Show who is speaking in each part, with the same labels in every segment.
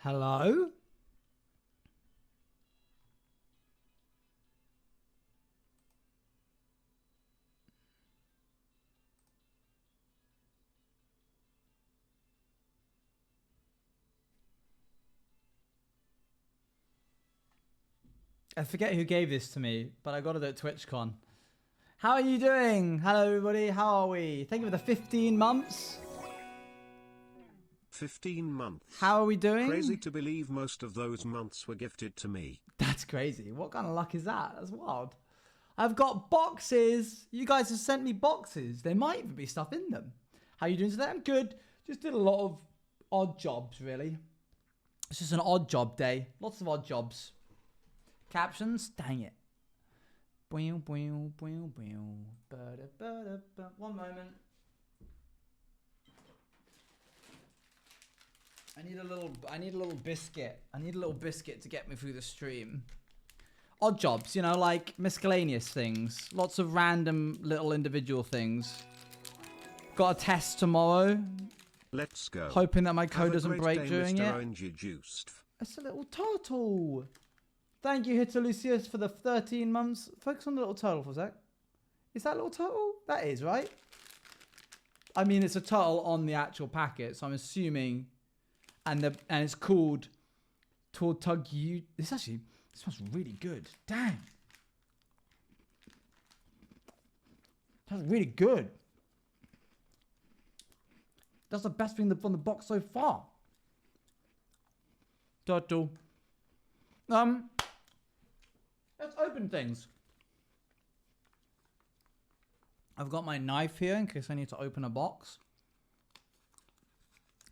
Speaker 1: Hello? I forget who gave this to me, but I got it at TwitchCon. How are you doing? Hello, everybody. How are we? Thank you for the 15 months.
Speaker 2: 15 months.
Speaker 1: How are we doing?
Speaker 2: Crazy to believe most of those months were gifted to me.
Speaker 1: That's crazy. What kind of luck is that? That's wild. I've got boxes. You guys have sent me boxes. There might even be stuff in them. How are you doing today? I'm good. Just did a lot of odd jobs, really. It's just an odd job day. Lots of odd jobs. Captions? Dang it. One moment. I need a little biscuit. I need a little biscuit to get me through the stream. Odd jobs, you know, like miscellaneous things. Lots of random little individual things. Got a test tomorrow.
Speaker 2: Let's go.
Speaker 1: Hoping that my code doesn't break
Speaker 2: day,
Speaker 1: during
Speaker 2: Mr.
Speaker 1: it.
Speaker 2: Juiced.
Speaker 1: It's a little turtle. Thank you, Hitalucius, for the 13 months. Focus on the little turtle for a sec. Is that a little turtle? That is, right? I mean, it's a turtle on the actual packet, so I'm assuming... And it's called Tortugu. This smells really good. Dang. That's really good. That's the best thing from the box so far. Turtle. Let's open things. I've got my knife here in case I need to open a box.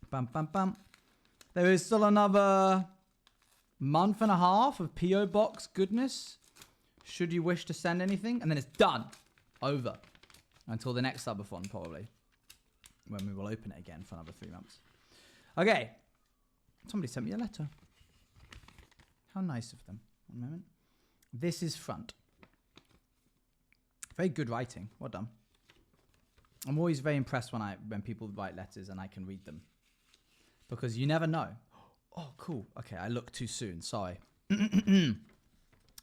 Speaker 1: Bam, bam, bam. There is still another month and a half of P.O. Box goodness. Should you wish to send anything. And then it's done. Over. Until the next subathon, probably. When we will open it again for another 3 months. Okay. Somebody sent me a letter. How nice of them. One moment. This is front. Very good writing. Well done. I'm always very impressed when people write letters and I can read them. Because you never know. Oh, cool. Okay, I looked too soon. Sorry.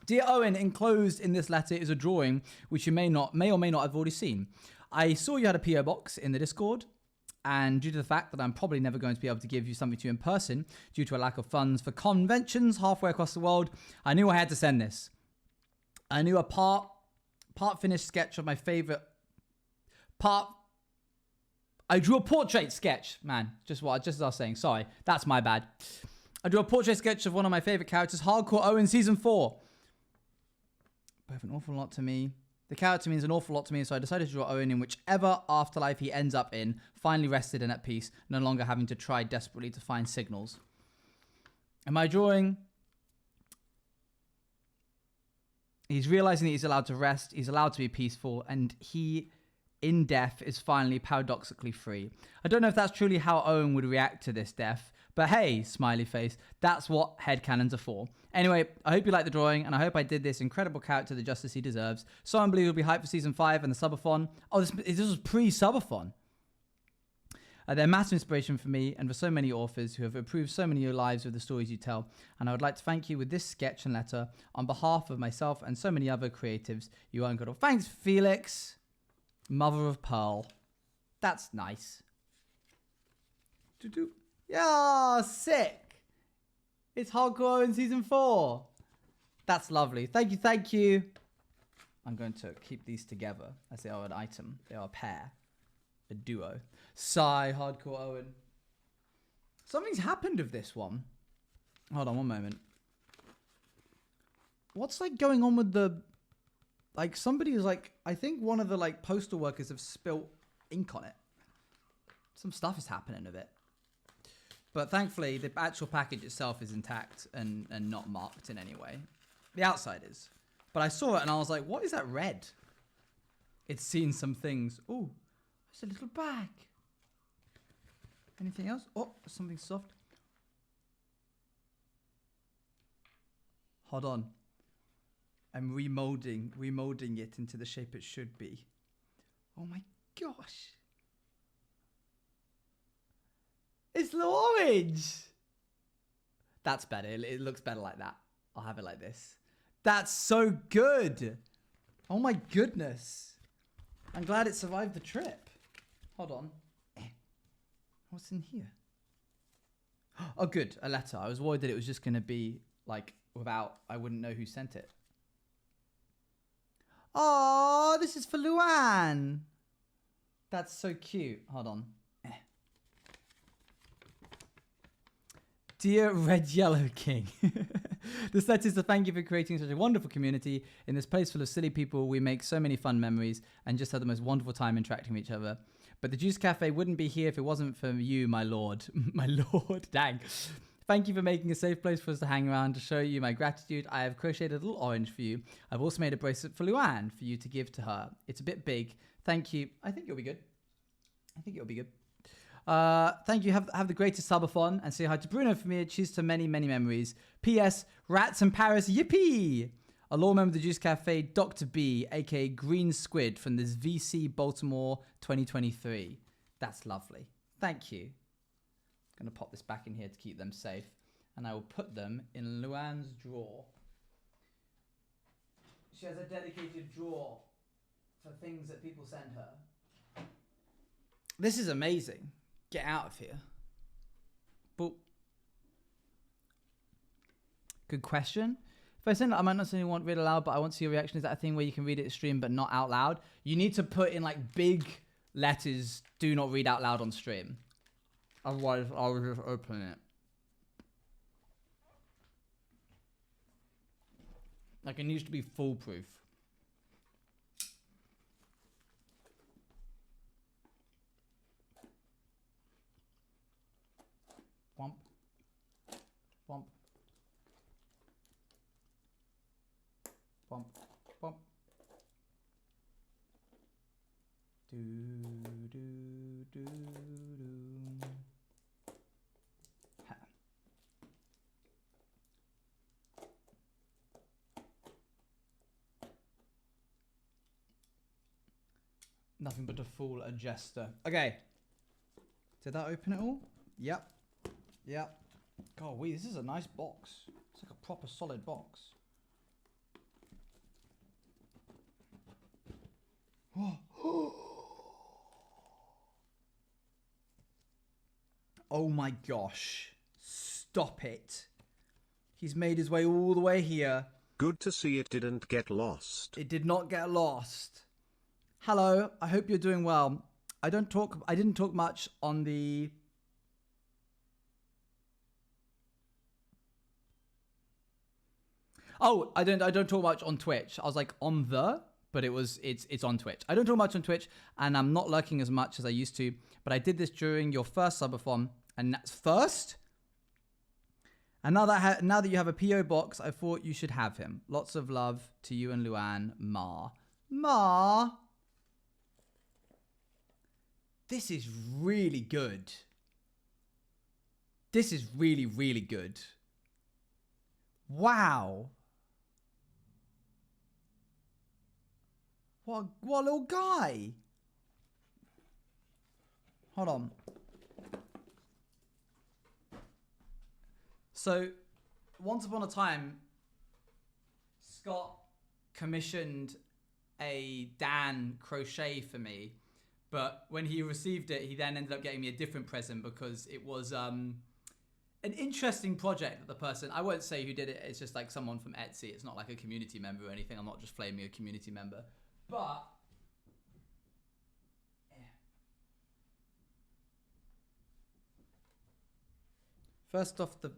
Speaker 1: Dear Owen, enclosed in this letter is a drawing which you may or may not have already seen. I saw you had a PO box in the Discord, and due to the fact that I'm probably never going to be able to give you something to you in person due to a lack of funds for conventions halfway across the world, I knew I had to send this. I knew a part finished sketch of my favorite I drew a portrait sketch, man. Just as I was saying. Sorry, that's my bad. I drew a portrait sketch of one of my favorite characters, Hardcore Owen, season 4. Both an awful lot to me. The character means an awful lot to me, so I decided to draw Owen in whichever afterlife he ends up in, finally rested and at peace, no longer having to try desperately to find signals. In my drawing, he's realizing that he's allowed to rest, he's allowed to be peaceful, and he, in death, is finally paradoxically free. I don't know if that's truly how Owen would react to this death, but hey, smiley face, that's what headcanons are for. Anyway, I hope you like the drawing, and I hope I did this incredible character the justice he deserves. So unbelievably hyped for Season 5 and the Subathon. Oh, this was pre-Subathon. They're massive inspiration for me and for so many authors who have improved so many of your lives with the stories you tell. And I would like to thank you with this sketch and letter on behalf of myself and so many other creatives. You are incredible. Thanks, Felix. Mother of Pearl. That's nice. Yeah, sick. It's Hardcore in Season 4. That's lovely. Thank you. I'm going to keep these together as they are an item. They are a pair. A duo. Sigh, Hardcore Owen. Something's happened with this one. Hold on one moment. What's like going on with the... Like somebody is like... I think one of the like postal workers have spilt ink on it. Some stuff is happening with it. But thankfully the actual package itself is intact and not marked in any way. The outside is. But I saw it and I was like, what is that red? It's seen some things. Ooh, it's a little bag. Anything else? Oh, something soft. Hold on. I'm remolding it into the shape it should be. Oh my gosh. It's the orange. That's better. It looks better like that. I'll have it like this. That's so good. Oh my goodness. I'm glad it survived the trip. Hold on. What's in here? Oh, good. A letter. I was worried that it was just going to be like I wouldn't know who sent it. Oh, this is for Luann. That's so cute. Hold on. Dear Red Yellow King, this letter is to thank you for creating such a wonderful community. In this place full of silly people, we make so many fun memories and just had the most wonderful time interacting with each other. But the Juice Cafe wouldn't be here if it wasn't for you, my lord. My lord, dang. Thank you for making a safe place for us to hang around. To show you my gratitude, I have crocheted a little orange for you. I've also made a bracelet for Luann for you to give to her. It's a bit big. Thank you. I think it'll be good. Thank you. Have the greatest subathon and say hi to Bruno for me. Cheers to many, many memories. P.S. Rats in Paris. Yippee! A law member of the Juice Cafe, Dr. B, aka Green Squid from this VC Baltimore 2023. That's lovely. Thank you. I'm going to pop this back in here to keep them safe. And I will put them in Luann's drawer. She has a dedicated drawer for things that people send her. This is amazing. Get out of here. But good question. If I send it, I might not necessarily want read aloud, but I want to see your reaction. Is that a thing where you can read it at stream but not out loud? You need to put in like big letters, do not read out loud on stream. Otherwise, I'll just open it. Like it needs to be foolproof. Womp. Womp. Womp. Womp. Do, do, do, do. Ha. Nothing but a fool, a jester. Okay. Did that open it all? Yep. Yep. God, this is a nice box. It's like a proper solid box. Oh my gosh. Stop it. He's made his way all the way here.
Speaker 2: Good to see it didn't get lost.
Speaker 1: It did not get lost. Hello, I hope you're doing well. I didn't talk much on the Oh, I don't talk much on Twitch. I was like but it's on Twitch. I don't talk much on Twitch, and I'm not lurking as much as I used to. But I did this during your first subathon, and that's first. And now that you have a PO box, I thought you should have him. Lots of love to you and Luann, Ma. Ma. This is really good. This is really, really good. Wow. What a little guy. Hold on. So, once upon a time, Scott commissioned a Dan crochet for me, but when he received it, he then ended up getting me a different present because it was an interesting project that the person, I won't say who did it, it's just like someone from Etsy. It's not like a community member or anything. I'm not just flaming a community member. But first off, the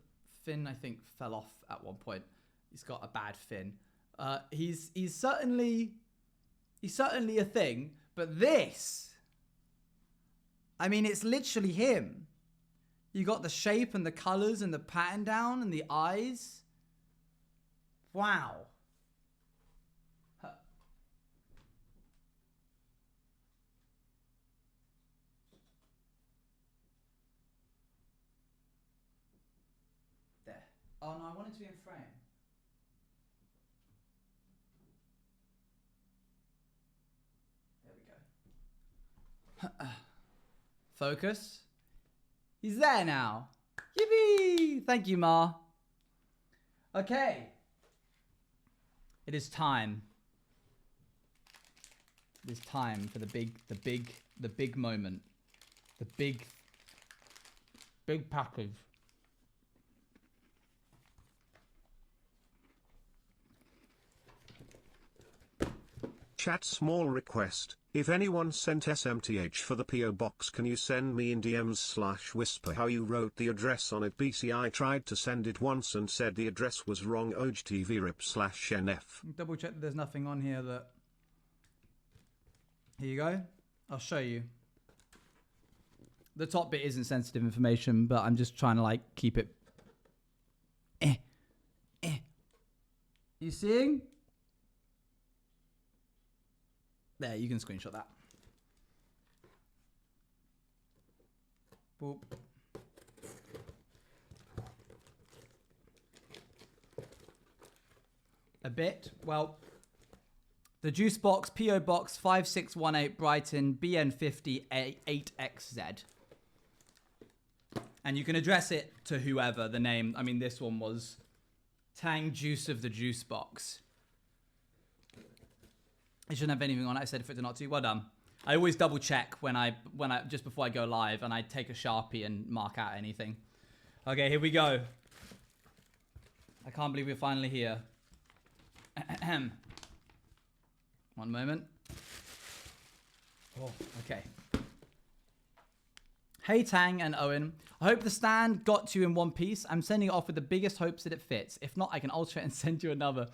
Speaker 1: fin I think fell off at one point. He's got a bad fin. He's certainly a thing, but this, I mean, it's literally him. You got the shape and the colors and the pattern down and the eyes. Wow. There. Oh no, I want it to be in frame. There we go. Focus. He's there now. Yippee! Thank you, Ma. Okay. It is time. It is time for the big moment. The big package.
Speaker 2: Chat small request. If anyone sent SMTH for the PO box, can you send me in DMs/whisper how you wrote the address on it? BC, I tried to send it once and said the address was wrong. OGTV rip/NF.
Speaker 1: Double check that there's nothing on here that... Here you go. I'll show you. The top bit isn't sensitive information, but I'm just trying to like keep it... You seeing? There, you can screenshot that. Boop. A bit. Well, the juice box, PO Box 5618 Brighton, BN50 8XZ. And you can address it to whoever, the name. I mean, this one was Tang Juice of the Juice Box. It shouldn't have anything on it. I said for it to not to. Well done. I always double check when I just before I go live, and I take a Sharpie and mark out anything. Okay, here we go. I can't believe we're finally here. One moment. Oh, okay. Hey Tang and Owen. I hope the stand got to you in one piece. I'm sending it off with the biggest hopes that it fits. If not, I can alter it and send you another.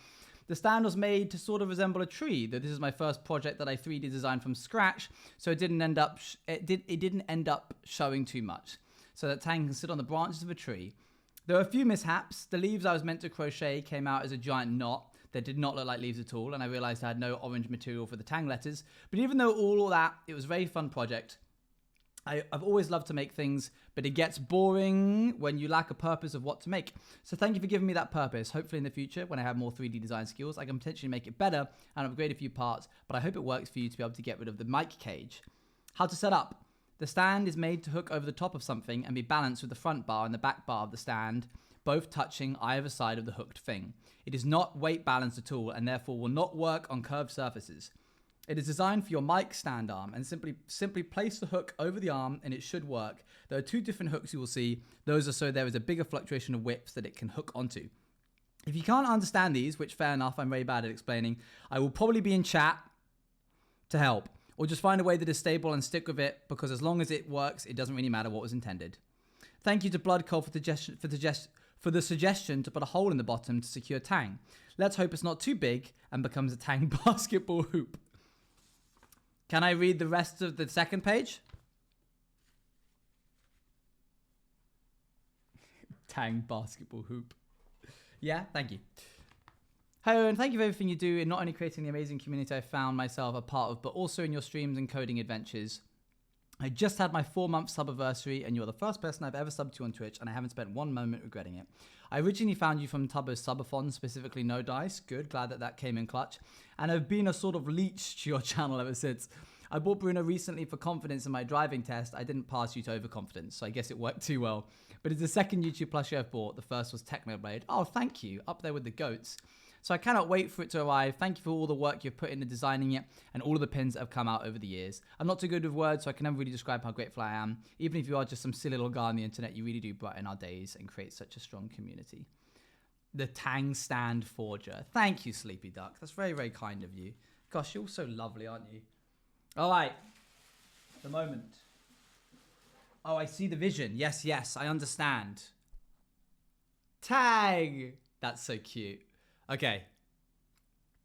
Speaker 1: The stand was made to sort of resemble a tree, though this is my first project that I 3D designed from scratch, so it didn't end up showing too much, so that Tang can sit on the branches of a tree. There were a few mishaps. The leaves I was meant to crochet came out as a giant knot that did not look like leaves at all, and I realized I had no orange material for the Tang letters. But even though all that, it was a very fun project. I've always loved to make things, but it gets boring when you lack a purpose of what to make. So thank you for giving me that purpose. Hopefully in the future, when I have more 3D design skills, I can potentially make it better and upgrade a few parts, but I hope it works for you to be able to get rid of the mic cage. How to set up. The stand is made to hook over the top of something and be balanced with the front bar and the back bar of the stand, both touching either side of the hooked thing. It is not weight balanced at all and therefore will not work on curved surfaces. It is designed for your mic stand arm, and simply place the hook over the arm and it should work. There are two different hooks you will see. Those are so there is a bigger fluctuation of widths that it can hook onto. If you can't understand these, which fair enough, I'm very bad at explaining, I will probably be in chat to help. Or just find a way that is stable and stick with it, because as long as it works, it doesn't really matter what was intended. Thank you to Bloodcold for the suggestion to put a hole in the bottom to secure Tang. Let's hope it's not too big and becomes a Tang basketball hoop. Can I read the rest of the second page? Tang basketball hoop. Yeah, thank you. Hi Owen, thank you for everything you do in not only creating the amazing community I found myself a part of, but also in your streams and coding adventures. I just had my 4-month sub-anniversary, and you're the first person I've ever subbed to on Twitch, and I haven't spent one moment regretting it. I originally found you from Tubbo's subathon, specifically No Dice. Good, glad that came in clutch. And I've been a sort of leech to your channel ever since. I bought Bruno recently for confidence in my driving test. I didn't pass you to overconfidence, so I guess it worked too well. But it's the second YouTube plushie I've bought. The first was Technoblade. Oh, thank you. Up there with the goats. So I cannot wait for it to arrive. Thank you for all the work you've put into designing it and all of the pins that have come out over the years. I'm not too good with words, so I can never really describe how grateful I am. Even if you are just some silly little guy on the internet, you really do brighten our days and create such a strong community. The Tang Stand Forger. Thank you, Sleepy Duck. That's very, very kind of you. Gosh, you're so lovely, aren't you? All right. The moment. Oh, I see the vision. Yes, yes, I understand. Tang. That's so cute. Okay.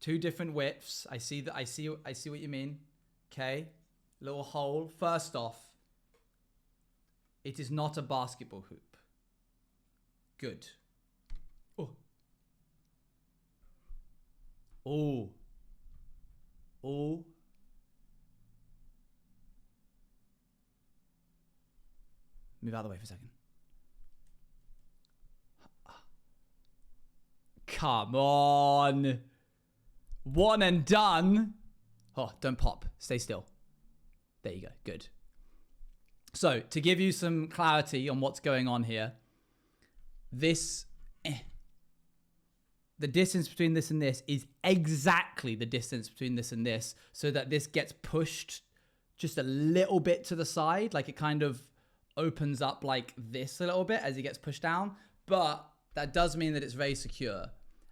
Speaker 1: 2 different widths. I see what you mean. Okay. Little hole. First off, it is not a basketball hoop. Good. Oh. Oh. Oh. Move out of the way for a second. Come on. One and done. Oh, don't pop. Stay still. There you go. Good. So, to give you some clarity on what's going on here, this the distance between this and this is exactly the distance between this and this, so that this gets pushed just a little bit to the side. Like it kind of opens up like this a little bit as it gets pushed down. But that does mean that it's very secure.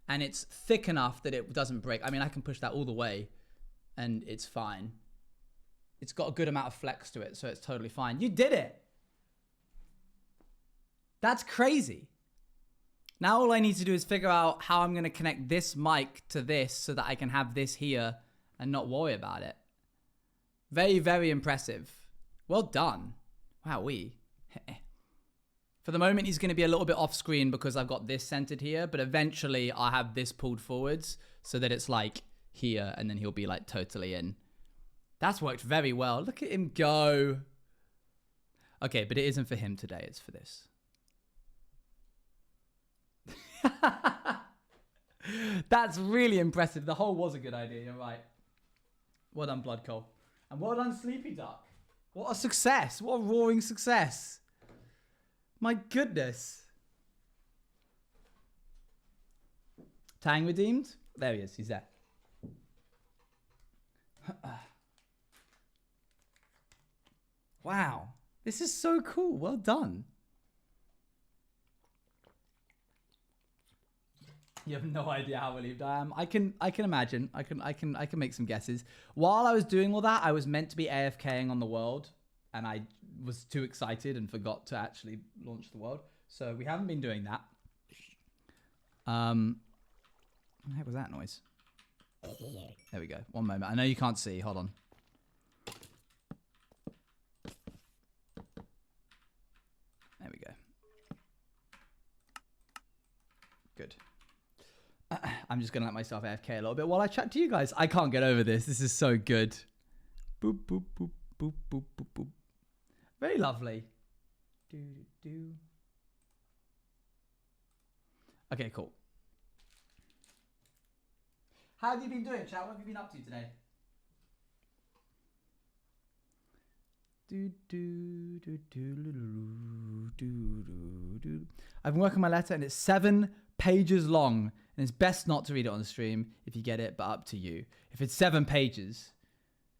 Speaker 1: And it's thick enough that it doesn't break. I mean, I can push that all the way and it's fine. It's got a good amount of flex to it, so it's totally fine. You did it. That's crazy. Now all I need to do is figure out how I'm going to connect this mic to this so that I can have this here and not worry about it. Very, very impressive. Well done. Wowee. For the moment, he's going to be a little bit off screen because I've got this centered here, but eventually I'll have this pulled forwards so that it's like here, and then he'll be like totally in. That's worked very well. Look at him go. Okay, but it isn't for him today. It's for this. That's really impressive. The hole was a good idea. You're right. Well done, Blood Coal. And well done, Sleepy Duck. What a success. What a roaring success. My goodness. Tang redeemed? There he is. He's there. Wow. This is so cool. Well done. You have no idea how relieved I am. I can imagine. I can make some guesses. While I was doing all that, I was meant to be AFKing on the world, and I was too excited and forgot to actually launch the world. So we haven't been doing that. What the heck was that noise? There we go. One moment. I know you can't see. Hold on. There we go. Good. I'm just going to let myself AFK a little bit while I chat to you guys. I can't get over this. This is so good. Boop, boop, boop, boop, boop, boop, boop. Very lovely. Do, do, do. Okay, cool. How have you been doing, chat? What have you been up to today? Do, do, do, do, do, do, do, do. I've been working my letter and it's 7 pages long. And it's best not to read it on the stream if you get it, but up to you. If it's 7 pages,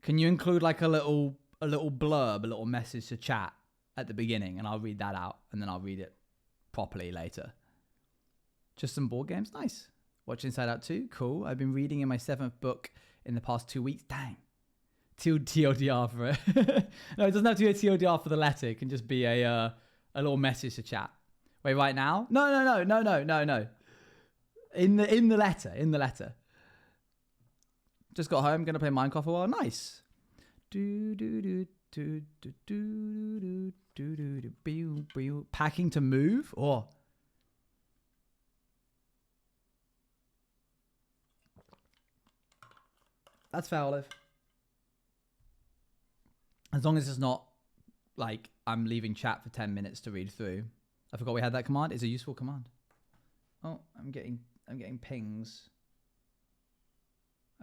Speaker 1: can you include like a little blurb, a little message to chat at the beginning, and I'll read that out, and then I'll read it properly later. Just some board games, nice. Watch Inside Out 2, cool. I've been reading in my 7th book in the past 2 weeks. Dang. TLDR for it. No, it doesn't have to be a TLDR for the letter. It can just be a little message to chat. Wait, right now? No. In the letter. Just got home, gonna play Minecraft for a while. Nice. Packing to move? Or that's fair, Olive. As long as it's not like I'm leaving chat for 10 minutes to read through. I forgot we had that command. It's a useful command. Oh, I'm getting pings.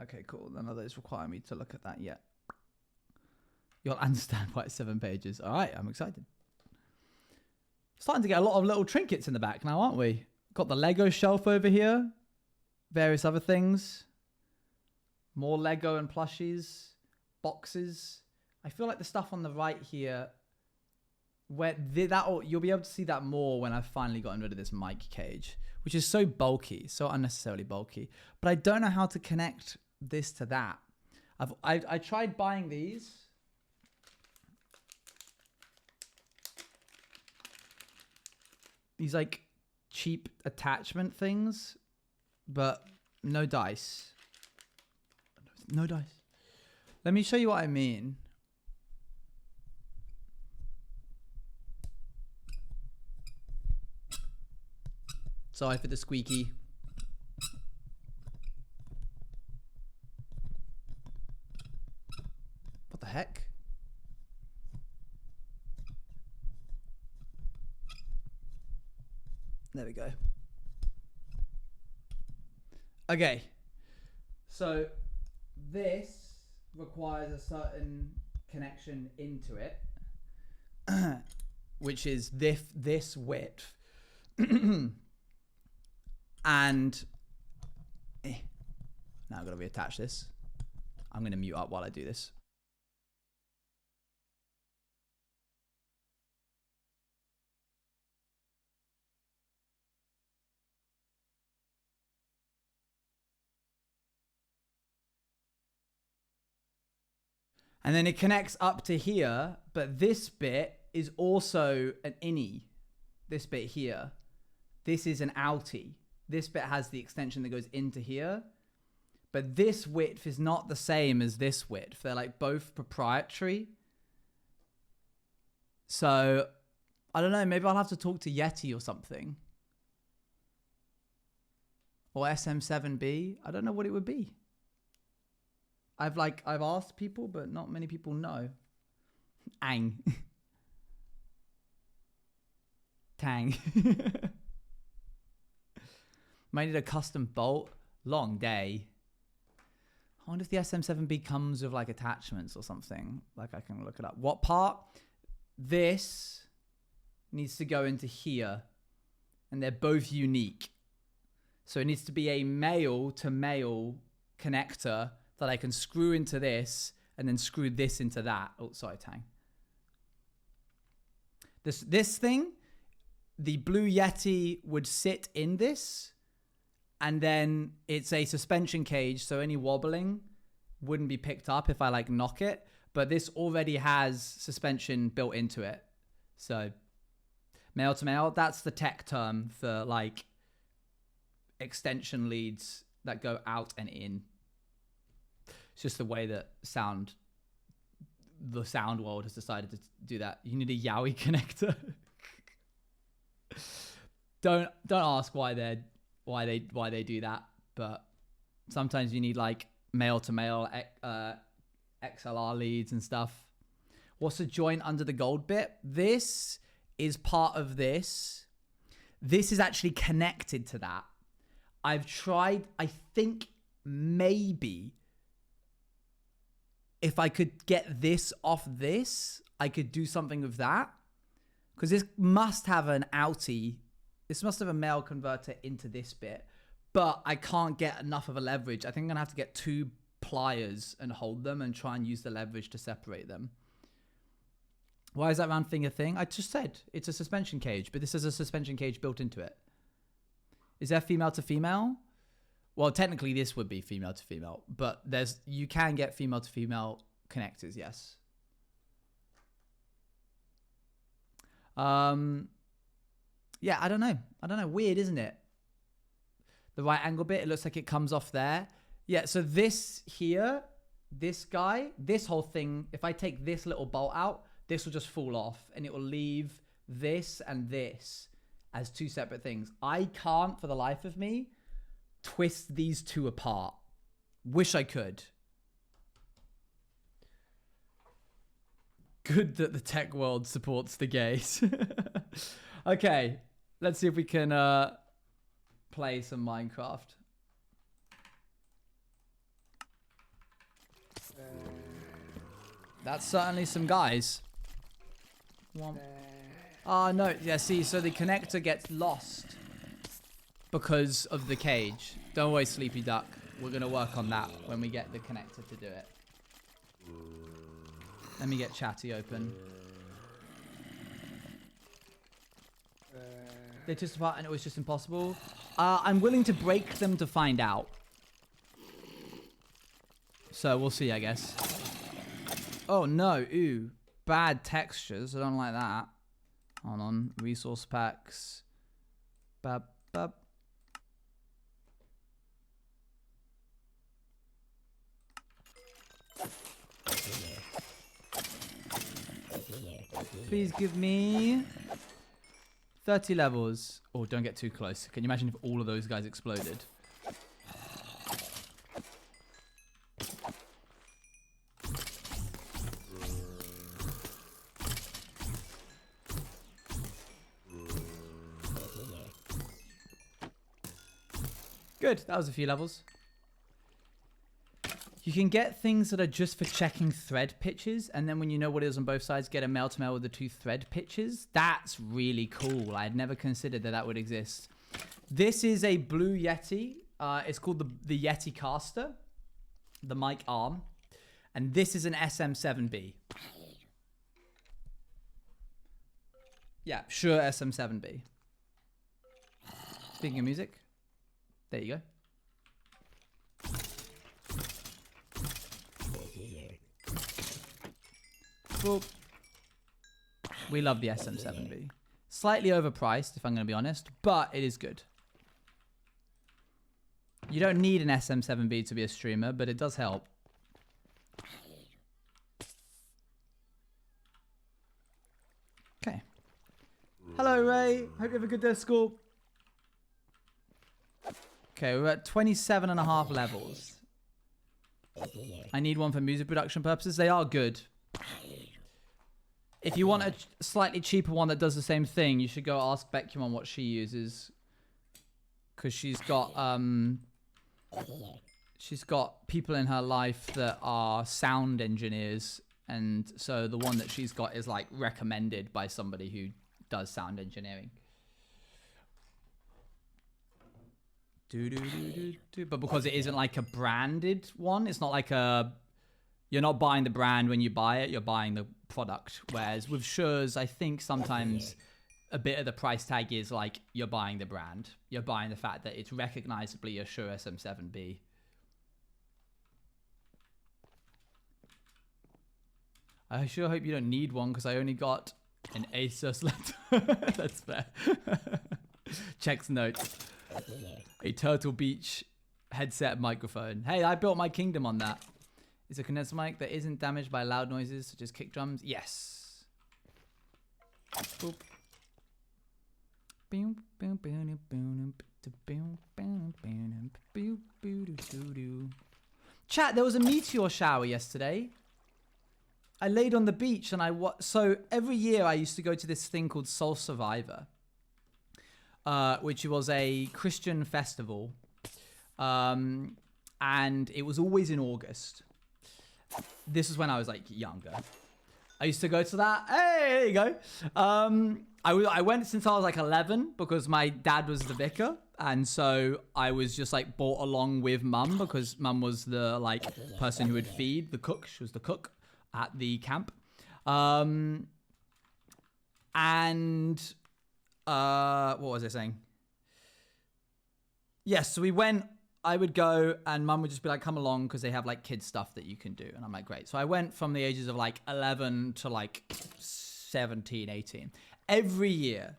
Speaker 1: Okay, cool. None of those require me to look at that yet. You'll understand why it's 7 pages. All right, I'm excited. Starting to get a lot of little trinkets in the back now, aren't we? Got the Lego shelf over here. Various other things. More Lego and plushies. Boxes. I feel like the stuff on the right here, you'll be able to see that more when I've finally gotten rid of this mic cage, which is so bulky, so unnecessarily bulky. But I don't know how to connect this to that. I tried buying these. These like cheap attachment things, but no dice. No dice. Let me show you what I mean. Sorry for the squeaky. What the heck? There we go. Okay. So this requires a certain connection into it, which is this width. And Now I've got to reattach this. I'm going to mute up while I do this. And then it connects up to here, but this bit is also an innie. This bit here. This is an outie. This bit has the extension that goes into here. But this width is not the same as this width. They're like both proprietary. So, I don't know, maybe I'll have to talk to Yeti or something. Or SM7B. I don't know what it would be. I've asked people, but not many people know. Ang. Tang. Might need a custom bolt. Long day. I wonder if the SM7B comes with like attachments or something. Like I can look it up. What part? This needs to go into here. And they're both unique. So it needs to be a male to male connector that I can screw into this and then screw this into that. Oh, sorry, Tang. This thing, the Blue Yeti would sit in this, and then it's a suspension cage, so any wobbling wouldn't be picked up if I like knock it, but this already has suspension built into it. So male to male, that's the tech term for like extension leads that go out and in. It's just the way that the sound world has decided to do that. You need a Yowie connector. Don't ask why they do that, but sometimes you need like male to male XLR leads and stuff. What's the joint under the gold bit? This is part of this. This is actually connected to that. I've tried, I think maybe if I could get this off this, I could do something with that. Because this must have an outie. This must have a male converter into this bit. But I can't get enough of a leverage. I think I'm going to have to get 2 pliers and hold them and try and use the leverage to separate them. Why is that round thing a thing? I just said it's a suspension cage, but this has a suspension cage built into it. Is there female to female? Well, technically this would be female to female, but you can get female to female connectors, yes. Yeah, I don't know. Weird, isn't it? The right angle bit, it looks like it comes off there. Yeah, so this here, this guy, this whole thing, if I take this little bolt out, this will just fall off and it will leave this and this as 2 separate things. I can't, for the life of me, twist these 2 apart. Wish I could. Good that the tech world supports the gays. Okay, let's see if we can play some Minecraft. That's certainly some guys. Oh no, yeah, see, so the connector gets lost because of the cage. Don't worry, Sleepy Duck. We're going to work on that when we get the connector to do it. Let me get Chatty open. They're just apart and it was just impossible. I'm willing to break them to find out. So we'll see, I guess. Oh no, ooh. Bad textures. I don't like that. Hold on. Resource packs. Bab, bab. Please give me 30 levels. Oh, don't get too close. Can you imagine if all of those guys exploded? Good, that was a few levels. You can get things that are just for checking thread pitches, and then when you know what it is on both sides, get a male to male with the 2 thread pitches. That's really cool. I had never considered that that would exist. This is a Blue Yeti. It's called the Yeti Caster, the mic arm. And this is an SM7B. Yeah, Shure SM7B. Speaking of music, there you go. Well, we love the SM7B. Slightly overpriced, if I'm going to be honest, but it is good. You don't need an SM7B to be a streamer, but it does help. Okay. Hello, Ray. Hope you have a good day at school. Okay, we're at 27 and a half levels. I need one for music production purposes. They are good. If you want a slightly cheaper one that does the same thing, you should go ask Beckymon what she uses. Because she's got people in her life that are sound engineers. And so the one that she's got is like recommended by somebody who does sound engineering. But because it isn't like a branded one, it's not like a... You're not buying the brand when you buy it, you're buying the product. Whereas with Shures, I think sometimes a bit of the price tag is like you're buying the brand. You're buying the fact that it's recognizably a Shure SM7B. I sure hope you don't need one because I only got an Asus laptop. That's fair. Checks notes. A Turtle Beach headset microphone. Hey, I built my kingdom on that. Is a condenser mic that isn't damaged by loud noises such as kick drums? Yes. Boop. Chat, there was a meteor shower yesterday. I laid on the beach and so every year I used to go to this thing called Soul Survivor, which was a Christian festival. And it was always in August. This is when I was like younger. I used to go to that. Hey, there you go. I went since I was like 11 because my dad was the vicar. And so I was just like brought along with mum because mum was the like person who would feed the cook. She was the cook at the camp. What was I saying? Yes, so we went. I would go and mum would just be like, come along because they have like kids stuff that you can do. And I'm like, great. So I went from the ages of like 11 to like 17, 18. Every year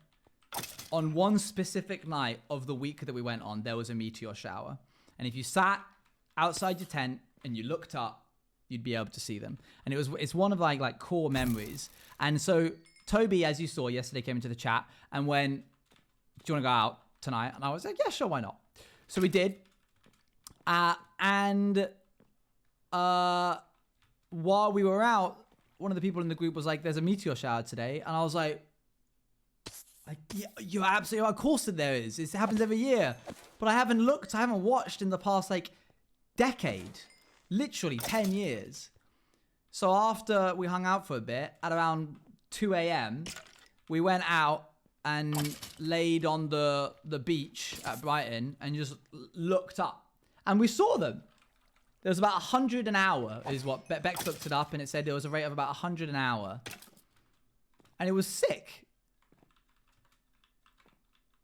Speaker 1: on one specific night of the week that we went on, there was a meteor shower. And if you sat outside your tent and you looked up, you'd be able to see them. And it's one of like core memories. And so Toby, as you saw yesterday, came into the chat and went, do you want to go out tonight? And I was like, yeah, sure, why not? So we did. While we were out, one of the people in the group was like, there's a meteor shower today. And I was like yeah, you're absolutely right. Of course that there is. It happens every year. But I haven't watched in the past like decade. Literally 10 years. So after we hung out for a bit, at around 2 a.m., we went out and laid on the beach at Brighton and just looked up. And we saw them. There was about 100 an hour is what Bex looked it up, and it said there was a rate of about 100 an hour. And it was sick.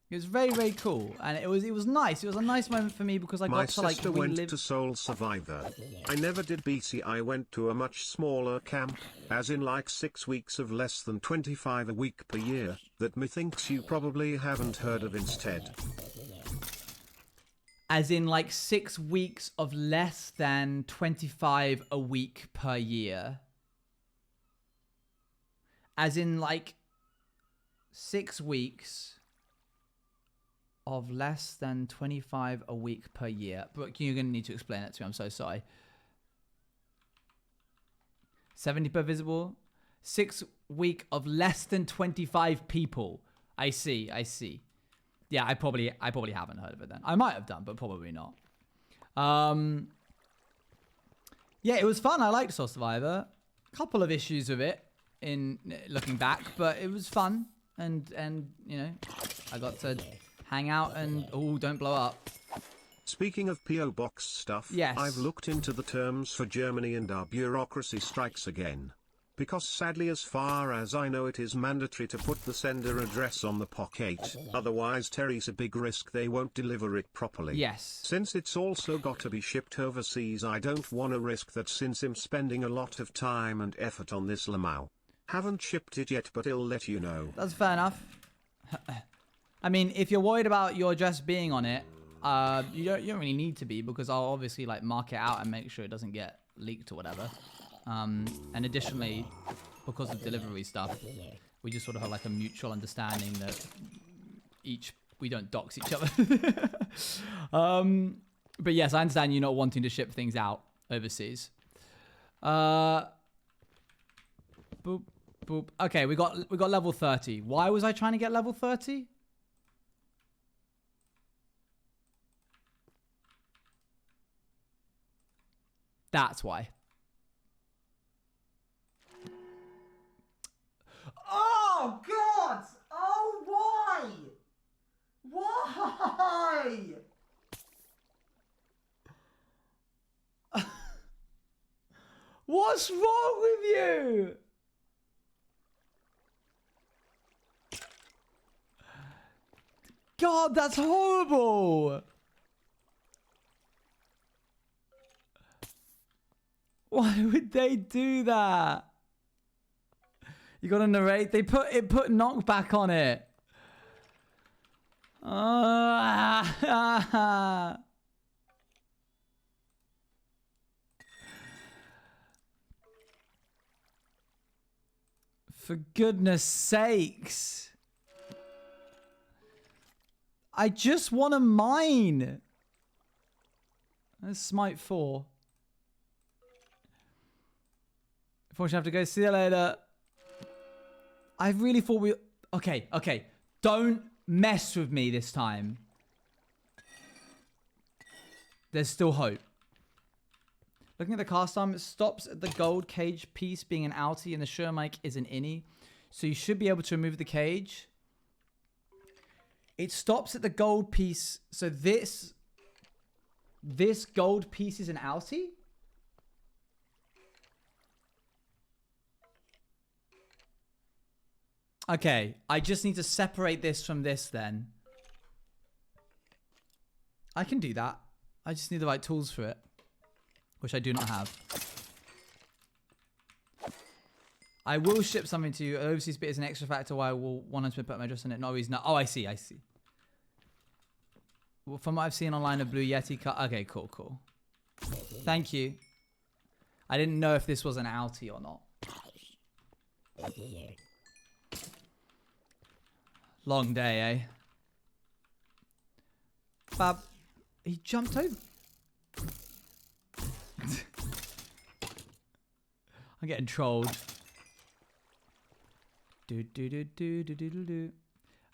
Speaker 1: It was very, very cool. And it was nice. It was a nice moment for me because I got to like
Speaker 2: My sister went to Soul Survivor. I never did BC. I went to a much smaller camp, as in like 6 weeks of less than 25 a week per year, that methinks you probably haven't heard of instead.
Speaker 1: As in like 6 weeks of less than 25 a week per year. As in like 6 weeks of less than 25 a week per year. Brooke, you're going to need to explain that to me. I'm so sorry. 70 per visible. 6 week of less than 25 people. I see. Yeah, I probably haven't heard of it then. I might have done, but probably not. Yeah, it was fun. I liked Soul Survivor. Couple of issues with it in looking back, but it was fun. And you know, I got to hang out and... Oh, don't blow up.
Speaker 2: Speaking of PO Box stuff,
Speaker 1: Yes.
Speaker 2: I've looked into the terms for Germany and our bureaucracy strikes again. Because sadly as far as I know it is mandatory to put the sender address on the POC8, otherwise Terry's a big risk they won't deliver it properly.
Speaker 1: Yes.
Speaker 2: Since it's also got to be shipped overseas, I don't want to risk that since I'm spending a lot of time and effort on this Lamau. Haven't shipped it yet, but I'll let you know.
Speaker 1: That's fair enough. I mean, if you're worried about your address being on it, you don't really need to be, because I'll obviously like mark it out and make sure it doesn't get leaked or whatever. And additionally, because of delivery stuff, we just sort of have like a mutual understanding that we don't dox each other. But yes, I understand you not wanting to ship things out overseas. Boop, boop. Okay, we got level 30. Why was I trying to get level 30? That's why. Oh, God! Oh, why? Why? What's wrong with you? God, that's horrible! Why would they do that? You gotta narrate. They put knockback on it. For goodness sakes. I just want to mine. That's Smite 4. Unfortunately, I have to go. See you later. I really thought we... Okay. Don't mess with me this time. There's still hope. Looking at the cast arm, it stops at the gold cage piece being an outie and the Shure mic is an innie. So you should be able to remove the cage. It stops at the gold piece. So this gold piece is an outie? Okay, I just need to separate this from this then. I can do that. I just need the right tools for it, which I do not have. I will ship something to you. Overseas bit is an extra factor why I will want to put my address on it. No reason. No. Oh, I see. Well, from what I've seen online, a Blue Yeti cut. Okay, cool. Thank you. I didn't know if this was an outie or not. Long day, eh? Fab. He jumped over. I'm getting trolled.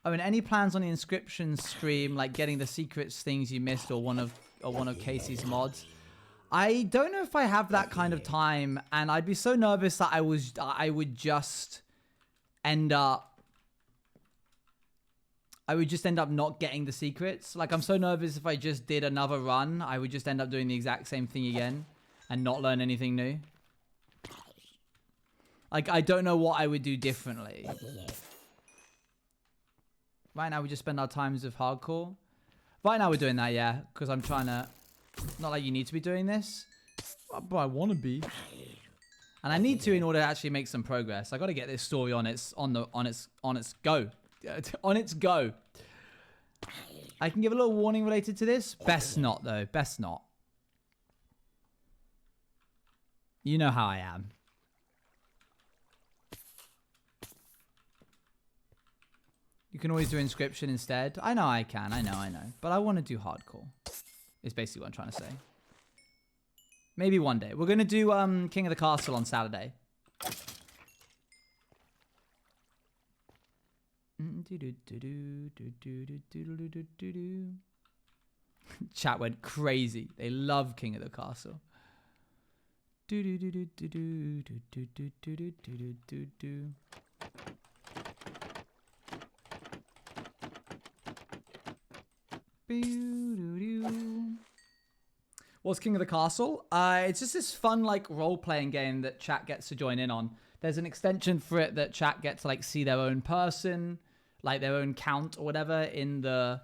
Speaker 1: Oh, and any plans on the inscription stream, like getting the secrets things you missed, or one of Casey's mods? I don't know if I have that kind of time, and I'd be so nervous that I would just end up not getting the secrets. Like, I'm so nervous if I just did another run, I would just end up doing the exact same thing again and not learn anything new. Like, I don't know what I would do differently. Right now, we just spend our times with hardcore. Right now, we're doing that, yeah, because I'm trying to... Not like you need to be doing this, but I want to be. And I need to in order to actually make some progress. I got to get this story on its go. On its go. I can give a little warning related to this. Best not, though. Best not. You know how I am. You can always do inscription instead. I know I can. I know. But I want to do hardcore. Is basically what I'm trying to say. Maybe one day. We're going to do King of the Castle on Saturday. Chat went crazy. They love King of the Castle. What's King of the Castle? It's just this fun like role-playing game that chat gets to join in on. There's an extension for it that chat gets to like see their own person, like their own count or whatever in the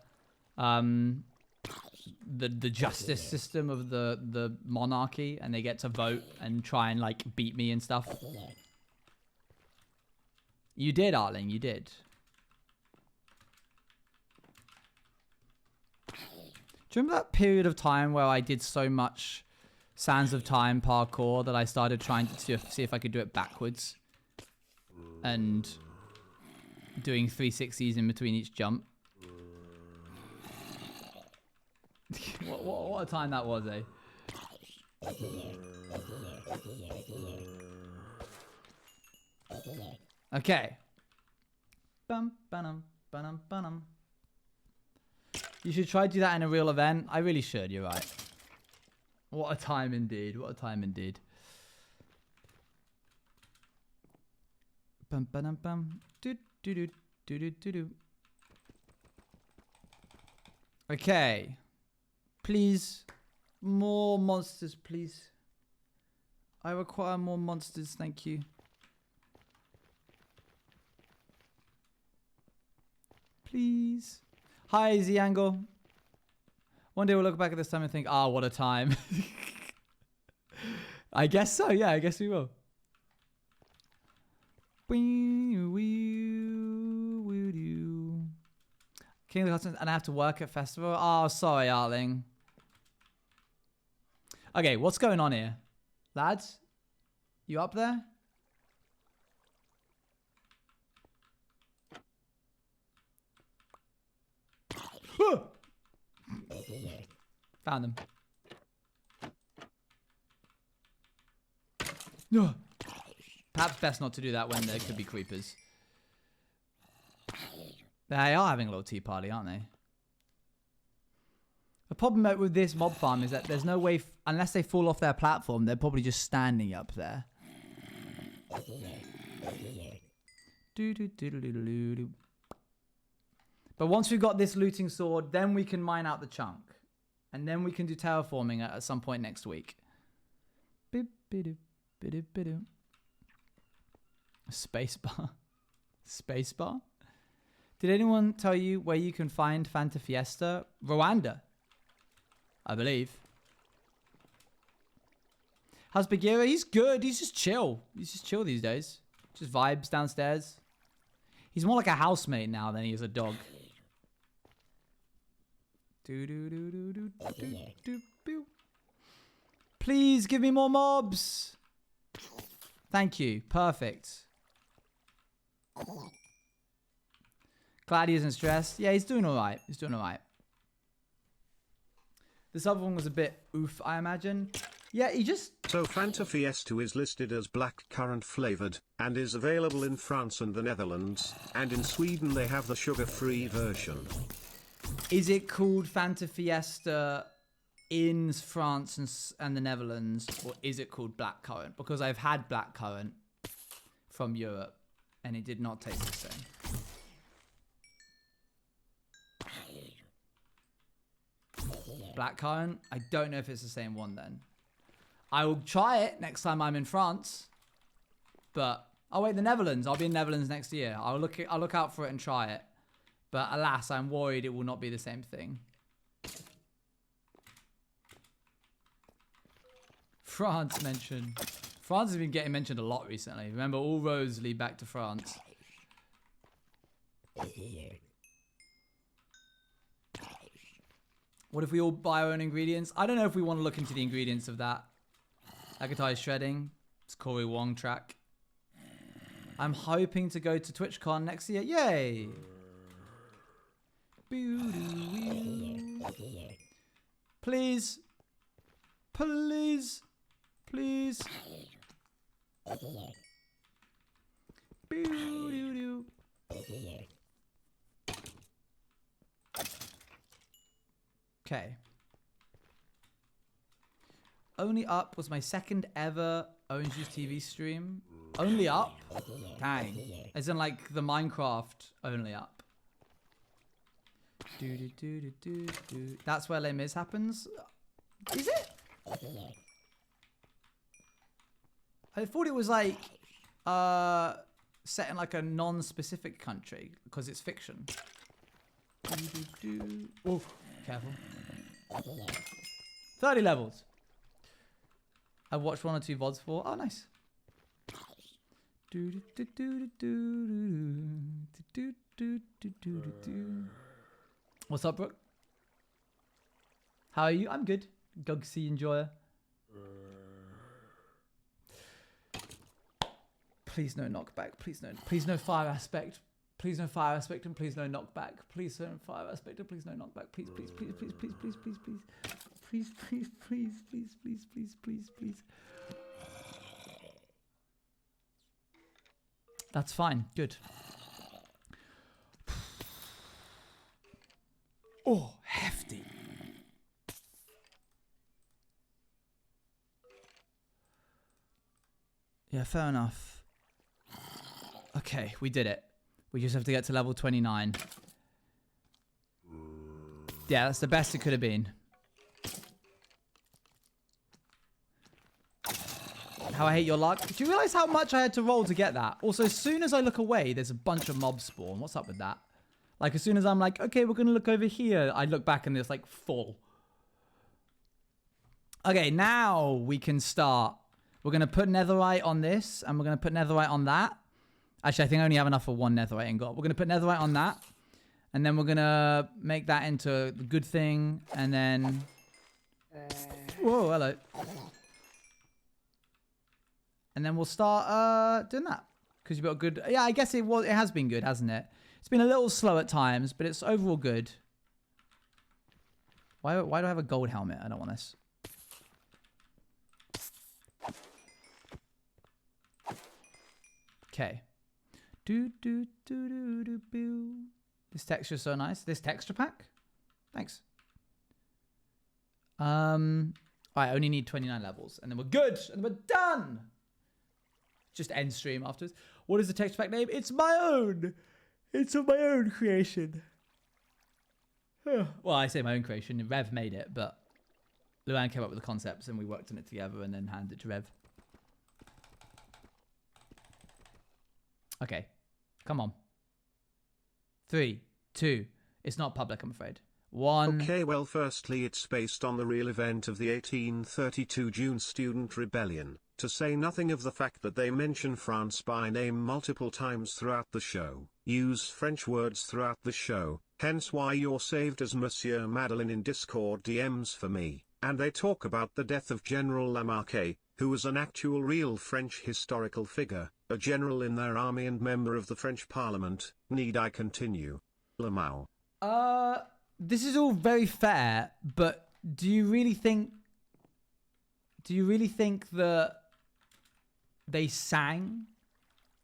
Speaker 1: justice system of the monarchy, and they get to vote and try and like beat me and stuff. You did, Arling, you did. Do you remember that period of time where I did so much Sands of Time parkour that I started trying to see if I could do it backwards and doing 360s in between each jump? what a time that was, eh? Okay. Bum, ba-dum, ba-dum, ba-dum. You should try to do that in a real event. I really should, you're right. What a time indeed. What a time indeed. Bum, ba-dum, bum. Do, do, do, do, do, do, do. Okay. Please. More monsters, please. I require more monsters, thank you. Please. Hi, Ziango. One day we'll look back at this time and think, ah, what a time. I guess so, yeah, I guess we will. King of the Costumes, and I have to work at festival? Oh, sorry, Arling. Okay, what's going on here? Lads? You up there? Found them. Perhaps best not to do that when there could be creepers. They are having a little tea party, aren't they? The problem with this mob farm is that there's no way, unless they fall off their platform, they're probably just standing up there. But once we've got this looting sword, then we can mine out the chunk. And then we can do terraforming at some point next week. Spacebar. Spacebar? Did anyone tell you where you can find Fanta Fiesta? Rwanda, I believe. How's Bagheera? He's good. He's just chill. He's just chill these days. Just vibes downstairs. He's more like a housemate now than he is a dog. Please give me more mobs. Thank you. Perfect. Glad he isn't stressed. Yeah, he's doing all right. He's doing all right. This other one was a bit oof, I imagine. Yeah, he just...
Speaker 2: So Fanta Fiesta is listed as black currant flavored, and is available in France and the Netherlands, and in Sweden they have the sugar-free version.
Speaker 1: Is it called Fanta Fiesta in France and the Netherlands, or is it called blackcurrant? Because I've had blackcurrant from Europe, and it did not taste the same. Blackcurrant? I don't know if it's the same one then. I will try it next time I'm in France. But, oh wait, the Netherlands. I'll be in Netherlands next year. I'll look out for it and try it. But alas, I'm worried it will not be the same thing. France mentioned. France has been getting mentioned a lot recently. Remember, all roads lead back to France. What if we all buy our own ingredients? I don't know if we want to look into the ingredients of that. Agatai shredding. It's Corey Wong track. I'm hoping to go to TwitchCon next year. Yay! Please. Please. Please. Okay. Only Up was my second ever Orange Juice TV stream. Only Up? Dang. As in like the Minecraft Only Up. That's where Les Mis happens? Is it? I thought it was like set in like a non-specific country because it's fiction. Oh, careful. 30 levels. I've watched 1 or 2 VODs for. Oh, nice. What's up, Brooke? How are you? I'm good. Gugsy Enjoyer. Please no knockback. Please no fire aspect. Please no fire aspect and please no knockback. Please no fire aspect and please no knockback. Please. Please. That's fine. Good. Oh, hefty. Yeah, fair enough. Okay, we did it. We just have to get to level 29. Yeah, that's the best it could have been. How I hate your luck. Do you realize how much I had to roll to get that? Also, as soon as I look away, there's a bunch of mobs spawn. What's up with that? Like, as soon as I'm like, okay, we're going to look over here, I look back and there's like full. Okay, now we can start. We're going to put netherite on this and we're going to put netherite on that. Actually, I think I only have enough for 1 netherite ingot. We're going to put netherite on that. And then we're going to make that into a good thing. And then... Whoa, hello. And then we'll start doing that. Because you've got good... Yeah, I guess it has been good, hasn't it? It's been a little slow at times, but it's overall good. Why do I have a gold helmet? I don't want this. Okay. This texture's so nice. This texture pack? Thanks. I only need 29 levels. And then we're good. And we're done. Just end stream afterwards. What is the texture pack name? It's my own. It's of my own creation. Well, I say my own creation. Rev made it, but Luan came up with the concepts and we worked on it together and then handed it to Rev. Okay. Come on. 3, 2. It's not public, I'm afraid. 1.
Speaker 2: Okay, well, firstly, it's based on the real event of the 1832 June Student Rebellion, to say nothing of the fact that they mention France by name multiple times throughout the show, use French words throughout the show, hence why you're saved as Monsieur Madeleine in Discord DMs for me, and they talk about the death of General Lamarque, who was an actual real French historical figure, a general in their army and member of the French Parliament. Need I continue? Lamau.
Speaker 1: This is all very fair, but do you really think that they sang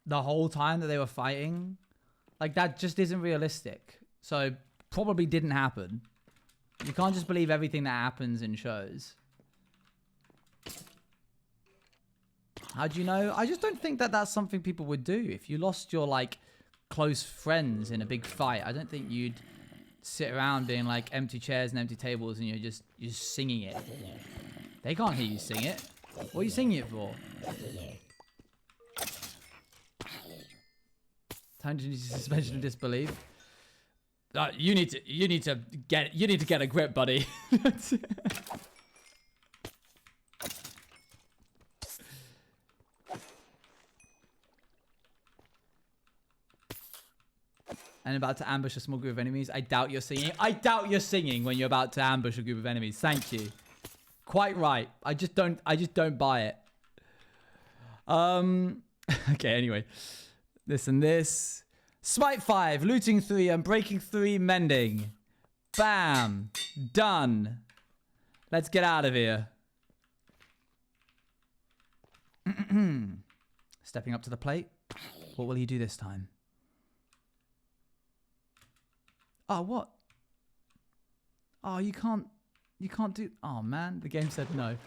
Speaker 1: the whole time that they were fighting? Like, that just isn't realistic. So probably didn't happen. You can't just believe everything that happens in shows. How do you know? I just don't think that that's something people would do. If you lost your, like, close friends in a big fight, I don't think you'd sit around being like empty chairs and empty tables and you're just singing it. They can't hear you sing it. What are you singing it for? Tangent suspension of disbelief. You need to get a grip, buddy. And about to ambush a small group of enemies. I doubt you're singing. I doubt you're singing when you're about to ambush a group of enemies. Thank you. Quite right. I just don't buy it. Okay, anyway. This and this. Smite 5, looting 3, and breaking 3, mending. Bam. Done. Let's get out of here. Stepping up to the plate. What will he do this time? Oh, what? Oh, you can't do... Oh, man. The game said no.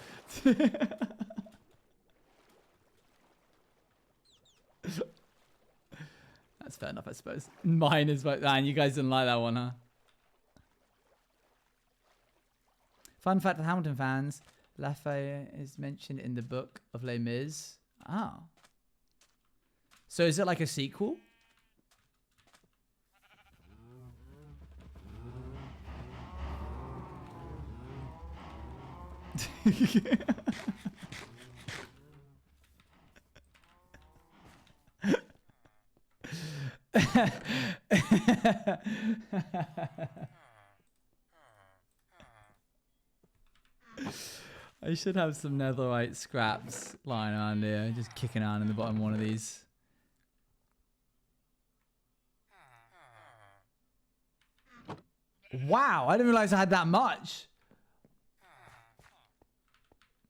Speaker 1: That's fair enough, I suppose. Mine is... Man, you guys didn't like that one, huh? Fun fact for Hamilton fans. Lafayette is mentioned in the book of Les Mis. Oh. So is it like a sequel? I should have some netherite scraps lying around here, just kicking around in the bottom of one of these. Wow, I didn't realize I had that much.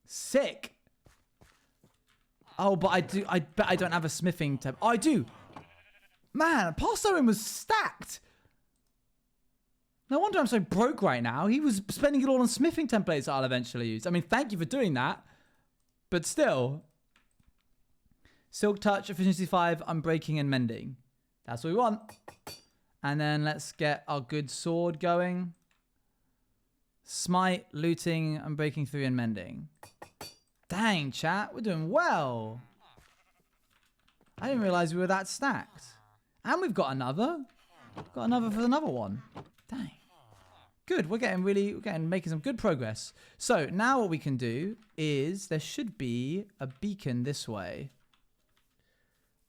Speaker 1: Sick. Oh, but I bet I don't have a smithing tab. Oh, I do. Man, Pastorin was stacked. No wonder I'm so broke right now. He was spending it all on smithing templates that I'll eventually use. I mean, thank you for doing that. But still. Silk Touch, Efficiency 5, Unbreaking and Mending. That's what we want. And then let's get our good sword going. Smite, Looting, Unbreaking 3 and Mending. Dang, chat. We're doing well. I didn't realize we were that stacked. And we've got another. Got another for another one. Dang. Good. We're making some good progress. So now what we can do is there should be a beacon this way.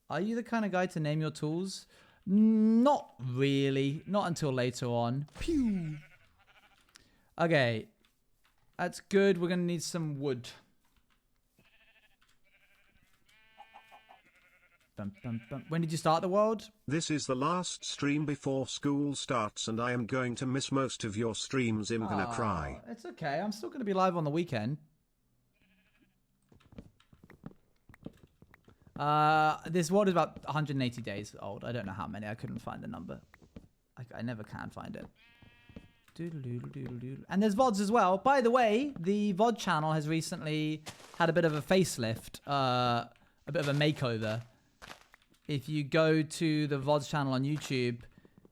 Speaker 1: Are you the kind of guy to name your tools? Not really. Not until later on. Pew. Okay. That's good. We're going to need some wood. Bum, bum, bum. When did you start the world?
Speaker 2: This is the last stream before school starts and I am going to miss most of your streams. I'm gonna cry.
Speaker 1: It's okay. I'm still going to be live on the weekend. This world is about 180 days old. I don't know how many. I couldn't find the number. I never can find it. And there's VODs as well. By the way, the VOD channel has recently had a bit of a facelift. A bit of a makeover. If you go to the VODs channel on YouTube,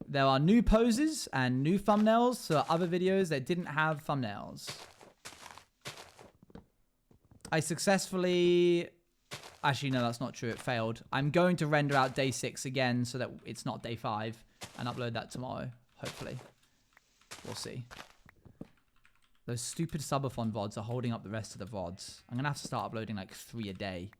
Speaker 1: there are new poses and new thumbnails. So other videos that didn't have thumbnails. I successfully... Actually, no, that's not true. It failed. I'm going to render out day 6 again so that it's not day 5 and upload that tomorrow, hopefully. We'll see. Those stupid subathon VODs are holding up the rest of the VODs. I'm going to have to start uploading like 3 a day.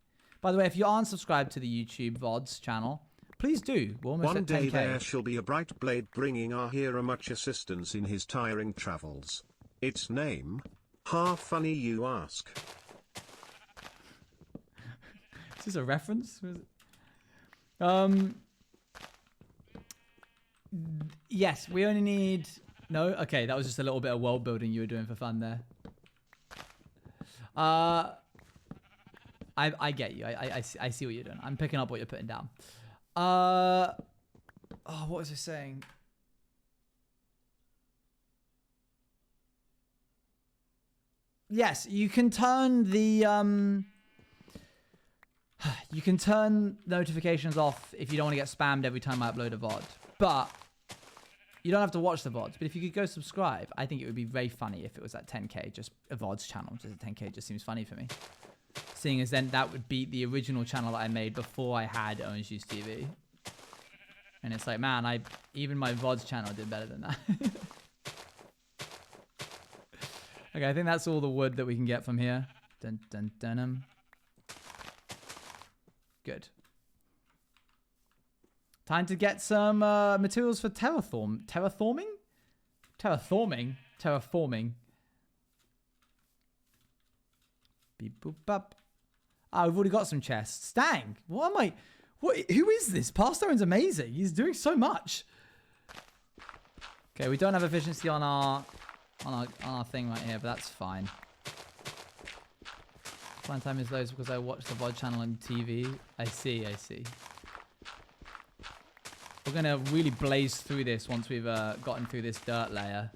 Speaker 1: By the way, if you aren't subscribed to the YouTube VODs channel, please do. We're almost
Speaker 2: One
Speaker 1: at
Speaker 2: day
Speaker 1: 10K.
Speaker 2: there shall be a bright blade bringing our hero much assistance in his tiring travels. Its name? How funny you ask.
Speaker 1: Is this a reference? Yes, we only need... No? Okay, that was just a little bit of world building you were doing for fun there. I get you. I see what you're doing. I'm picking up what you're putting down. Oh, what was I saying? Yes, you can turn the you can turn notifications off if you don't want to get spammed every time I upload a VOD. But you don't have to watch the VODs. But if you could go subscribe, I think it would be very funny if it was at 10K, just a VODs channel. Just at 10K just seems funny for me. Seeing as then that would beat the original channel that I made before I had Orange Juice TV. And it's like, man, even my VODs channel did better than that. Okay, I think that's all the wood that we can get from here. Dun, dun, dun. Good. Time to get some materials for terraforming? Terraforming. Beep boop bop. Oh, we've already got some chests. Dang. What am I? Who is this? Pastorin's amazing. He's doing so much. Okay, we don't have efficiency on our thing right here, but that's fine. Fine time is those because I watch the VOD channel on TV. I see. We're gonna really blaze through this once we've gotten through this dirt layer.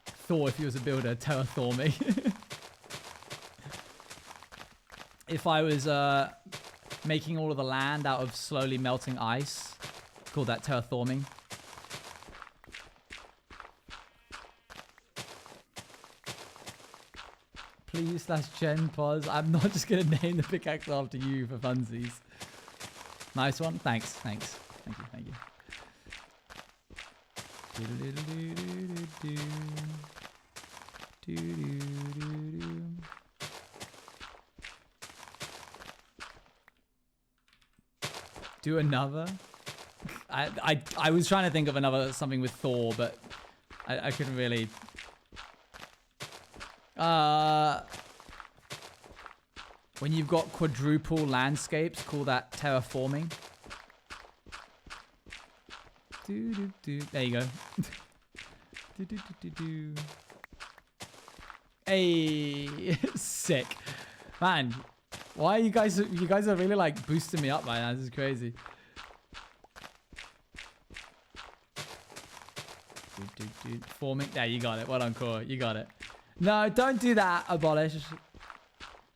Speaker 1: Thor, if he was a builder, terraform me. If I was making all of the land out of slowly melting ice, call that terraforming. Please/Jen pause. I'm not just gonna name the pickaxe after you for funsies. Nice one. Thanks. Thank you. Do another. I was trying to think of another something with Thor, but I couldn't really. When you've got quadruple landscapes, call that terraforming. There you go. Hey, sick, man. Why are you guys? You guys are really like boosting me up right now. This is crazy. Forming. There, you got it. Well done, Core. You got it. No, don't do that, Abolish.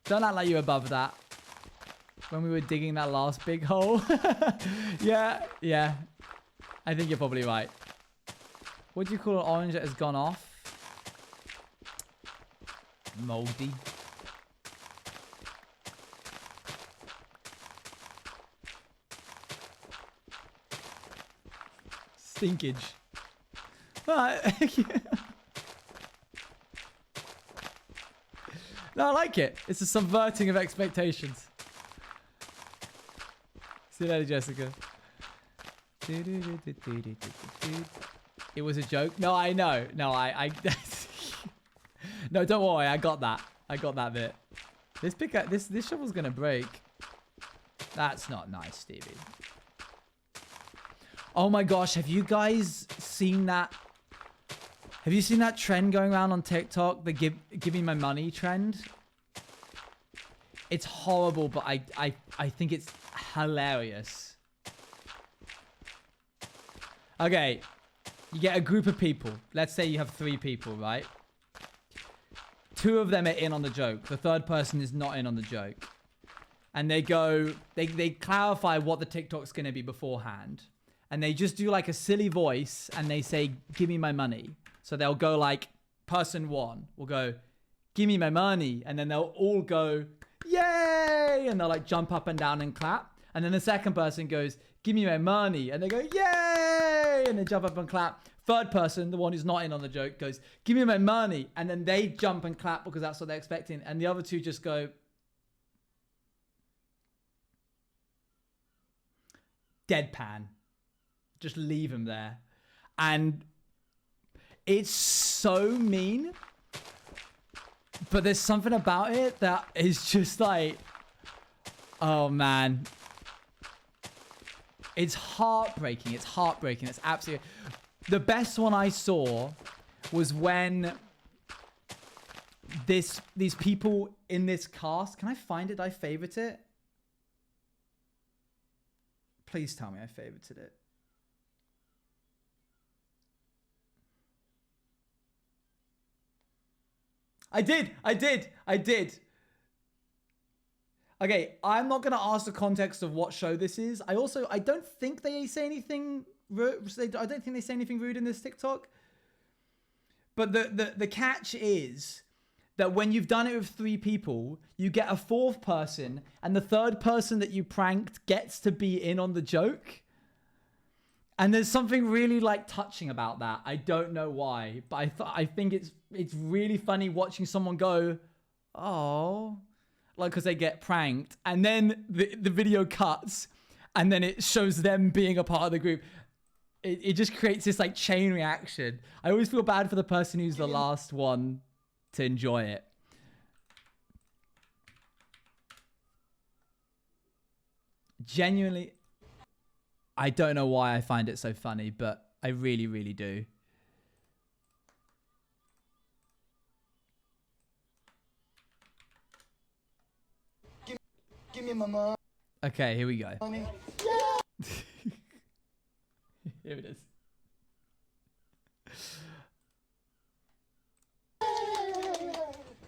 Speaker 1: Don't act like you're above that. When we were digging that last big hole. Yeah. I think you're probably right. What do you call an orange that has gone off? Moldy. Stinkage. No, I like it. It's a subverting of expectations. See you later, Jessica. It was a joke. No, I know. No, I no, don't worry. I got that. I got that bit. This shovel's gonna break. That's not nice, Stevie. Oh my gosh, have you guys seen that? Have you seen that trend going around on TikTok? The give me my money trend? It's horrible, but I think it's hilarious. Okay, you get a group of people. Let's say you have 3 people, right? 2 of them are in on the joke. The third person is not in on the joke. And they clarify what the TikTok's going to be beforehand. And they just do like a silly voice and they say, give me my money. So they'll go like, person 1 will go, give me my money. And then they'll all go, yay! And they'll like jump up and down and clap. And then the second person goes, give me my money. And they go, yay! And they jump up and clap. Third person, the one who's not in on the joke, goes, give me my money. And then they jump and clap because that's what they're expecting. And the other 2 just go, deadpan. Just leave him there. And it's so mean. But there's something about it that is just like, oh man. It's heartbreaking. It's heartbreaking. It's absolutely... The best one I saw was when these people in this cast... Can I find it? Did I favorite it? Please tell me I favorited it. I did. Okay, I'm not going to ask the context of what show this is. I don't think they say anything rude. I don't think they say anything rude in this TikTok. But the catch is that when you've done it with 3 people, you get a 4th person, and the 3rd person that you pranked gets to be in on the joke. And there's something really like touching about that. I don't know why, but I think it's really funny watching someone go, oh, like because they get pranked, and then the video cuts, and then it shows them being a part of the group. It just creates this like chain reaction. I always feel bad for the person who's the last one to enjoy it. Genuinely, I don't know why I find it so funny, but I really, really do.
Speaker 3: Give me my money.
Speaker 1: Okay, here we go.
Speaker 3: Yeah.
Speaker 1: Here it is.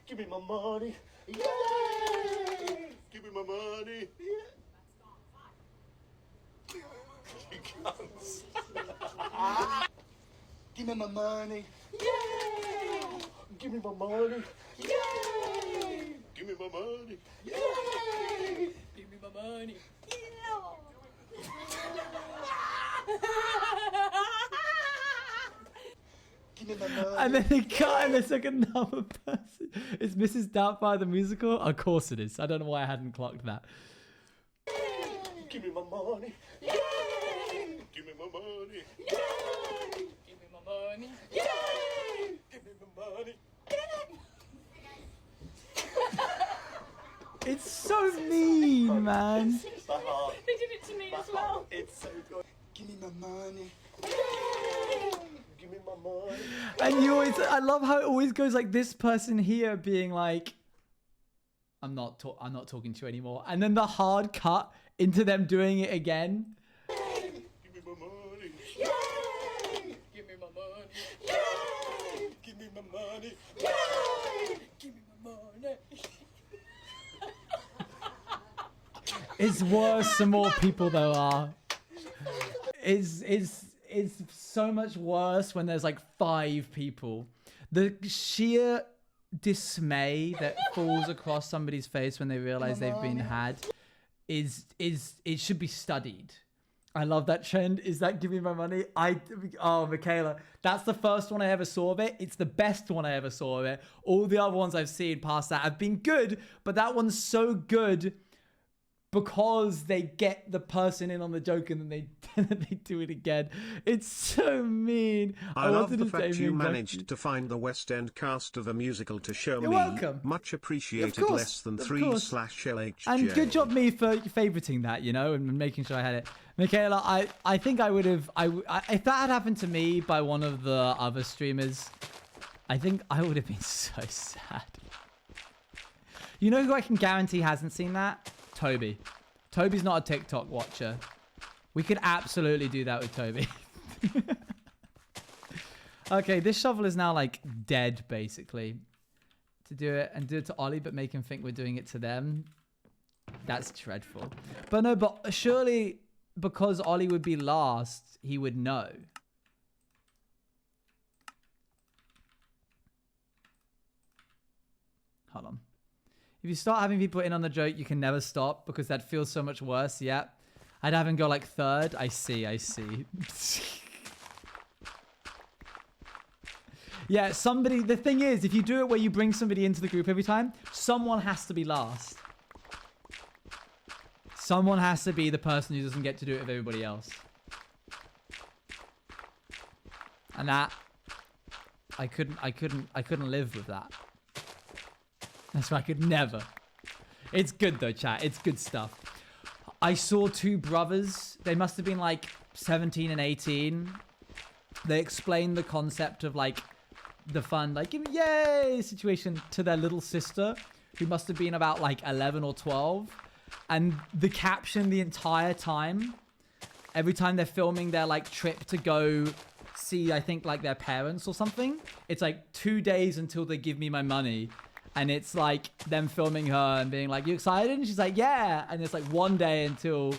Speaker 3: Give me my money. Yeah. Give me my money. Yeah. Give me my money. Yeah. Give me my money. Yeah. Give me my money. Yay!
Speaker 4: Give me my money.
Speaker 3: Give me my money.
Speaker 1: And then they cut and there's like another person. Is Mrs. Doubtfire the musical? Of course it is. I don't know why I hadn't clocked that.
Speaker 3: Give me my money. Yay! Give me my money. Yay!
Speaker 4: Give me my money.
Speaker 3: Yay! Give me my money.
Speaker 1: It's so mean, man.
Speaker 3: My heart.
Speaker 4: They did it to me as well.
Speaker 3: It's so good. Give me my money. Yay! Give me my money.
Speaker 1: And you always, I love how it always goes like this person here being like, I'm not talking to you anymore. And then the hard cut into them doing it again.
Speaker 3: Give me my money. Yay!
Speaker 4: Give me my money.
Speaker 3: Yay! Give me my money.
Speaker 4: Yay! Give me my money.
Speaker 1: It's worse the more people there are. It's so much worse when there's like 5 people. The sheer dismay that falls across somebody's face when they realize they've been had is it should be studied. I love that trend. Is that give me my money? Oh, Michaela, that's the first one I ever saw of it. It's the best one I ever saw of it. All the other ones I've seen past that have been good, but that one's so good because they get the person in on the joke and then they do it again. It's so mean.
Speaker 2: I love
Speaker 1: wanted
Speaker 2: the
Speaker 1: to
Speaker 2: fact
Speaker 1: say
Speaker 2: you
Speaker 1: exactly-
Speaker 2: managed to find the West End cast of a musical to show
Speaker 1: You're
Speaker 2: me.
Speaker 1: welcome.
Speaker 2: Much appreciated.
Speaker 1: Of course,
Speaker 2: Less than
Speaker 1: of
Speaker 2: 3
Speaker 1: course.
Speaker 2: /LHJ.
Speaker 1: And good job me for favoriting that, you know, and making sure I had it. Michaela, I think I would have, if that had happened to me by one of the other streamers, I think I would have been so sad. You know who I can guarantee hasn't seen that? Toby. Toby's not a TikTok watcher. We could absolutely do that with Toby. Okay, this shovel is now like dead, basically. To do it and do it to Ollie, but make him think we're doing it to them. That's dreadful. But no, but surely because Ollie would be last, he would know. Hold on. If you start having people in on the joke, you can never stop because that feels so much worse. Yeah. I'd have him go like third. I see. Yeah, somebody, the thing is, if you do it where you bring somebody into the group every time, someone has to be last. Someone has to be the person who doesn't get to do it with everybody else. And that, I couldn't live with that. That's why I could never. It's good though, chat. It's good stuff. I saw 2 brothers. They must have been like 17 and 18. They explained the concept of like the fun, like, yay situation to their little sister, who must have been about like 11 or 12. And the caption the entire time, every time they're filming their like trip to go see, I think like their parents or something, it's like 2 days until they give me my money. And it's like them filming her and being like, you excited? And she's like, yeah. And it's like 1 day until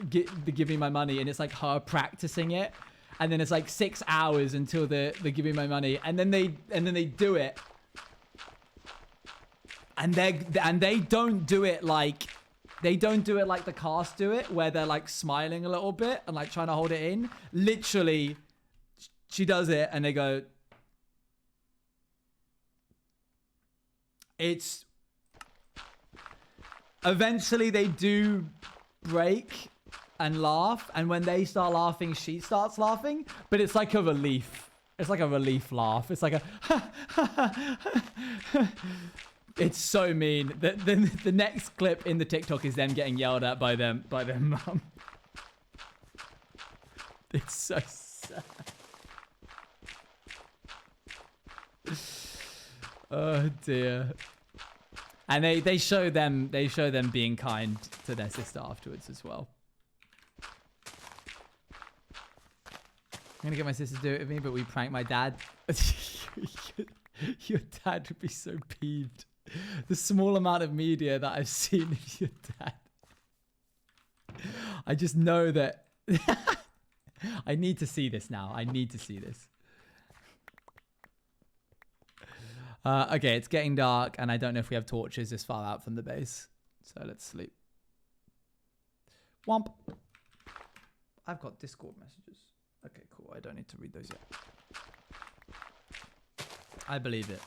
Speaker 1: they give me my money. And it's like her practicing it. And then it's like 6 hours until they give me my money. And then they do it. And they don't do it like, the cast do it, where they're like smiling a little bit and like trying to hold it in. Literally, she does it and they go, it's eventually they do break and laugh, and when they start laughing, she starts laughing, but it's like a relief. It's like a relief laugh. It's like a it's so mean. The next clip in the TikTok is them getting yelled at by their mum. It's so sad. Oh dear. And they show them being kind to their sister afterwards as well. I'm gonna get my sister to do it with me, but we prank my dad. Your dad would be so peeved. The small amount of media that I've seen of your dad. I just know that I need to see this now. I need to see this. Okay, it's getting dark, and I don't know if we have torches this far out from the base. So let's sleep. Womp. I've got Discord messages. Okay, cool. I don't need to read those yet. I believe it.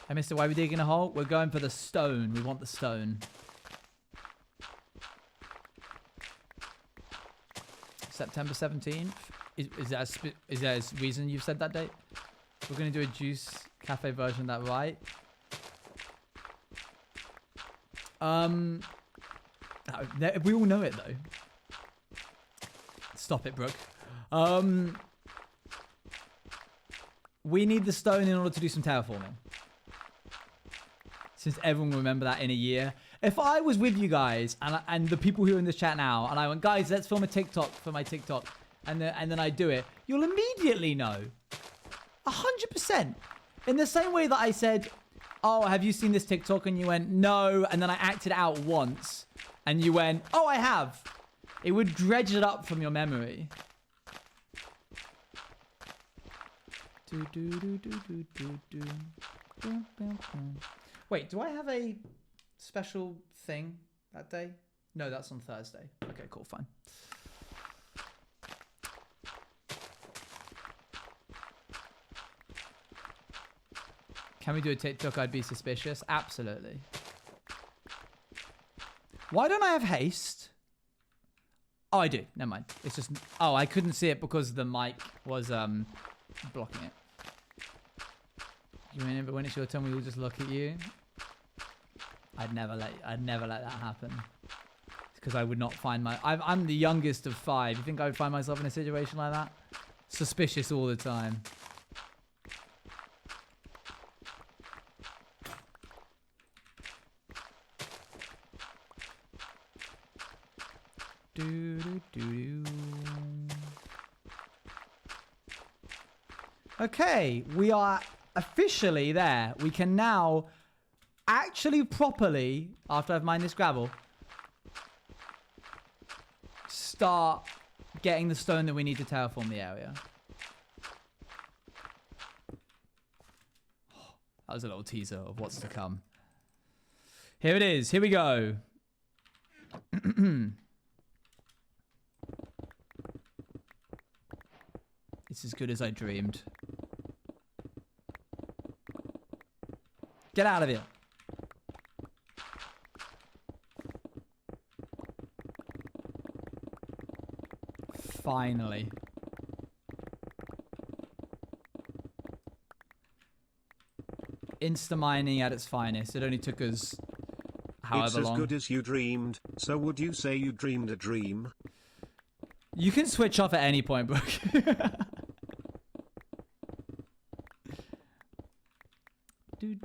Speaker 1: Hey, mister, why are we digging a hole? We're going for the stone. We want the stone. September 17th? Is there a reason you've said that date? We're going to do a Juice Cafe version of that, right? We all know it, though. Stop it, Brooke. We need the stone in order to do some terraforming. Since everyone will remember that in a year. If I was with you guys and the people who are in this chat now, and I went, guys, let's film a TikTok for my TikTok, and then I do it, you'll immediately know. 100%. In the same way that I said, oh, have you seen this TikTok? And you went, no. And then I acted out once, and you went, oh, I have. It would dredge it up from your memory. Wait, do I have a special thing that day? No, that's on Thursday. Okay, cool, fine. Can we do a TikTok? I'd be suspicious. Absolutely. Why don't I have haste? Oh, I do. Never mind. It's just... Oh, I couldn't see it because the mic was blocking it. You mean when it's your turn, we will just look at you? I'd never let that happen. Because I would not find my... I'm the youngest of 5. You think I would find myself in a situation like that? Suspicious all the time. Okay, we are officially there. We can now actually properly, after I've mined this gravel, start getting the stone that we need to terraform the area. That was a little teaser of what's to come. Here it is. Here we go. It's as good as I dreamed. Get out of here. Finally. Insta-mining at its finest. It only took us however long.
Speaker 2: It's as good as you dreamed. So would you say you dreamed a dream?
Speaker 1: You can switch off at any point, Brooke.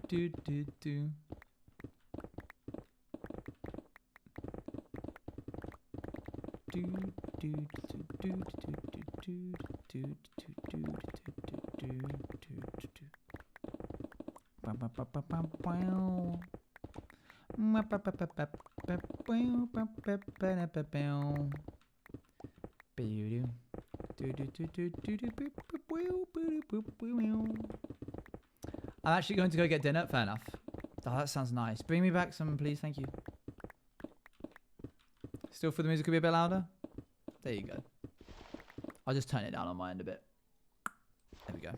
Speaker 1: Do. I'm actually going to go get dinner. Fair enough. Oh, that sounds nice. Bring me back some, please. Thank you. Still for the music to be a bit louder? There you go. I'll just turn it down on my end a bit. There we go.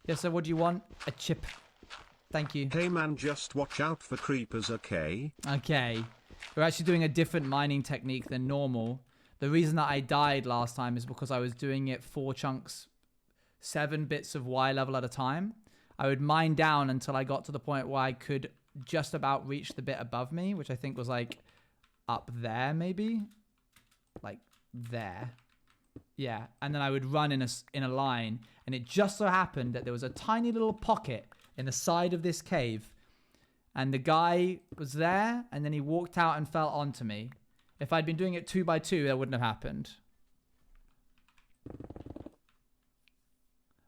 Speaker 1: Yeah, so what do you want? A chip. Thank you.
Speaker 2: Hey man, just watch out for creepers, okay?
Speaker 1: Okay. We're actually doing a different mining technique than normal. The reason that I died last time is because I was doing it 4 chunks, 7 bits of Y level at a time. I would mine down until I got to the point where I could just about reach the bit above me, which I think was like up there maybe. Like there. Yeah, and then I would run in a line, and it just so happened that there was a tiny little pocket in the side of this cave, and the guy was there, and then he walked out and fell onto me. If I'd been doing it 2 by 2, that wouldn't have happened.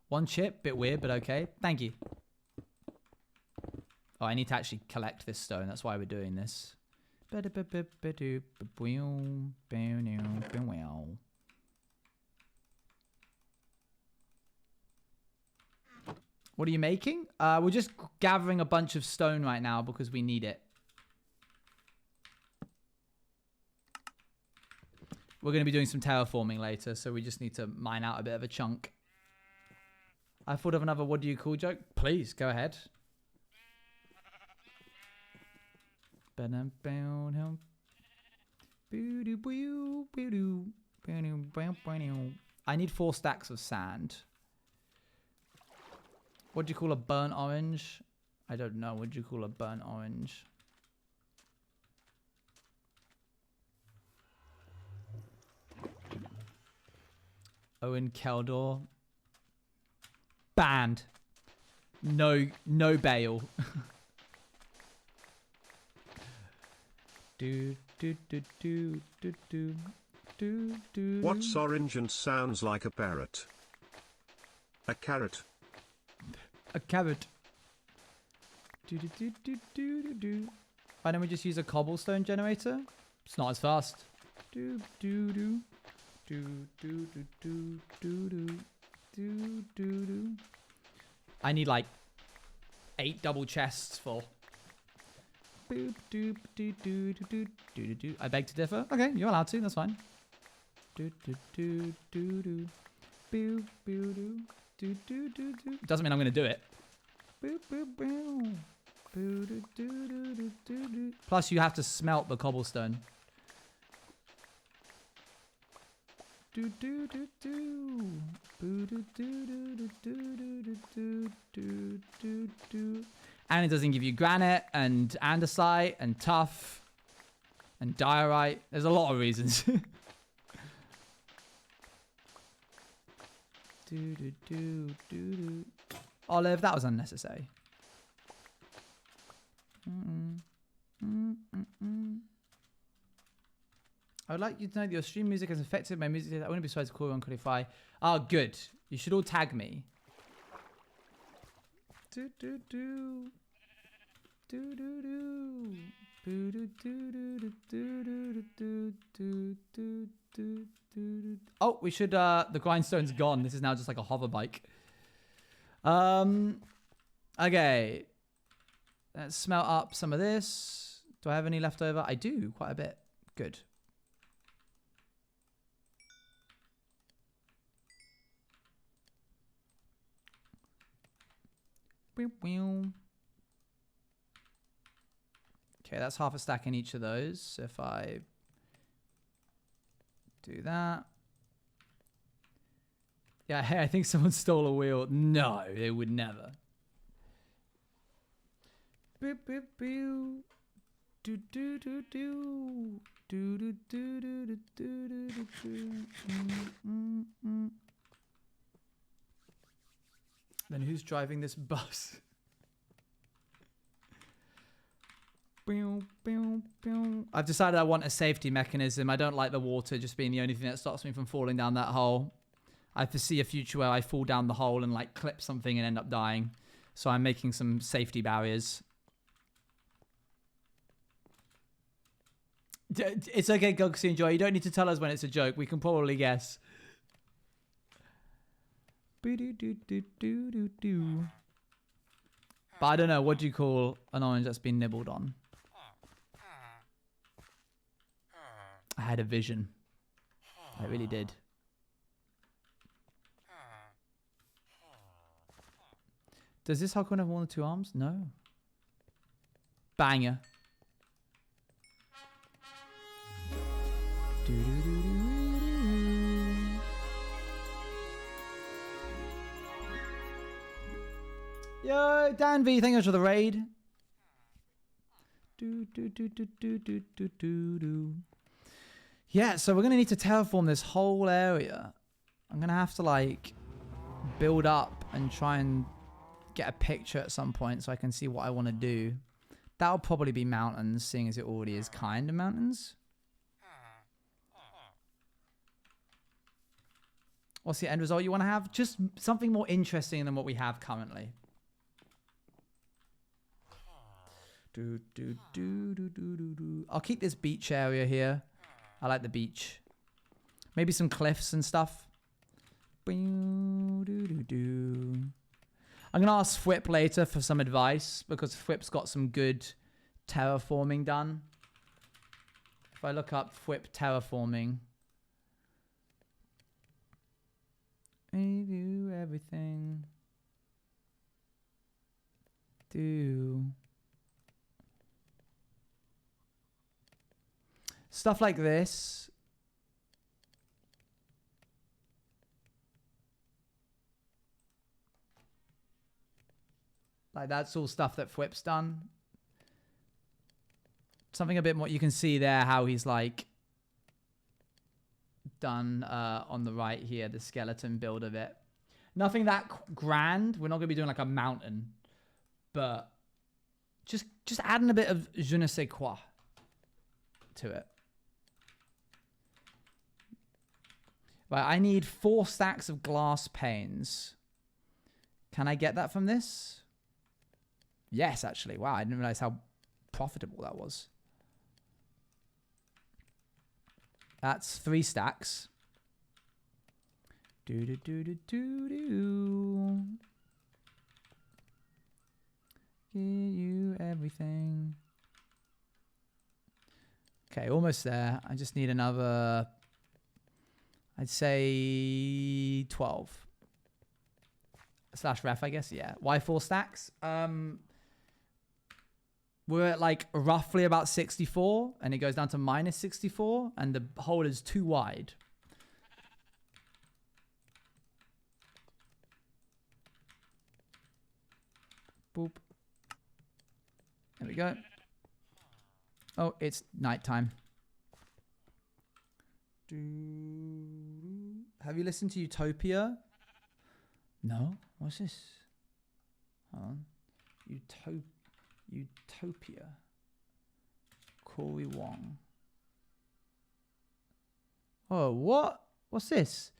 Speaker 1: 1 chip, bit weird, but okay. Thank you. Oh, I need to actually collect this stone. That's why we're doing this. What are you making? We're just gathering a bunch of stone right now because we need it. We're going to be doing some terraforming later, so we just need to mine out a bit of a chunk. I thought of another what do you call joke. Please, go ahead. I need 4 stacks of sand. What do you call a burnt orange? I don't know. What do you call a burnt orange? Owen Keldor. Banned. No bail.
Speaker 2: What's orange and sounds like a parrot? A carrot.
Speaker 1: A carrot. Why don't we just use a cobblestone generator? It's not as fast. I need like 8 double chests full. I beg to differ. Okay, you're allowed to. That's fine. Doesn't mean I'm going to do it. Plus, you have to smelt the cobblestone. And it doesn't give you granite and andesite and tough and diorite. There's a lot of reasons. Olive, that was unnecessary. I would like you to know that your stream music has affected my music. I wouldn't be surprised to call you on Qualify. Oh, good. You should all tag me. Oh, we should, the grindstone's gone. This is now just like a hover bike. Okay. Let's smelt up some of this. Do I have any left over? I do, quite a bit. Good. Okay, that's half a stack in each of those. If I do that. Yeah, hey, I think someone stole a wheel. No, they would never. Then who's driving this bus? I've decided I want a safety mechanism. I don't like the water just being the only thing that stops me from falling down that hole. I foresee a future where I fall down the hole and like clip something and end up dying. So I'm making some safety barriers. It's okay, Gugsy and Joy. You don't need to tell us when it's a joke. We can probably guess. But I don't know. What do you call an orange that's been nibbled on? I had a vision. I really did. Does this Hulk have more than 2 arms? No. Banger. Yo, Dan V, thank you for the raid. Yeah, so we're going to need to terraform this whole area. I'm going to have to, like, build up and try and get a picture at some point so I can see what I want to do. That'll probably be mountains, seeing as it already is kind of mountains. What's the end result you want to have? Just something more interesting than what we have currently. I'll keep this beach area here. I like the beach. Maybe some cliffs and stuff. I'm going to ask Fwip later for some advice because Fwip's got some good terraforming done. If I look up Fwip terraforming. Do everything. Do. Stuff like this. Like that's all stuff that Fwip's done. Something a bit more, you can see there how he's like done on the right here, the skeleton build of it. Nothing that grand. We're not going to be doing like a mountain, but just adding a bit of je ne sais quoi to it. Right, I need 4 stacks of glass panes. Can I get that from this? Yes, actually. Wow, I didn't realize how profitable that was. That's 3 stacks. Give you everything. Okay, almost there. I just need another, I'd say 12. Slash ref, I guess. Yeah. Why 4 stacks? We're at like roughly about 64 and it goes down to minus 64 and the hole is too wide. Boop. There we go. Oh, it's nighttime. Have you listened to Utopia? No? What's this? Hold on. Utopia. Corey Wong. Oh, what? What's this?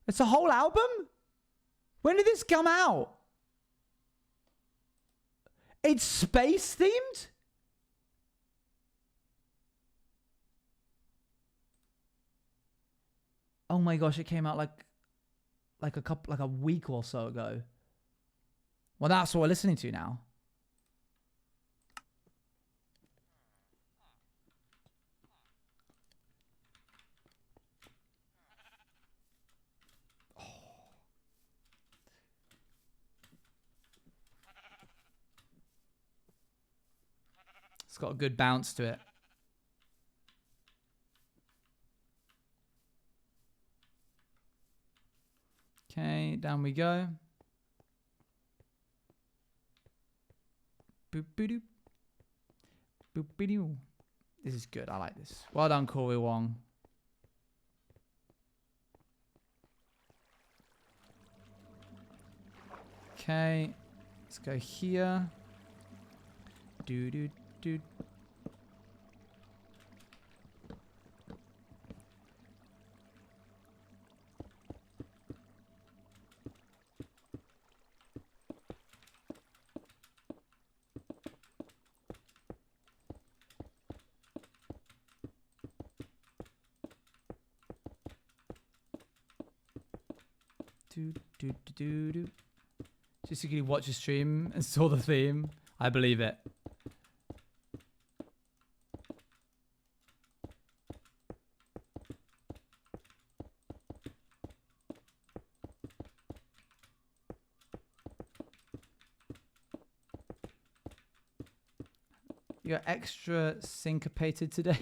Speaker 1: It's a whole album? When did this come out? It's space themed? Oh my gosh, it came out like a week or so ago. Well, that's what we're listening to now. It's got a good bounce to it. Okay, down we go. Boop-a-doo. Boop-a-doo. This is good. I like this. Well done, Corey Wong. Okay, let's go here. Do. Just so you can watch a stream and saw the theme. I believe it. You're extra syncopated today.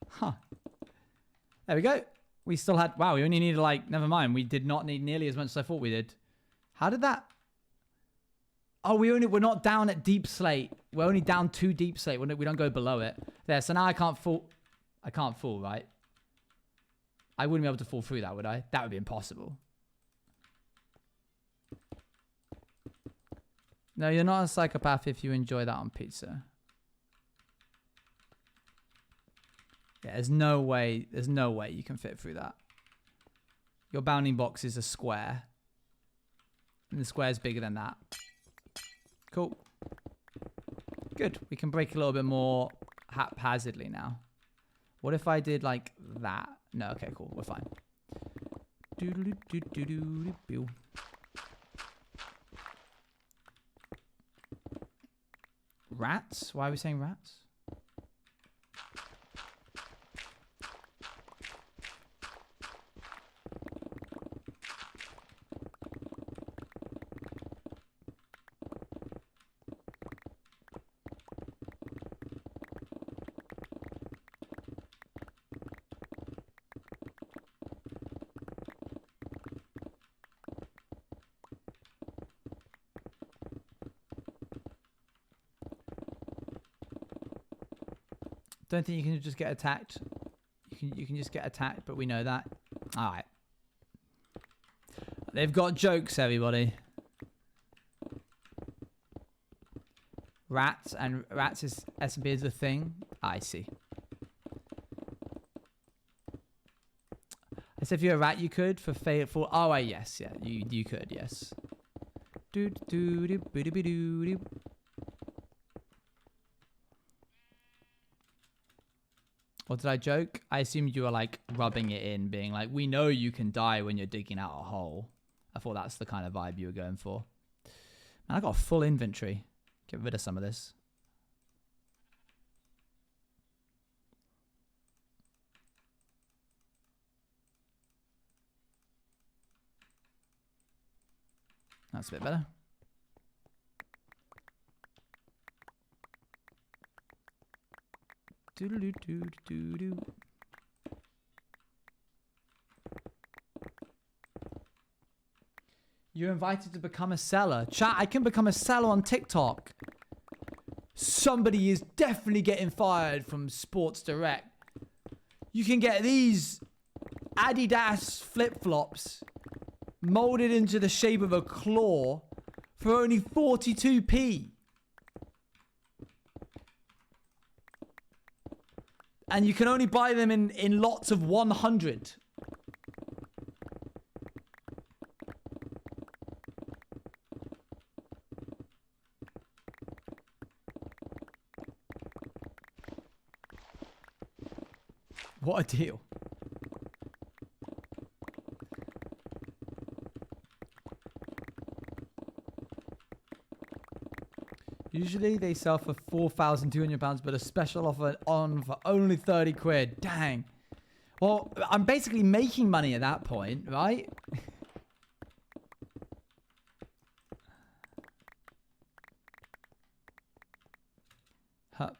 Speaker 1: Huh. There we go. We still had, wow, we only needed like, never mind. We did not need nearly as much as I thought we did. How did that? Oh, we're not down at deep slate. We're only down 2 deep slate. We don't go below it. There, so now I can't fall, right? I wouldn't be able to fall through that, would I? That would be impossible. No, you're not a psychopath if you enjoy that on pizza. Yeah, there's no way you can fit through that. Your bounding box is a square. And the square is bigger than that. Cool. Good. We can break a little bit more haphazardly now. What if I did like that? No, okay, cool. We're fine. Doodle-doo-doo-doo-doo-doo. Rats? Why are we saying rats? Don't think you can just get attacked. You can just get attacked, but we know that. All right. They've got jokes, everybody. Rats and rats is SMP is a thing. I see. I said if you're a rat, you could for faithful. Oh, yes, yeah, you could, yes. Do do do do do do do. What did I joke? I assumed you were like rubbing it in, being like, we know you can die when you're digging out a hole. I thought that's the kind of vibe you were going for. Man, I got a full inventory. Get rid of some of this. That's a bit better. Doodle-doo-doo-doo-doo. You're invited to become a seller. Chat, I can become a seller on TikTok. Somebody is definitely getting fired from Sports Direct. You can get these Adidas flip-flops molded into the shape of a claw for only 42p. And you can only buy them in lots of 100. What a deal. Usually they sell for £4,200, but a special offer on for only 30 quid. Dang. Well, I'm basically making money at that point, right? Huh.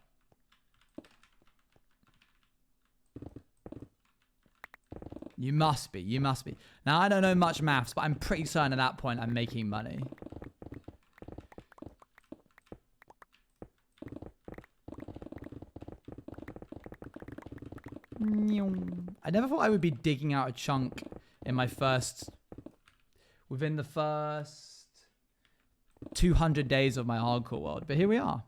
Speaker 1: You must be. You must be. Now, I don't know much maths, but I'm pretty certain at that point I'm making money. I never thought I would be digging out a chunk in my within the first 200 days of my hardcore world, but here we are.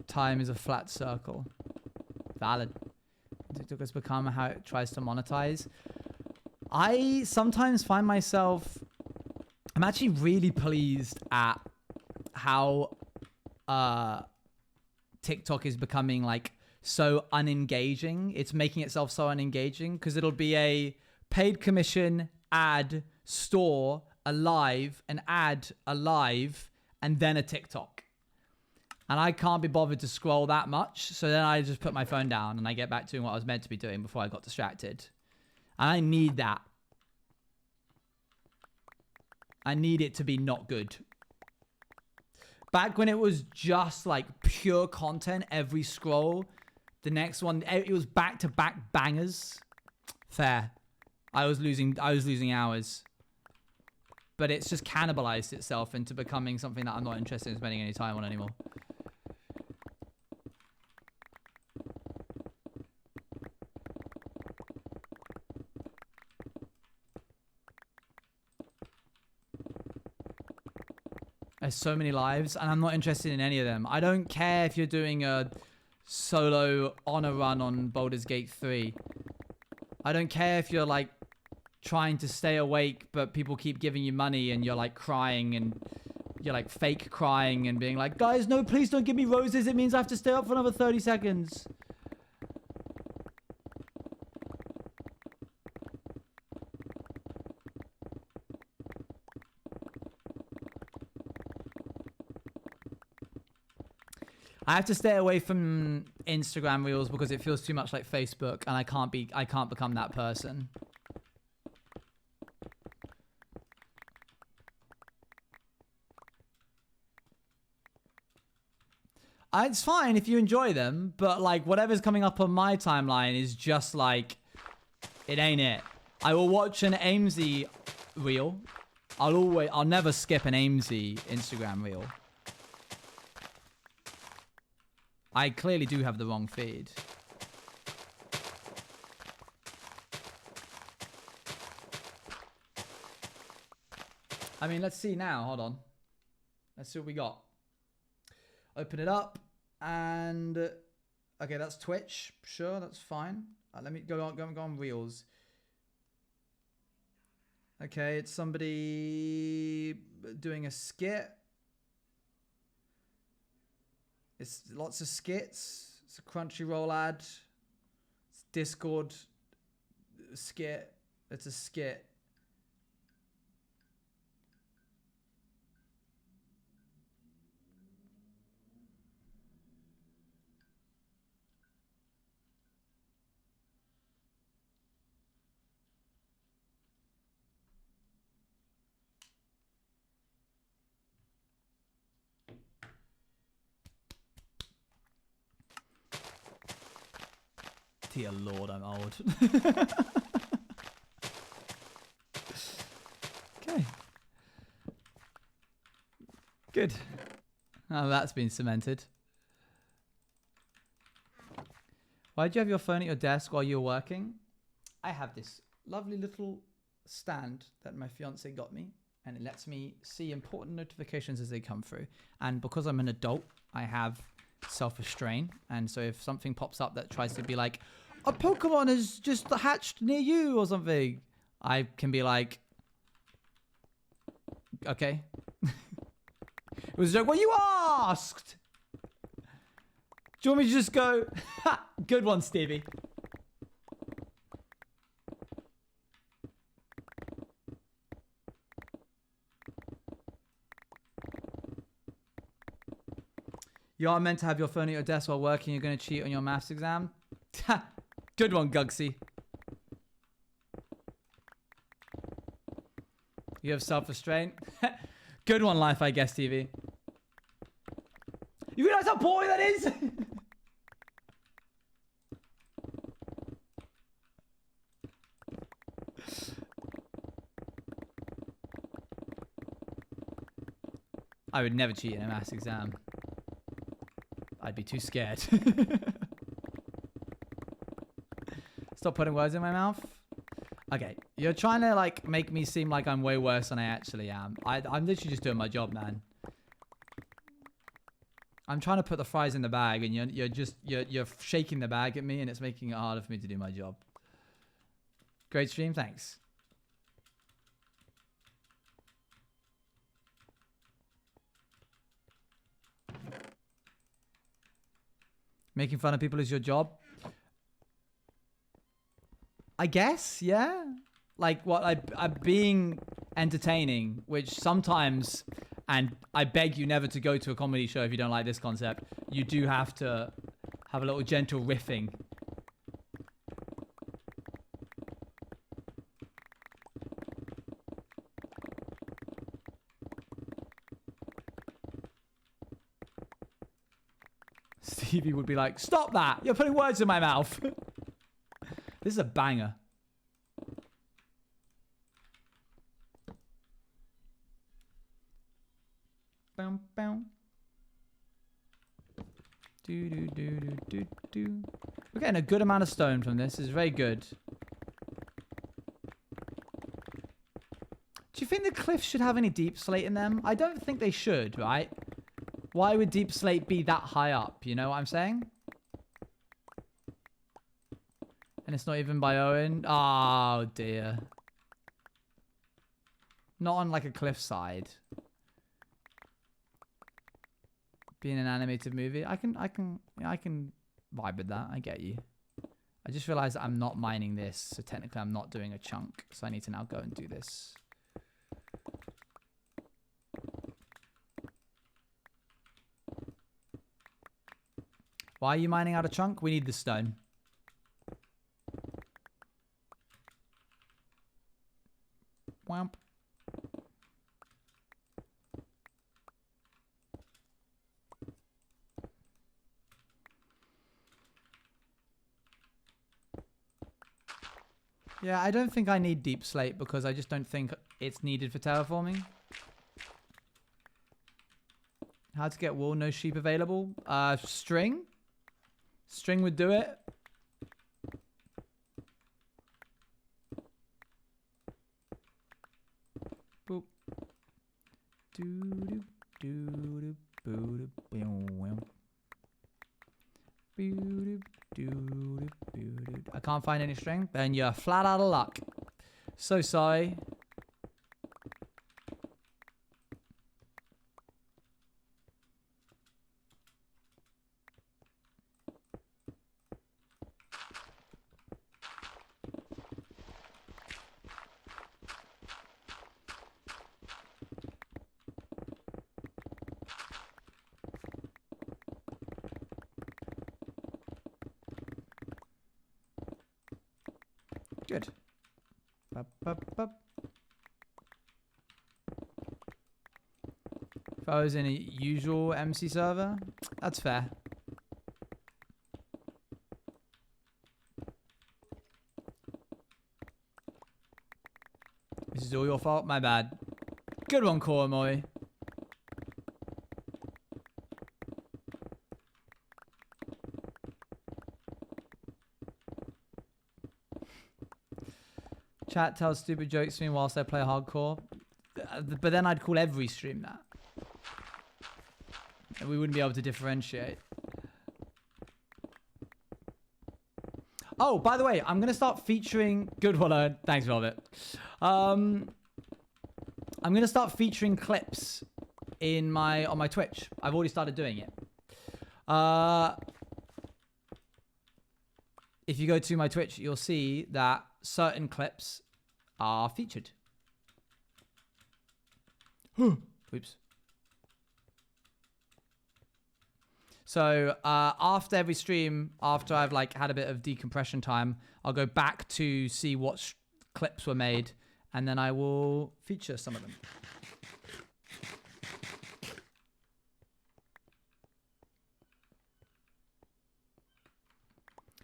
Speaker 1: Time is a flat circle. Valid. TikTok has become how it tries to monetize. I sometimes find myself... I'm actually really pleased at how TikTok is becoming like so unengaging. It's making itself so unengaging because it'll be a paid commission, ad, store, a live, an ad, a live, and then a TikTok. And I can't be bothered to scroll that much. So then I just put my phone down and I get back to doing what I was meant to be doing before I got distracted. And I need that. I need it to be not good. Back when it was just like pure content, every scroll, the next one, it was back-to-back bangers. Fair. I was losing hours. But it's just cannibalized itself into becoming something that I'm not interested in spending any time on anymore. has so many lives, and I'm not interested in any of them. I don't care if you're doing a solo honor run on Baldur's Gate 3. I don't care if you're like trying to stay awake, but people keep giving you money and you're like crying and you're like fake crying and being like, guys, no, please don't give me roses. It means I have to stay up for another 30 seconds. I have to stay away from Instagram Reels because it feels too much like Facebook, and I can't become that person. It's fine if you enjoy them, but like whatever's coming up on my timeline is just like, it ain't it. I will watch an Amesy reel. I'll never skip an Amesy Instagram reel. I clearly do have the wrong feed. I mean, let's see now. Hold on. Let's see what we got. Open it up and okay, that's Twitch. Sure, that's fine. Let me go on Reels. Okay, it's somebody doing a skit. It's lots of skits. It's a Crunchyroll ad. It's Discord skit. It's a skit. Dear Lord, I'm old. Okay. Good. Oh, that's been cemented. Why do you have your phone at your desk while you're working? I have this lovely little stand that my fiance got me, and it lets me see important notifications as they come through. And because I'm an adult, I have self-restraint, and so if something pops up that tries to be like, a Pokemon has just hatched near you or something, I can be like, okay. It was a joke. Well, you asked. Do you want me to just go? Good one, Stevie. You are meant to have your phone at your desk while working. You're going to cheat on your maths exam. Good one, Gugsy. You have self-restraint. Good one, Life, I guess, TV. You realize how boring that is? I would never cheat in a maths exam. I'd be too scared. Stop putting words in my mouth. Okay, you're trying to like make me seem like I'm way worse than I actually am. I'm literally just doing my job, man. I'm trying to put the fries in the bag, and you're shaking the bag at me, and it's making it harder for me to do my job. Great stream, thanks. Making fun of people is your job? I guess, yeah. Like, what, I'm being entertaining, which sometimes, and I beg you never to go to a comedy show if you don't like this concept, you do have to have a little gentle riffing. Stevie would be like, stop that! You're putting words in my mouth! This is a banger. Bow, bow. Do, do, do, do, do, do. We're getting a good amount of stone from this. It's very good. Do you think the cliffs should have any deep slate in them? I don't think they should, right? Why would deep slate be that high up? You know what I'm saying? And it's not even by Owen. Oh, dear. Not on like a cliffside. Being an animated movie, I can vibe with that. I get you. I just realized that I'm not mining this, so technically I'm not doing a chunk. So I need to now go and do this. Why are you mining out a chunk? We need the stone. Wamp. Yeah, I don't think I need deep slate because I just don't think it's needed for terraforming. How to get wool, no sheep available. String. String would do it. Boop. Doo doo doo doo doo. I can't find any string. Then you're flat out of luck. So sorry. Good. Bup, bup, bup. If I was in a usual MC server, that's fair. This is all your fault? My bad. Good one, Koromoy. Chat tells stupid jokes to me whilst I play hardcore. But then I'd call every stream that. And we wouldn't be able to differentiate. Oh, by the way, I'm going to start featuring... Good one, Owen. Thanks, Velvet. I'm going to start featuring clips on my Twitch. I've already started doing it. If you go to my Twitch, you'll see that certain clips are featured. Oops. So after every stream, after I've like had a bit of decompression time, I'll go back to see what clips were made, and then I will feature some of them.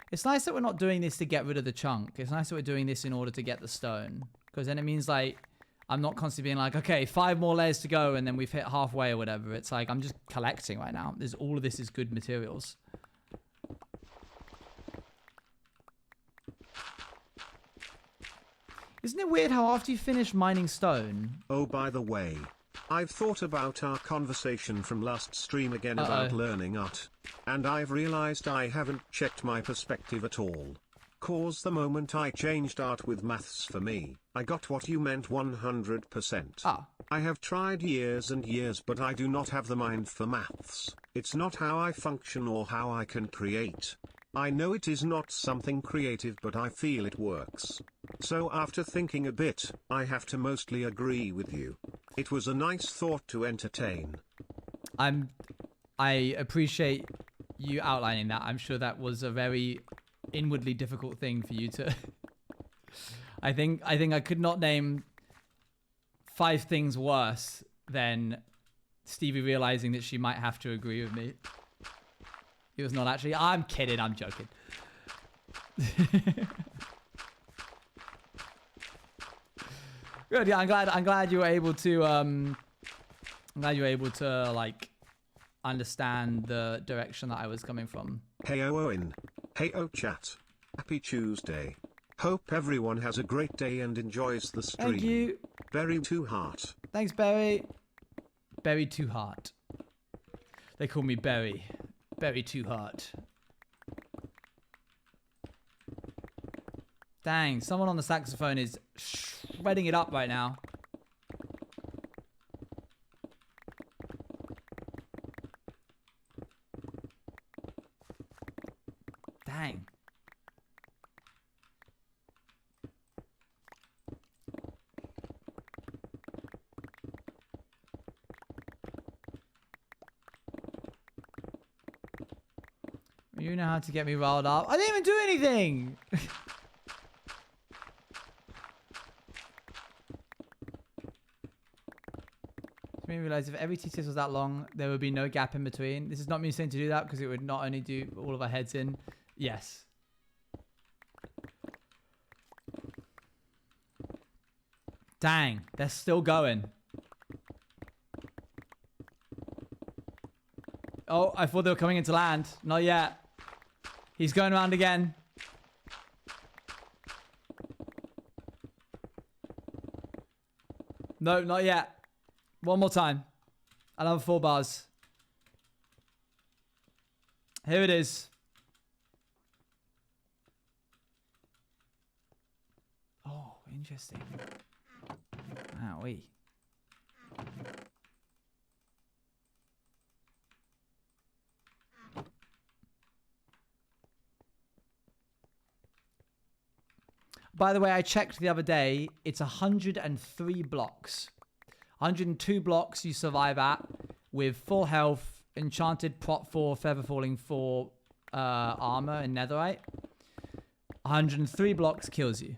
Speaker 1: It's nice that we're not doing this to get rid of the chunk. It's nice that we're doing this in order to get the stone. Because then it means like, I'm not constantly being like, okay, 5 more layers to go and then we've hit halfway or whatever. It's like, I'm just collecting right now. All of this is good materials. Isn't it weird how after you finish mining stone...
Speaker 2: Oh, by the way, I've thought about our conversation from last stream again about learning art. And I've realized I haven't checked my perspective at all. Cause the moment I changed art with maths for me, I got what you meant 100%. I have tried years and years, but I do not have the mind for maths. It's not how I function or how I can create. I know it is not something creative, but I feel it works. So after thinking a bit, I have to mostly agree with you. It was a nice thought to entertain.
Speaker 1: I appreciate you outlining that. I'm sure that was a very inwardly difficult thing for you to... I think I could not name 5 things worse than Stevie realizing that she might have to agree with me. It was not actually... I'm kidding, I'm joking. Good, yeah, I'm glad you were able to like understand the direction that I was coming from.
Speaker 2: Hey Owen. Hey chat. Happy Tuesday. Hope everyone has a great day and enjoys the stream.
Speaker 1: Thank you.
Speaker 2: Berry to heart.
Speaker 1: Thanks, Berry. Berry Too Heart. They call me Berry. Berry Too Heart. Dang, someone on the saxophone is shredding it up right now. Dang. You know how to get me riled up. I didn't even do anything. Just made me realize if every TTS was that long, there would be no gap in between. This is not me saying to do that because it would not only do all of our heads in. Yes. Dang, they're still going. Oh, I thought they were coming into land. Not yet. He's going around again. No, not yet. One more time. Another 4 bars. Here it is. Oh, interesting. Wowee. By the way, I checked the other day. It's 103 blocks. 102 blocks you survive at with full health, enchanted prot 4, feather falling 4 armor and netherite. 103 blocks kills you.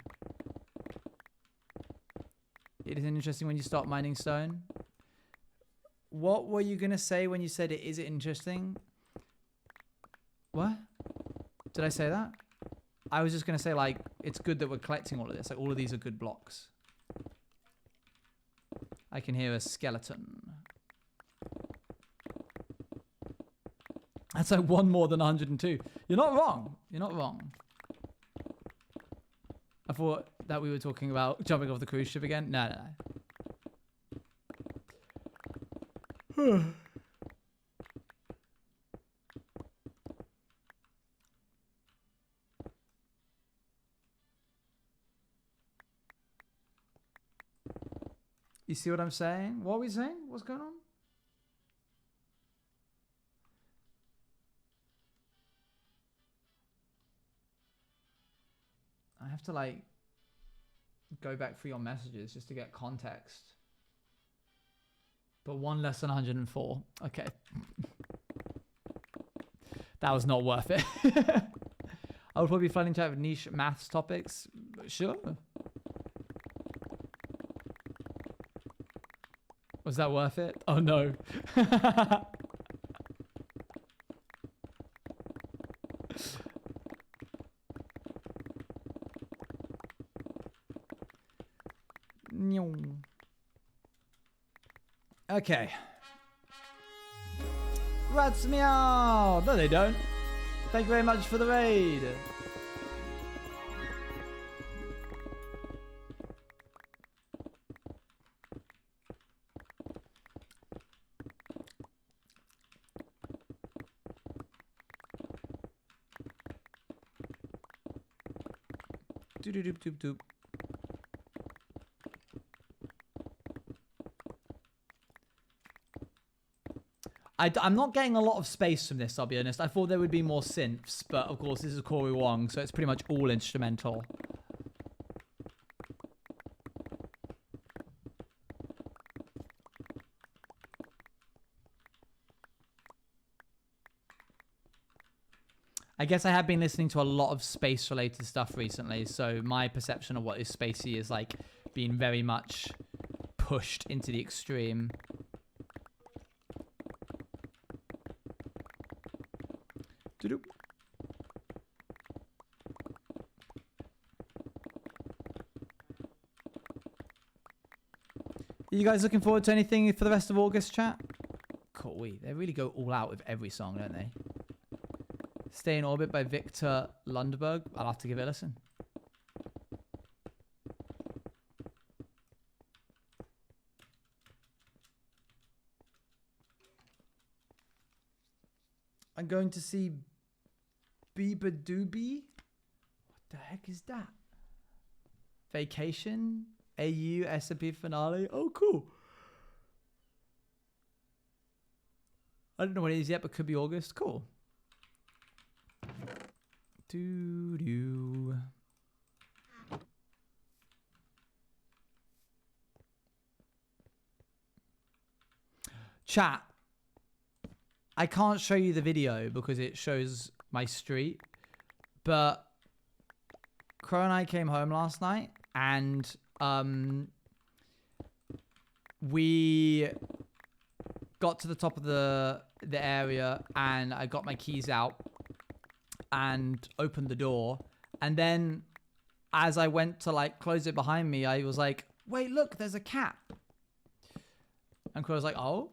Speaker 1: It is interesting when you start mining stone. What were you going to say when you said it is interesting? What? Did I say that? I was just going to say, like, it's good that we're collecting all of this. Like, all of these are good blocks. I can hear a skeleton. That's like one more than 102. You're not wrong. You're not wrong. I thought that we were talking about jumping off the cruise ship again. No, no, no. You see what I'm saying? What are we saying? What's going on? I have to like go back through your messages just to get context. But one less than 104. Okay. That was not worth it. I would probably be finding to have niche maths topics. Sure. Was that worth it? Oh no. Okay. Rats meow. No, they don't. Thank you very much for the raid. Doop doop doop doop. I'm not getting a lot of space from this, I'll be honest. I thought there would be more synths, but of course this is Corey Wong, so it's pretty much all instrumental. I guess I have been listening to a lot of space-related stuff recently, so my perception of what is spacey is like being very much pushed into the extreme. Doop. You guys looking forward to anything for the rest of August, chat? Cool. They really go all out with every song, don't they? Stay in Orbit by Victor Lundberg. I'll have to give it a listen. going to see Biba Doobie. What the heck is that? Vacation? AU SMP finale? Oh, cool. I don't know when it is yet, but could be August. Cool. Doo-doo. Chat. I can't show you the video because it shows my street. But Crow and I came home last night and we got to the top of the area and I got my keys out and opened the door. And then as I went to like close it behind me, I was like, wait, look, there's a cat. And Crow was like, oh.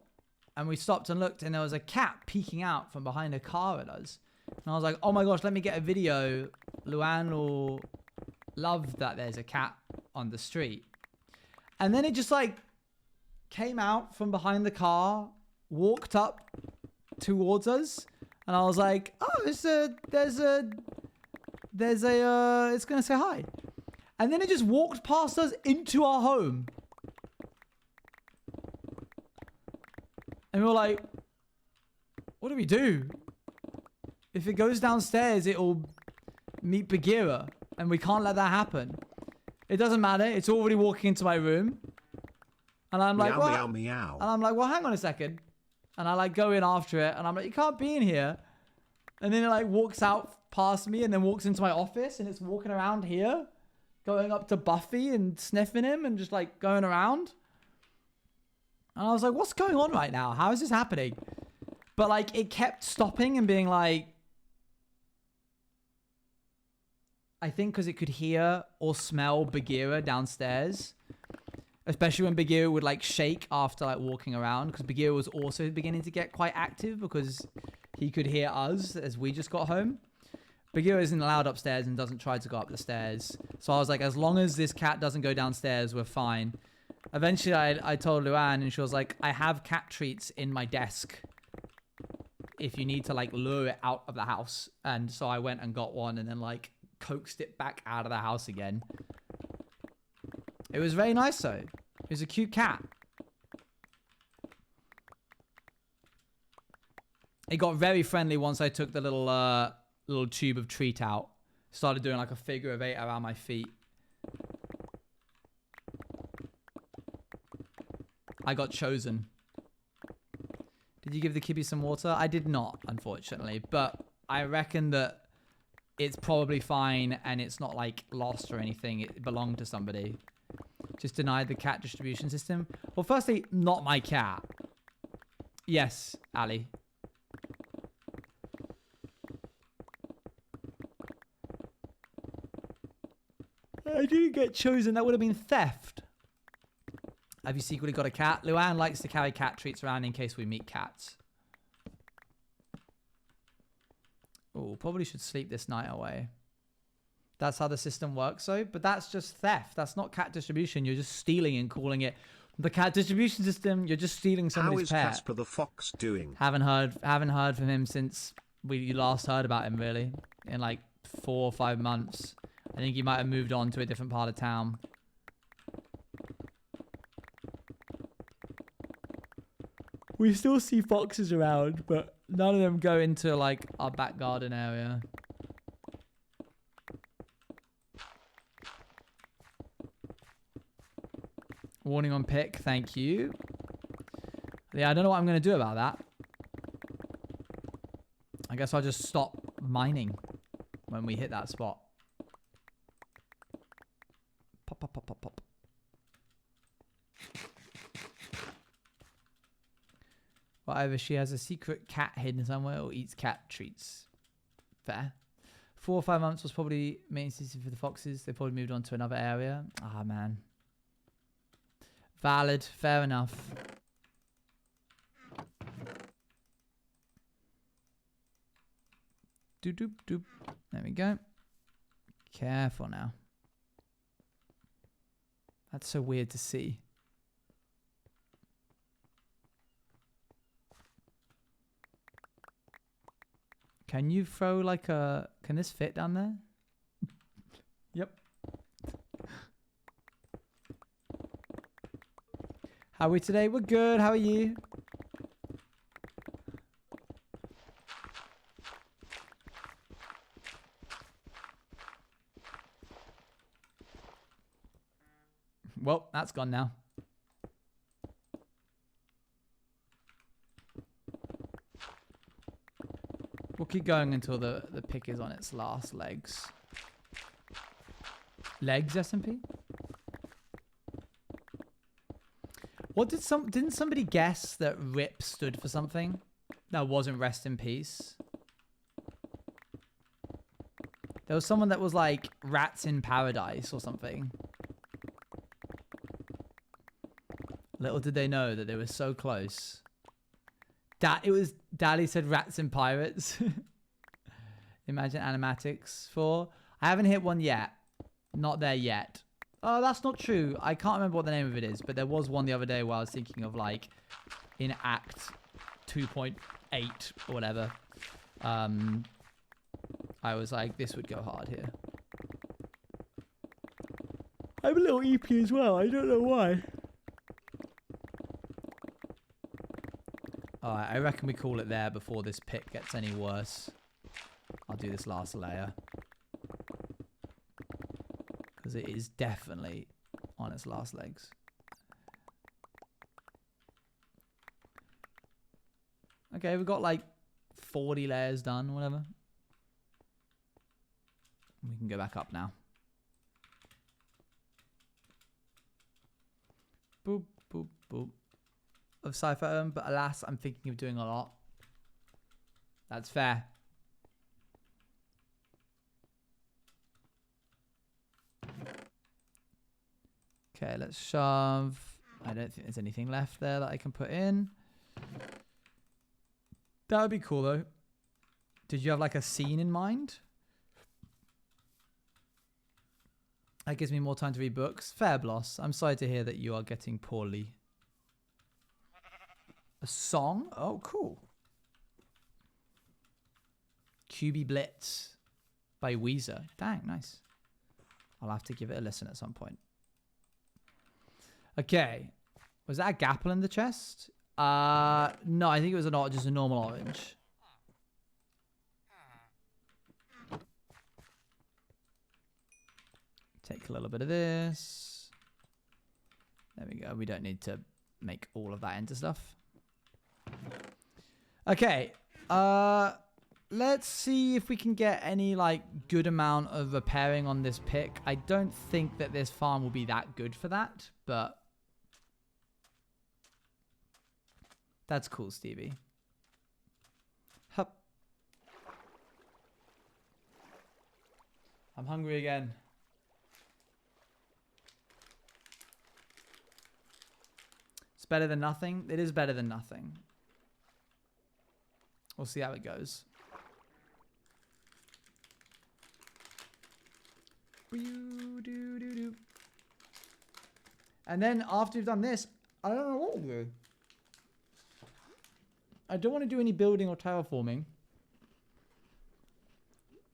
Speaker 1: And we stopped and looked and there was a cat peeking out from behind a car at us. And I was like, oh my gosh, let me get a video. Luan will love that there's a cat on the street. And then it just like came out from behind the car, walked up towards us. And I was like, oh, it's gonna say hi. And then it just walked past us into our home. And we were like, what do we do? If it goes downstairs, it'll meet Bagheera. And we can't let that happen. It doesn't matter. It's already walking into my room. And I'm like,
Speaker 2: Meow,
Speaker 1: well,
Speaker 2: meow, meow.
Speaker 1: and I'm like, well, hang on a second. And I like go in after it. And I'm like, you can't be in here. And then it like walks out past me and then walks into my office. And it's walking around here. Going up to Buffy and sniffing him and just like going around. And I was like, what's going on right now? How is this happening? But like it kept stopping and being like, I think because it could hear or smell Bagheera downstairs. Especially when Bagheera would like shake after like walking around. Because Bagheera was also beginning to get quite active because he could hear us as we just got home. Bagheera isn't allowed upstairs and doesn't try to go up the stairs. So I was like, as long as this cat doesn't go downstairs, we're fine. Eventually I told Luan and she was like, I have cat treats in my desk if you need to like lure it out of the house. And so I went and got one and then like coaxed it back out of the house again. It was very nice though. It was a cute cat. It got very friendly once I took the little tube of treat out. Started doing like a figure of 8 around my feet. I got chosen. Did you give the kibby some water? I did not, unfortunately. But I reckon that it's probably fine and it's not like lost or anything. It belonged to somebody. Just denied the cat distribution system. Well, firstly, not my cat. Yes, Ali. I didn't get chosen. That would have been theft. Have you secretly got a cat? Luan likes to carry cat treats around in case we meet cats. Oh, probably should sleep this night away. That's how the system works, though. But that's just theft. That's not cat distribution. You're just stealing and calling it the cat distribution system. You're just stealing somebody's pet.
Speaker 2: How is Casper the Fox doing?
Speaker 1: Haven't heard from him since we last heard about him, really. In like 4 or 5 months. I think he might have moved on to a different part of town. We still see foxes around, but none of them go into like our back garden area. Warning on pick, thank you. Yeah, I don't know what I'm going to do about that. I guess I'll just stop mining when we hit that spot. Pop, pop, pop, pop, pop. Whatever, she has a secret cat hidden somewhere or eats cat treats. Fair. 4 or 5 months was probably maintenance for the foxes. They probably moved on to another area. Ah, man. Valid. Fair enough. Doop, doop, doop. There we go. Careful now. That's so weird to see. Can you throw like a... Can this fit down there? Yep. How are we today? We're good. How are you? Well, that's gone now. We'll keep going until the pick is on its last legs. Legs, SMP? What didn't somebody guess that RIP stood for something? That wasn't rest in peace. There was someone that was like rats in paradise or something. Little did they know that they were so close. It was Daddy said rats and pirates. Imagine animatics for. I haven't hit one yet. Not there yet. Oh, that's not true. I can't remember what the name of it is, but there was one the other day where I was thinking of like in Act 2.8 or whatever. I was like, this would go hard here. I have a little EP as well. I don't know why. Alright, I reckon we call it there before this pick gets any worse. I'll do this last layer. Because it is definitely on its last legs. Okay, we've got like 40 layers done, whatever. We can go back up now. Boop, boop, boop. Of Cypher, but alas, I'm thinking of doing a lot. That's fair. Okay, let's shove. I don't think there's anything left there that I can put in. That would be cool though. Did you have like a scene in mind? That gives me more time to read books. Fair, Bloss. I'm sorry to hear that you are getting poorly. A song? Oh, cool. QB Blitz by Weezer. Dang, nice. I'll have to give it a listen at some point. Okay. Was that a Gapple in the chest? No, I think it was just a normal orange. Take a little bit of this. There we go. We don't need to make all of that into stuff. Okay, let's see if we can get any like good amount of repairing on this pick. I don't think that this farm will be that good for that, but that's cool, Stevie. Hup. I'm hungry again. It's better than nothing. It is better than nothing. We'll see how it goes. And then after we've done this, I don't know what we'll do. I don't want to do any building or terraforming.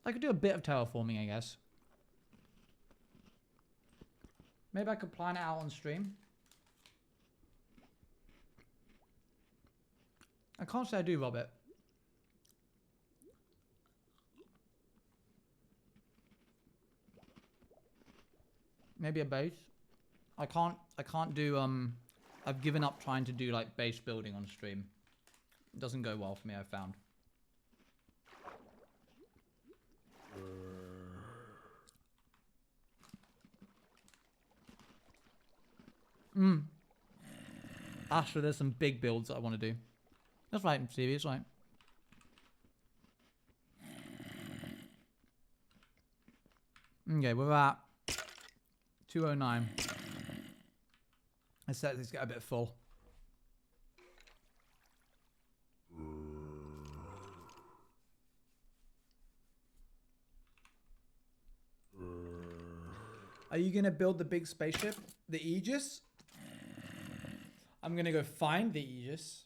Speaker 1: I could do a bit of terraforming, I guess. Maybe I could plan it out on stream. I can't say I do, Robert. Maybe a base. I can't do I've given up trying to do like base building on stream. It doesn't go well for me, I've found. Asher, there's some big builds that I want to do. That's right, Stevie, it's right. Okay, we're at 209. Let's set this get a bit full. Are you going to build the big spaceship? The Aegis? I'm going to go find the Aegis.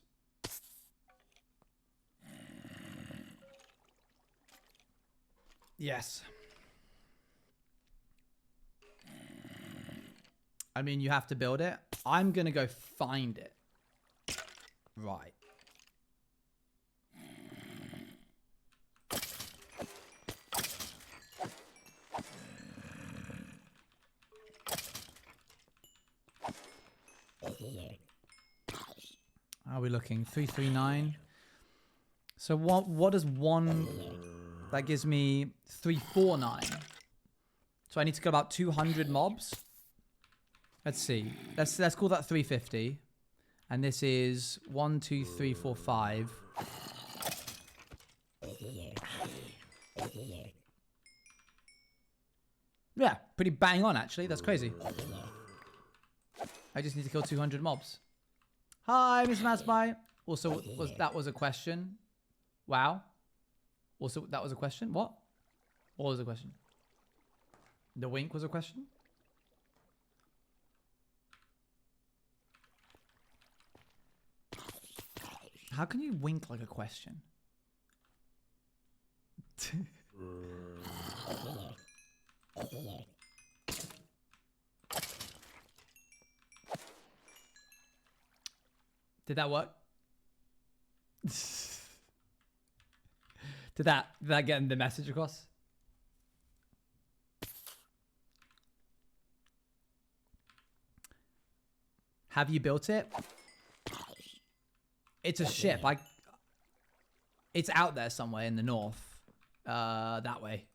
Speaker 1: Yes. I mean, you have to build it. I'm going to go find it. Right. How are we looking? 339. So what does one... That gives me 349. So I need to get about 200 mobs. Let's see. Let's call that 350. And this is 1, 2, 3, 4, 5. Yeah, pretty bang on actually. That's crazy. I just need to kill 200 mobs. Hi, Mr. Masby. Also, that was a question. Wow. Also, that was a question. What? What was the question? The wink was a question? How can you wink like a question? Did that work? Did that get the message across? Have you built it? It's a ship. It's out there somewhere in the north. That way.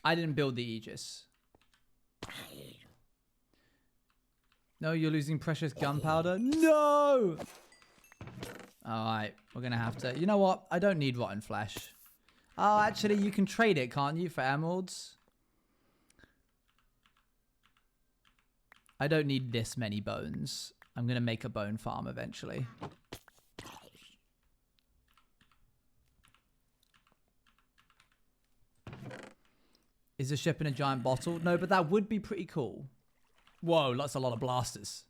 Speaker 1: I didn't build the Aegis. No, you're losing precious gunpowder. No! Alright, we're gonna have to... You know what? I don't need rotten flesh. Oh, actually, you can trade it, can't you, for emeralds? I don't need this many bones. I'm gonna make a bone farm eventually. Is the ship in a giant bottle? No, but that would be pretty cool. Whoa, that's a lot of blasters.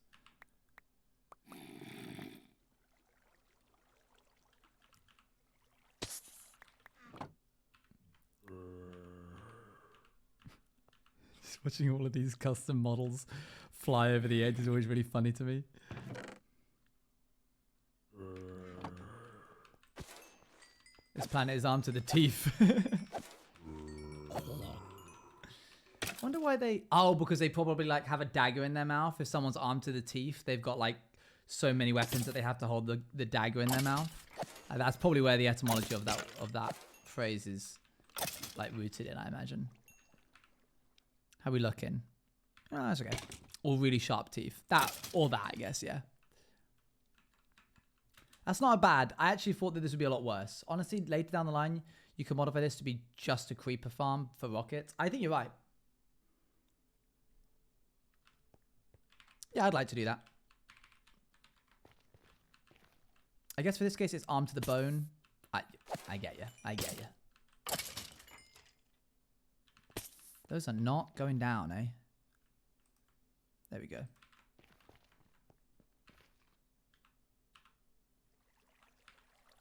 Speaker 1: Just watching all of these custom models fly over the edge is always really funny to me. This planet is armed to the teeth. Wonder why they... Oh, because they probably like have a dagger in their mouth. If someone's armed to the teeth, they've got like so many weapons that they have to hold the dagger in their mouth. That's probably where the etymology of that phrase is like rooted in, I imagine. How we looking? Oh, that's okay. All really sharp teeth. That, I guess, yeah. That's not bad. I actually thought that this would be a lot worse. Honestly, later down the line, you can modify this to be just a creeper farm for rockets. I think you're right. Yeah, I'd like to do that. I guess for this case, it's armed to the bone. I get you. I get you. Those are not going down, eh? There we go.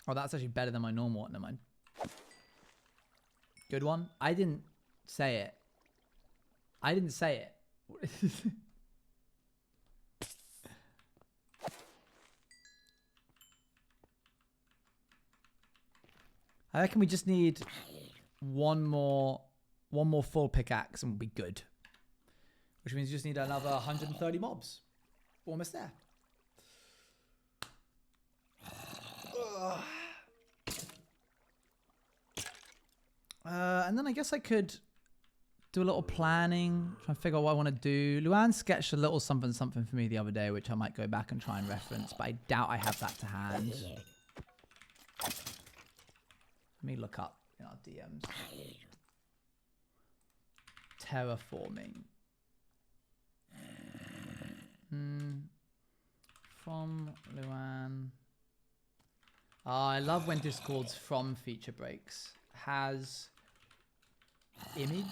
Speaker 1: Oh, that's actually better than my normal one. Never mind. Good one. I didn't say it. I didn't say it. I reckon we just need one more full pickaxe and we'll be good. Which means we just need another 130 mobs. Almost there. And then I guess I could do a little planning, try and figure out what I want to do. Luan sketched a little something for me the other day, which I might go back and try and reference, but I doubt I have that to hand. Let me look up in our DMs. Terraforming. From Luan. Oh, I love when Discord's from feature breaks. Has image.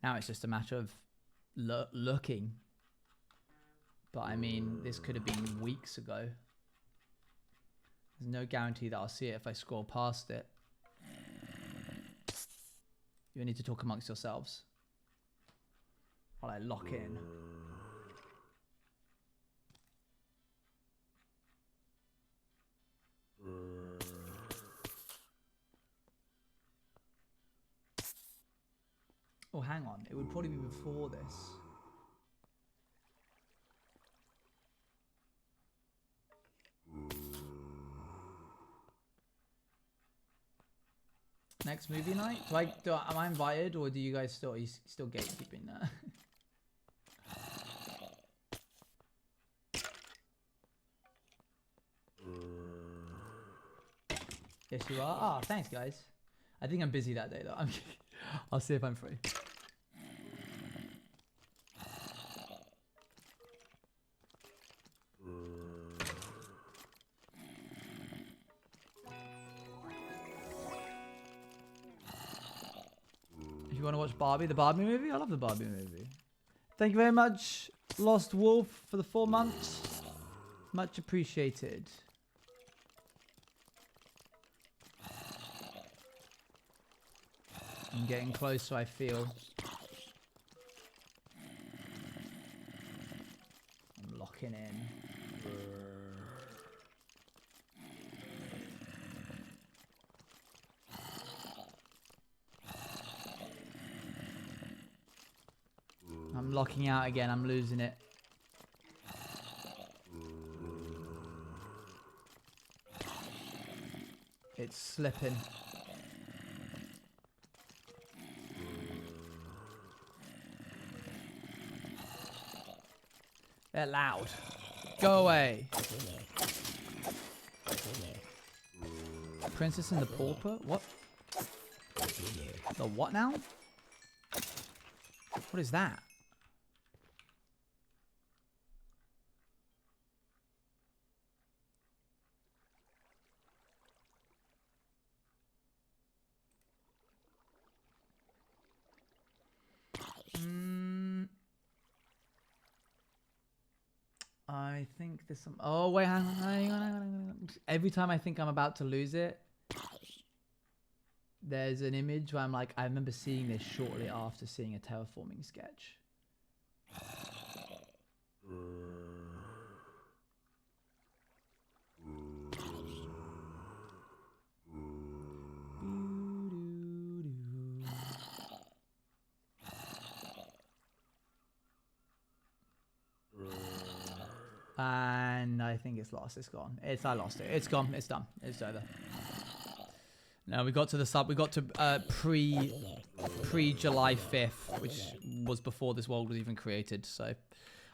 Speaker 1: Now it's just a matter of looking. But I mean, this could have been weeks ago. There's no guarantee that I'll see it if I scroll past it. You need to talk amongst yourselves while I lock in. Oh, hang on. It would probably be before this. Next movie night? Am I invited, or do you guys still, are you still gatekeeping that? Yes, you are. Ah, thanks, guys. I think I'm busy that day, though. I'll see if I'm free. If you want to watch Barbie, the Barbie movie, I love the Barbie movie. Thank you very much, Lost Wolf, for the 4 months. Much appreciated. I'm getting closer, I feel. I'm locking in. I'm locking out again, I'm losing it. It's slipping. They're loud. Go away. Princess and the Pauper? What? The what now? What is that? I think there's some... Oh, wait, hang on. Every time I think I'm about to lose it, there's an image where I'm like, I remember seeing this shortly after seeing a terraforming sketch. And I think it's lost. It's gone. I lost it. It's gone. It's done. It's over. No, we got to the sub. We got to pre July 5th, which was before this world was even created. So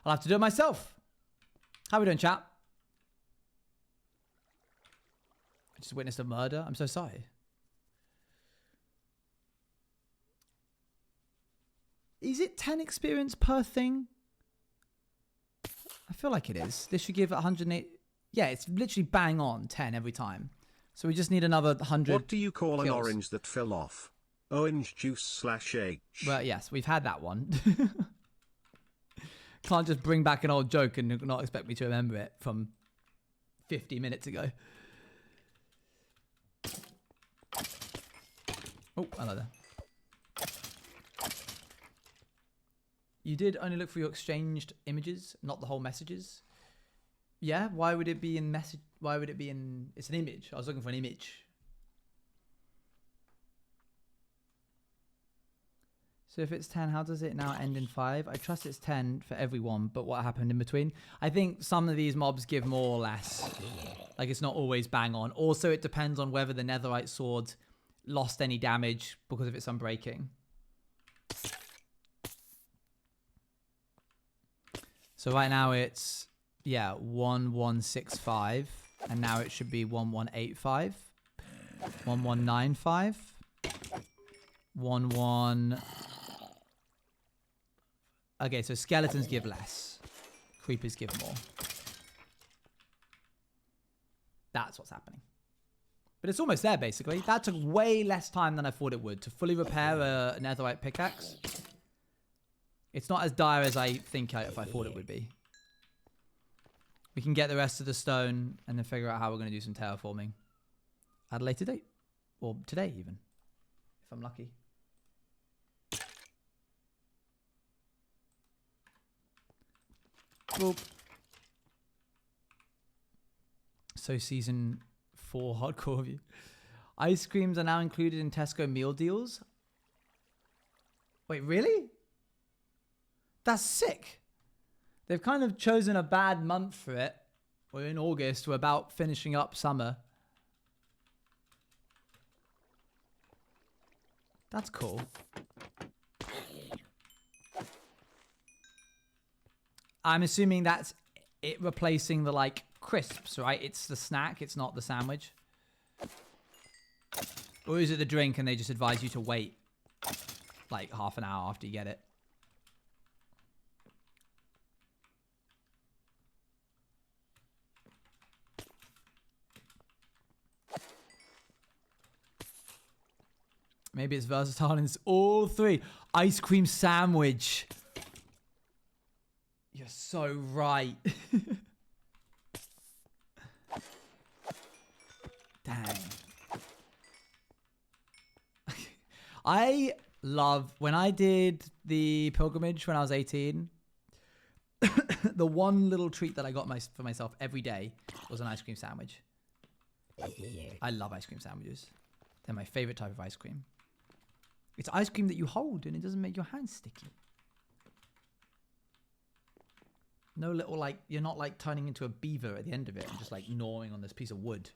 Speaker 1: I'll have to do it myself. How are we doing, chat? I just witnessed a murder. I'm so sorry. Is it 10 experience per thing? I feel like it is. This should give 108. Yeah, it's literally bang on 10 every time. So we just need another 100.
Speaker 2: What do you call
Speaker 1: kills.
Speaker 2: an orange that fell off? Orange juice /H.
Speaker 1: Well, yes, we've had that one. Can't just bring back an old joke and not expect me to remember it from 50 minutes ago. Oh, hello there. You did only look for your exchanged images, not the whole messages. Yeah, why would it be in message? Why would it be in? It's an image. I was looking for an image. So if it's 10, how does it now end in 5? I trust it's 10 for everyone, but what happened in between? I think some of these mobs give more or less. Like, it's not always bang on. Also, it depends on whether the netherite sword lost any damage because of its unbreaking. So right now it's, yeah, 1165. And now it should be 1185. 1195. 11... Okay, so skeletons give less. Creepers give more. That's what's happening. But it's almost there, basically. That took way less time than I thought it would to fully repair a netherite pickaxe. It's not as dire as I think if I thought it would be. We can get the rest of the stone and then figure out how we're going to do some terraforming at a later date. Or today even, if I'm lucky. Boop. So season 4 hardcore review. Ice creams are now included in Tesco meal deals. Wait, really? That's sick. They've kind of chosen a bad month for it. We're in August. We're about finishing up summer. That's cool. I'm assuming that's it replacing the like crisps, right? It's the snack. It's not the sandwich. Or is it the drink and they just advise you to wait like half an hour after you get it? Maybe it's versatile and it's all three. Ice cream sandwich. You're so right. Dang. I love, when I did the pilgrimage when I was 18, the one little treat that I got for myself every day was an ice cream sandwich. I love ice cream sandwiches. They're my favorite type of ice cream. It's ice cream that you hold and it doesn't make your hands sticky. No little like, you're not like turning into a beaver at the end of it and just like gnawing on this piece of wood.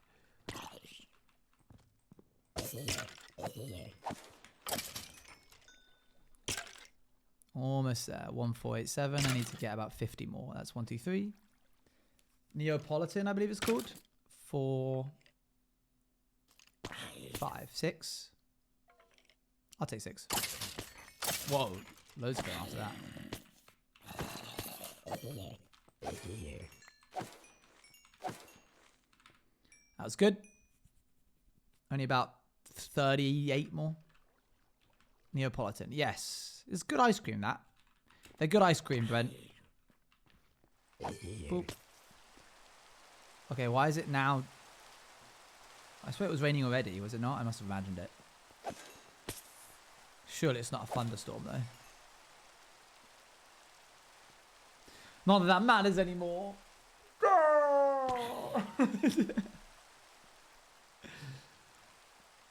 Speaker 1: Almost there. 1487. I need to get about 50 more. That's 1, 2, 3. Neapolitan, I believe it's called. 4, 5, 6. I'll take 6. Whoa. Loads going after that. That was good. Only about 38 more. Neapolitan. Yes. It's good ice cream, that. They're good ice cream, Brent. Boop. Okay, why is it now? I swear it was raining already, was it not? I must have imagined it. Surely it's not a thunderstorm, though. Not that that matters anymore.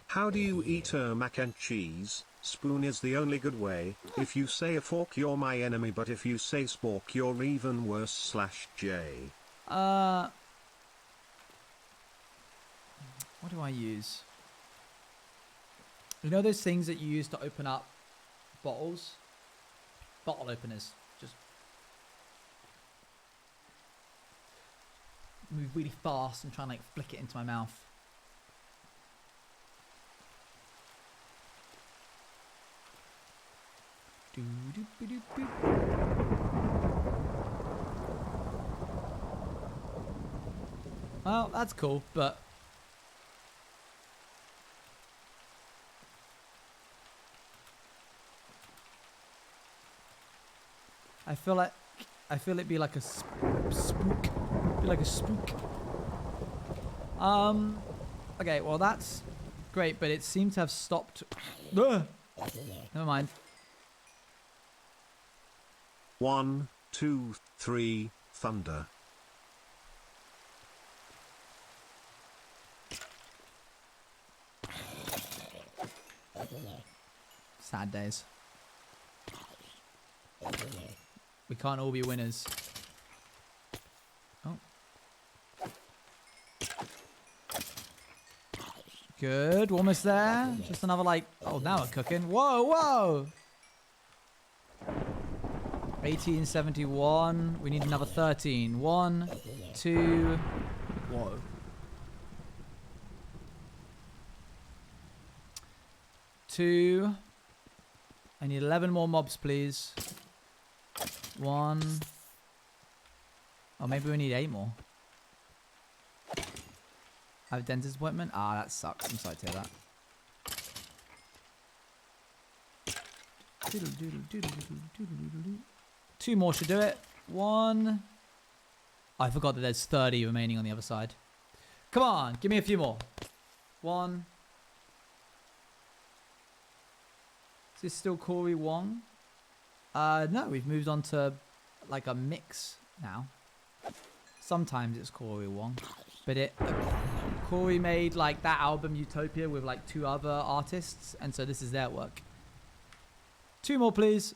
Speaker 2: How do you eat mac and cheese? Spoon is the only good way. If you say a fork, you're my enemy, but if you say spork, you're even worse /J.
Speaker 1: What do I use? You know those things that you use to open up bottles? Bottle openers. Just move really fast and try and like flick it into my mouth. Well, that's cool, but I feel it'd be like a spook. Be like a spook. Okay, well that's great, but it seemed to have stopped. Ugh. Never mind.
Speaker 2: 1, 2, 3, thunder.
Speaker 1: Sad days. We can't all be winners. Oh. Good. Almost there. Just another like... Oh, now we're cooking. Whoa, whoa! 1871. We need another 13. 1, 2... Whoa. Two. I need 11 more mobs, please. 1. Oh, maybe we need 8 more. I have a dentist appointment? Ah, that sucks. I'm sorry to hear that. 2 more should do it. 1. I forgot that there's 30 remaining on the other side. Come on, give me a few more. 1. Is this still Corey Wong? No, we've moved on to like a mix now. Sometimes it's Corey Wong, but Corey made like that album Utopia with like 2 other artists, and so this is their work. 2 more, please.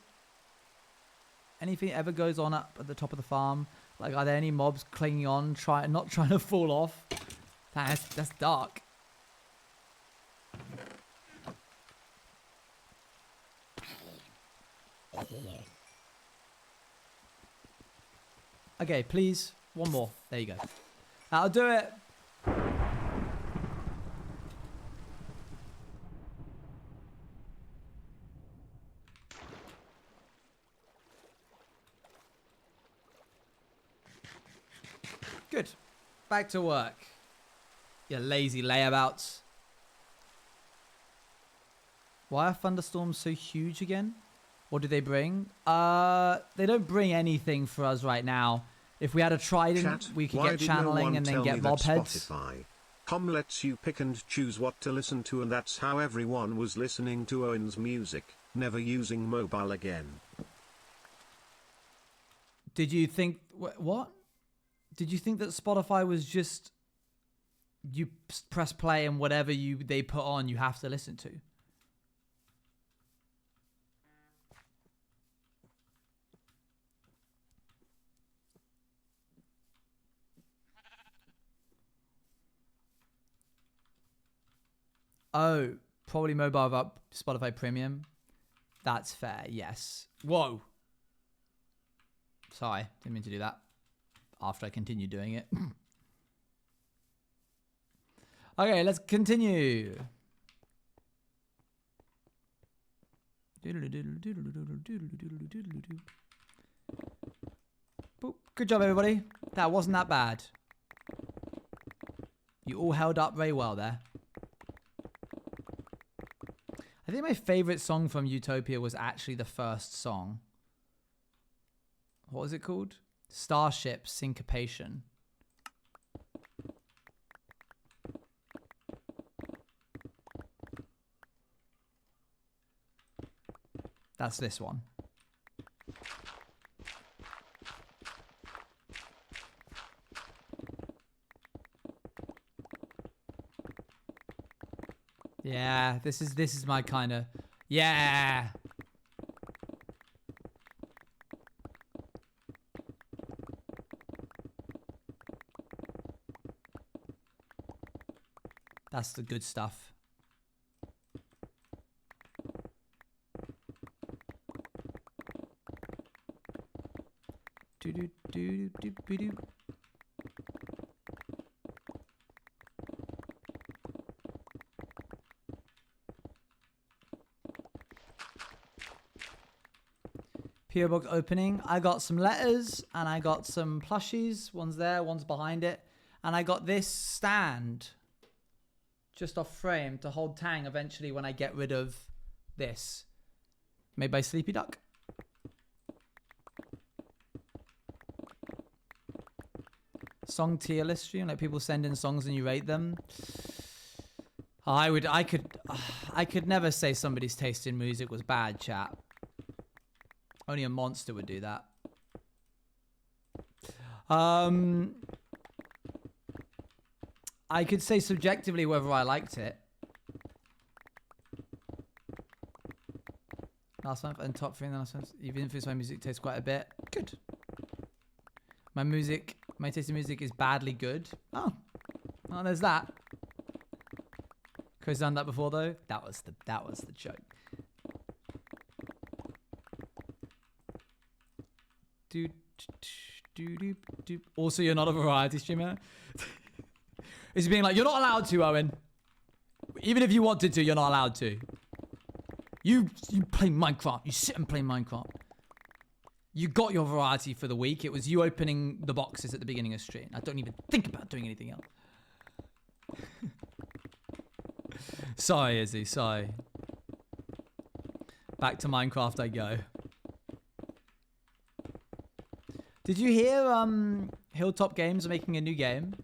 Speaker 1: Anything ever goes on up at the top of the farm? Like, are there any mobs clinging on, not trying to fall off? That's dark. Okay, please. 1 more. There you go. That'll do it. Good. Back to work. You lazy layabouts. Why are thunderstorms so huge again? What do they bring? They don't bring anything for us right now. If we had a trident,
Speaker 2: Chat,
Speaker 1: we could
Speaker 2: why
Speaker 1: get
Speaker 2: did
Speaker 1: channeling
Speaker 2: no one
Speaker 1: and then
Speaker 2: tell
Speaker 1: get
Speaker 2: me
Speaker 1: mob
Speaker 2: that
Speaker 1: heads.
Speaker 2: Spotify.com lets you pick and choose what to listen to, and that's how everyone was listening to Owen's music, never using mobile again.
Speaker 1: Did you think... What? Did you think that Spotify was just... You press play and whatever they put on, you have to listen to? Oh, probably mobile up Spotify Premium. That's fair, yes. Whoa. Sorry, didn't mean to do that. After I continue doing it. Okay, let's continue. Boop. Good job, everybody. That wasn't that bad. You all held up very well there. I think my favorite song from Utopia was actually the first song. What was it called? Starship Syncopation. That's this one. Yeah, this is my kind of... Yeah! That's the good stuff. Do-do-do-do-do-do. PO box opening. I got some letters and I got some plushies. One's there, one's behind it. And I got this stand just off frame to hold Tang eventually when I get rid of this. Made by Sleepy Duck. Song tier list stream, like people send in songs and you rate them. I could never say somebody's taste in music was bad, chat. Only a monster would do that. I could say subjectively whether I liked it. Last month and top 3 in the last month. You've influenced my music taste quite a bit. Good. My taste in music is badly good. Oh, well, there's that. Chris done that before though. That was the joke. Also, you're not a variety streamer. It's being like, you're not allowed to, Owen. Even if you wanted to, you're not allowed to. You play Minecraft. You sit and play Minecraft. You got your variety for the week. It was you opening the boxes at the beginning of stream. I don't even think about doing anything else. Sorry, Izzy. Sorry. Back to Minecraft I go. Did you hear Hilltop Games are making a new game.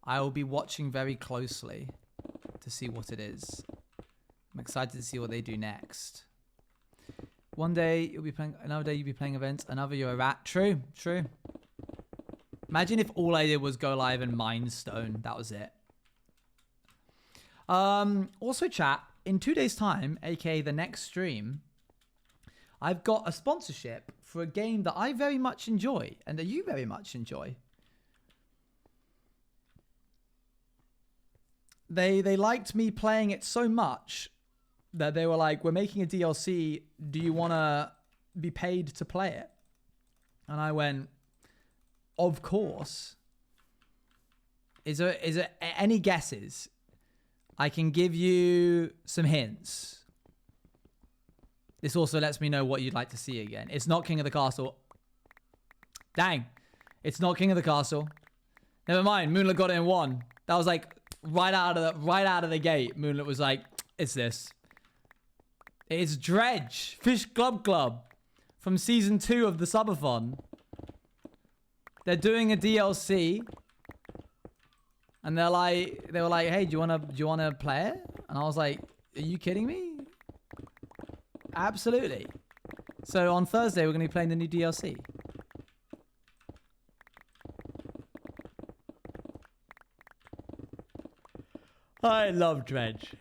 Speaker 1: I will be watching very closely to see what it is. I'm excited to see what they do next. One day you'll be playing, another day you'll be playing events, another you're a rat. True, true. Imagine if all I did was go live and mine stone. That was it. Also, chat, in 2 days' time, aka the next stream, I've got a sponsorship for a game that I very much enjoy and that you very much enjoy. They liked me playing it so much that they were like, we're making a DLC. Do you want to be paid to play it? And I went, of course. Is there any guesses? I can give you some hints. This also lets me know what you'd like to see again. It's not King of the Castle. Dang. It's not King of the Castle. Never mind. Moonlit got it in one. That was like right out of the gate. Moonlit was like, it's this. It's Dredge. Fish Glub Glub. From season 2 of the Subathon. They're doing a DLC. And they were like, hey, do you wanna play it? And I was like, are you kidding me? Absolutely. So on Thursday, we're going to be playing the new DLC. I love Dredge.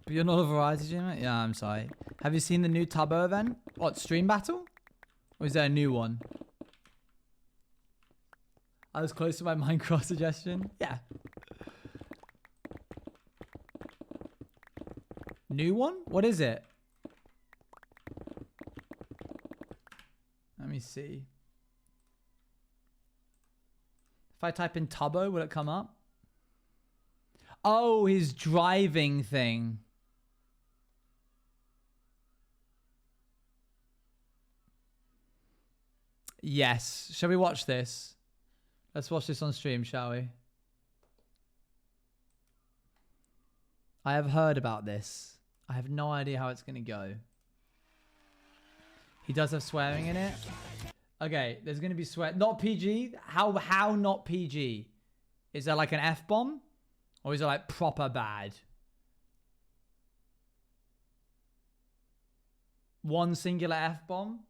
Speaker 1: But you're not a variety streamer? Yeah, I'm sorry. Have you seen the new Tubbo event? What, Stream Battle? Or is there a new one? I was close to my Minecraft suggestion. Yeah. New one? What is it? Let me see. If I type in Tubbo, will it come up? Oh, his driving thing. Yes. Shall we watch this? Let's watch this on stream, shall we? I have heard about this. I have no idea how it's going to go. He does have swearing in it. Okay, there's going to be swear. Not PG? How not PG? Is there like an F-bomb? Or is it like proper bad? One singular F-bomb?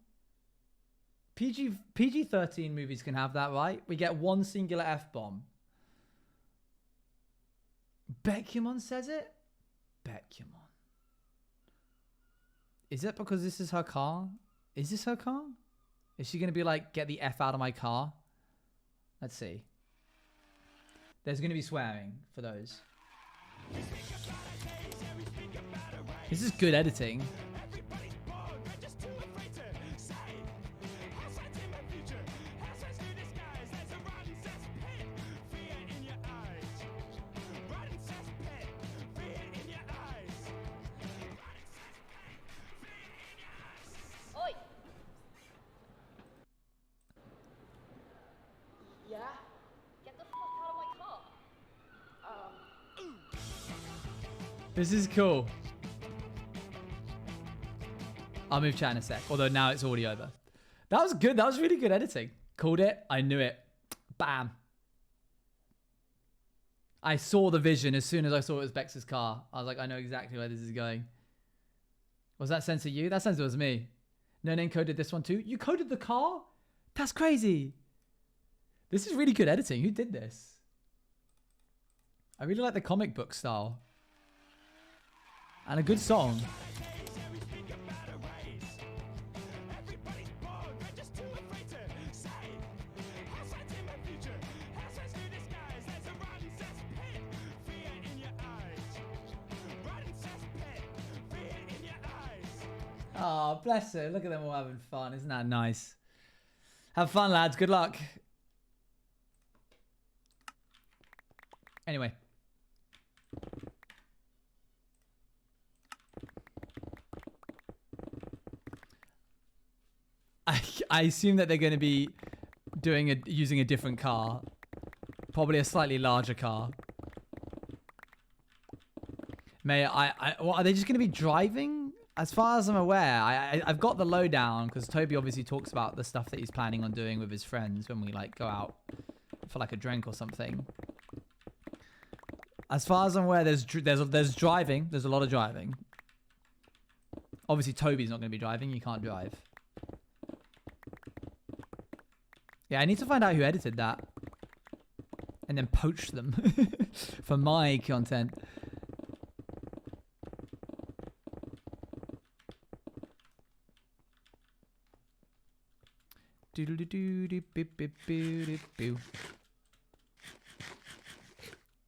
Speaker 1: PG-13 movies can have that, right? We get one singular F-bomb. Beckymon says it? Beckymon. Is it because this is her car? Is this her car? Is she going to be like, get the F out of my car? Let's see. There's going to be swearing for those. This is good editing. This is cool. I'll move chat in a sec. Although now it's already over. That was good. That was really good editing. Called it. I knew it. Bam. I saw the vision as soon as I saw it was Bex's car. I was like, I know exactly where this is going. Was that sensor you? That sensor was me. No name coded this one too. You coded the car? That's crazy. This is really good editing. Who did this? I really like the comic book style. And a good song. Oh, bless her. Look at them all having fun. Isn't that nice? Have fun, lads. Good luck. Anyway. I assume that they're going to be using a different car. Probably a slightly larger car. What, are they just going to be driving? As far as I'm aware, I've got the lowdown because Toby obviously talks about the stuff that he's planning on doing with his friends when we like go out for like a drink or something. As far as I'm aware, there's driving. There's a lot of driving. Obviously, Toby's not going to be driving. You can't drive. Yeah, I need to find out who edited that. And then poach them for my content.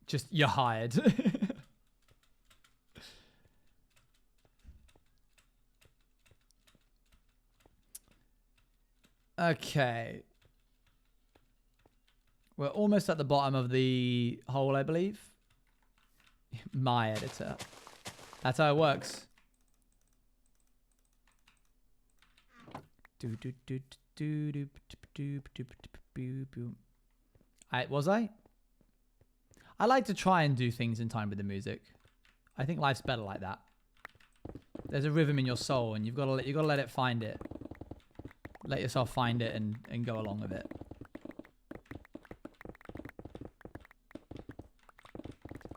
Speaker 1: Just, you're hired. Okay. We're almost at the bottom of the hole, I believe. My editor. That's how it works. Was I? I like to try and do things in time with the music. I think life's better like that. There's a rhythm in your soul, and you've got to let it find it. Let yourself find it and go along with it.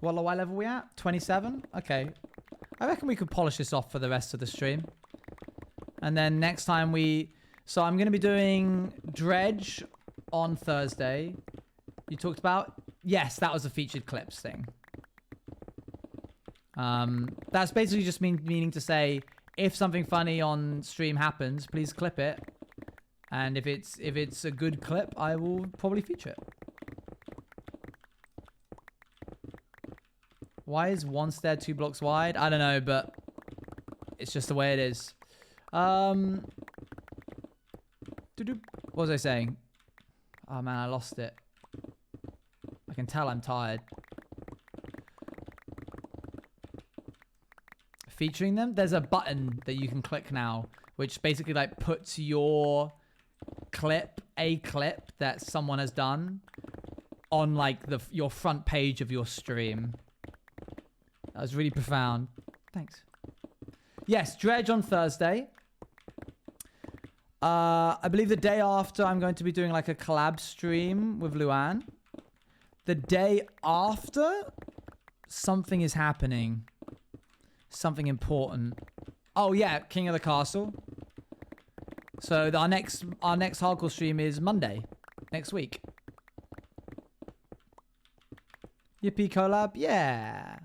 Speaker 1: What level are we at? 27? Okay. I reckon we could polish this off for the rest of the stream. And then next time so I'm going to be doing Dredge on Thursday. You talked about? Yes, that was a featured clips thing. That's basically just meaning to say, if something funny on stream happens, please clip it. And if it's a good clip, I will probably feature it. Why is one stair 2 blocks wide? I don't know, but it's just the way it is. What was I saying? Oh man, I lost it. I can tell I'm tired. Featuring them? There's a button that you can click now, which basically like puts your a clip that someone has done on like your front page of your stream. That was really profound. Thanks. Yes, Dredge on Thursday. I believe the day after I'm going to be doing like a collab stream with Luan. The day after, something is happening. Something important. Oh yeah, King of the Castle. So our next hardcore stream is Monday, next week. Yippee collab, yeah.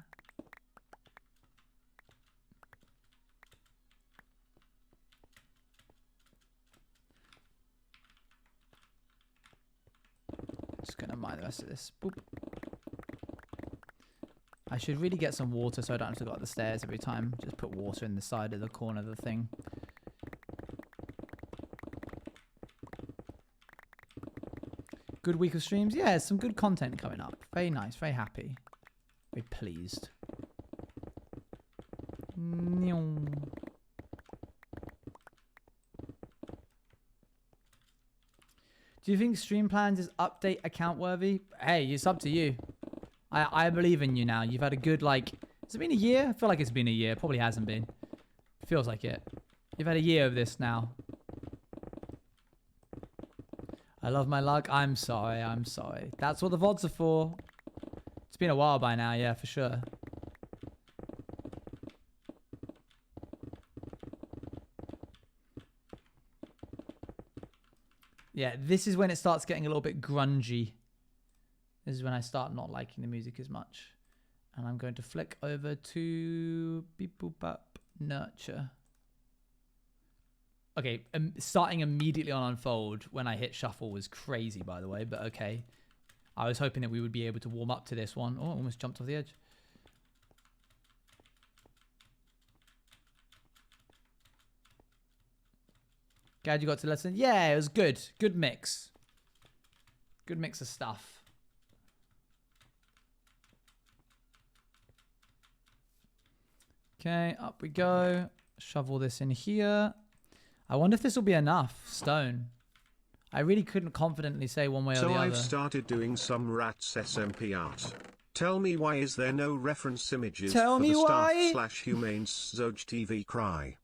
Speaker 1: Just gonna mine the rest of this. Boop. I should really get some water so I don't have to go up the stairs every time. Just put water in the side of the corner of the thing. Good week of streams. Yeah, some good content coming up. Very nice. Very happy. Very pleased. Do you think Stream Plans is update account worthy? Hey, it's up to you. I believe in you now. You've had a good, like... Has it been a year? I feel like it's been a year. Probably hasn't been. Feels like it. You've had a year of this now. I love my luck. I'm sorry. I'm sorry. That's what the VODs are for. It's been a while by now. Yeah, for sure. Yeah, this is when it starts getting a little bit grungy. This is when I start not liking the music as much. And I'm going to flick over to Beep Boop Bop Nurture. Okay, starting immediately on Unfold when I hit shuffle was crazy, by the way, but okay. I was hoping that we would be able to warm up to this one. Oh, I almost jumped off the edge. Glad you got to listen. Yeah, it was good. Good mix. Good mix of stuff. Okay, up we go. Shovel this in here. I wonder if this will be enough stone. I really couldn't confidently say one way or the other.
Speaker 2: So I've started doing some Rats SMP art. Tell me why is there no reference images
Speaker 1: Tell
Speaker 2: for
Speaker 1: me
Speaker 2: the
Speaker 1: why.
Speaker 2: staff/humane Zoj TV cry?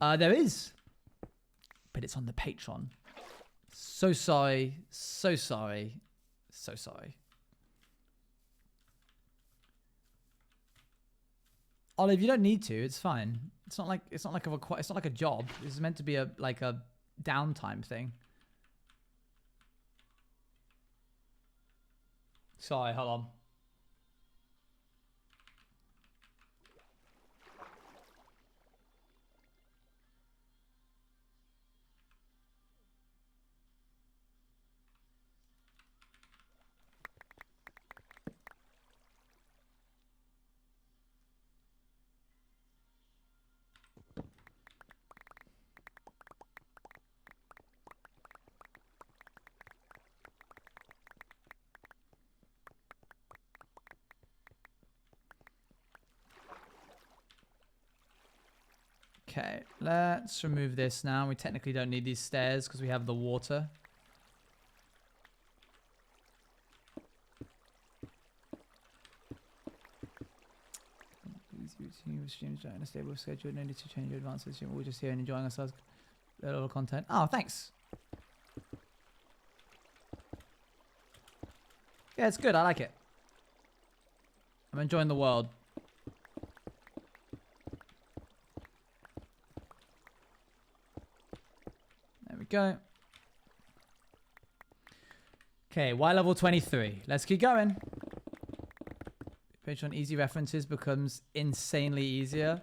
Speaker 1: There is. But it's on the Patreon. So sorry. So sorry. So sorry. Olive, you don't need to. It's fine. It's not like a job. This is meant to be a downtime thing. Sorry, hold on. Okay, let's remove this now. We technically don't need these stairs because we have the water. Streams in a stable schedule. No need to change your advances. We're just here and enjoying ourselves. A lot of content. Oh, thanks. Yeah, it's good. I like it. I'm enjoying the world. There we go. Okay, Y level 23. Let's keep going. Patreon easy references becomes insanely easier.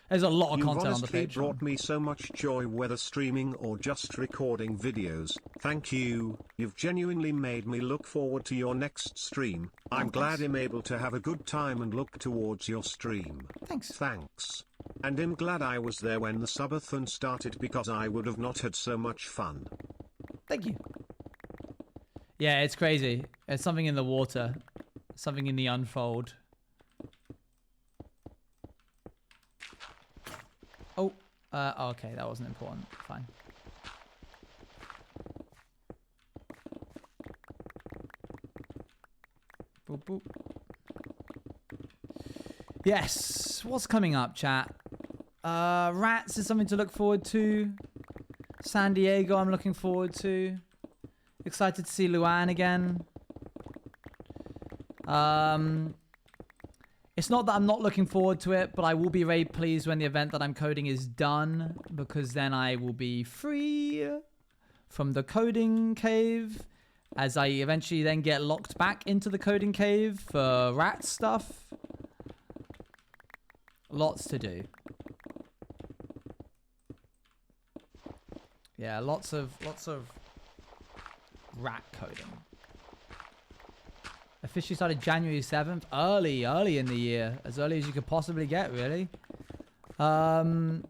Speaker 1: There's a lot of content on the
Speaker 2: You've honestly
Speaker 1: Patreon.
Speaker 2: brought me so much joy, whether streaming or just recording videos. Thank you. You've genuinely made me look forward to your next stream. I'm glad I'm able to have a good time and look towards your stream.
Speaker 1: Thanks.
Speaker 2: Thanks. And I'm glad I was there when the subathon started because I would have not had so much fun.
Speaker 1: Thank you. Yeah, it's crazy. There's something in the water. Something in the unfold. Oh, okay, that wasn't important. Fine. Boop, boop. Yes, what's coming up, chat? Rats is something to look forward to. San Diego, I'm looking forward to. Excited to see Luan again. It's not that I'm not looking forward to it, but I will be very pleased when the event that I'm coding is done, because then I will be free from the coding cave as I eventually then get locked back into the coding cave for rat stuff. Lots to do. Yeah, lots of rat coding. Officially started January 7th. Early in the year. As early as you could possibly get, really. Dang,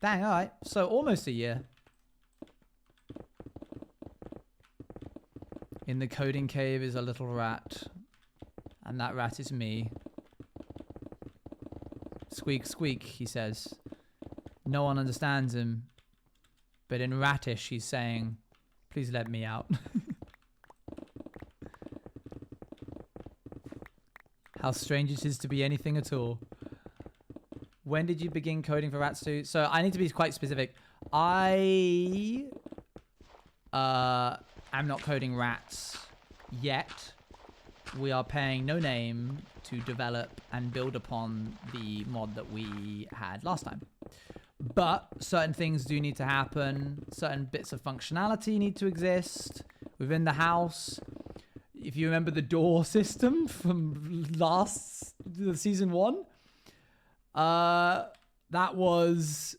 Speaker 1: alright. So almost a year. In the coding cave is a little rat. And that rat is me. Squeak, squeak, he says. No one understands him. But in ratish, he's saying, please let me out. How strange it is to be anything at all. When did you begin coding for Rats 2? So I need to be quite specific. I am not coding Rats yet. We are paying No Name to develop and build upon the mod that we had last time. But certain things do need to happen. Certain bits of functionality need to exist within the house. If you remember the door system from season 1, that was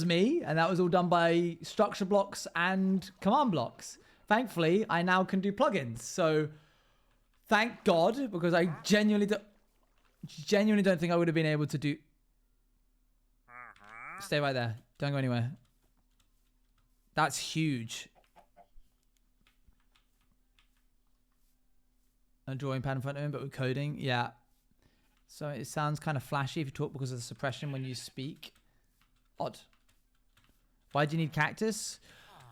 Speaker 1: me, and that was all done by structure blocks and command blocks. Thankfully, I now can do plugins. So, thank God, because I genuinely don't think I would have been able to do. Stay right there. Don't go anywhere. That's huge. A drawing pad in front of him, but with coding. Yeah. So it sounds kind of flashy if you talk because of the suppression when you speak. Odd. Why do you need cactus?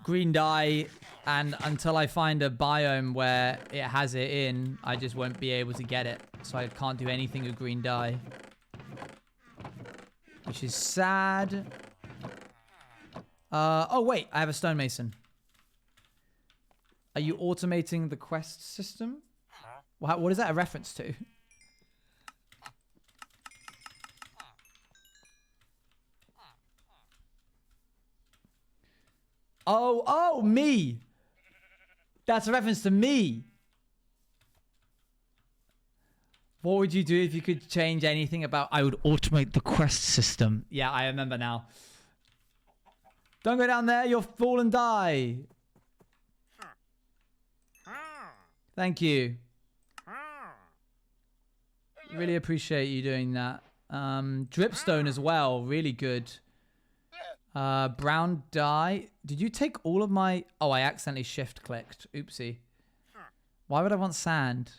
Speaker 1: green dye, and until I find a biome where it has it in, I just won't be able to get it. So I can't do anything with green dye. Which is sad. Oh wait, I have a stonemason. Are you automating the quest system? What is that a reference to? Oh, me. That's a reference to me. What would you do if you could change anything about... I would automate the quest system. Yeah, I remember now. Don't go down there, you'll fall and die. Thank you. Really appreciate you doing that. Dripstone as well, really good. Brown dye. Did you take all of my... Oh, I accidentally shift clicked. Oopsie. Why would I want sand?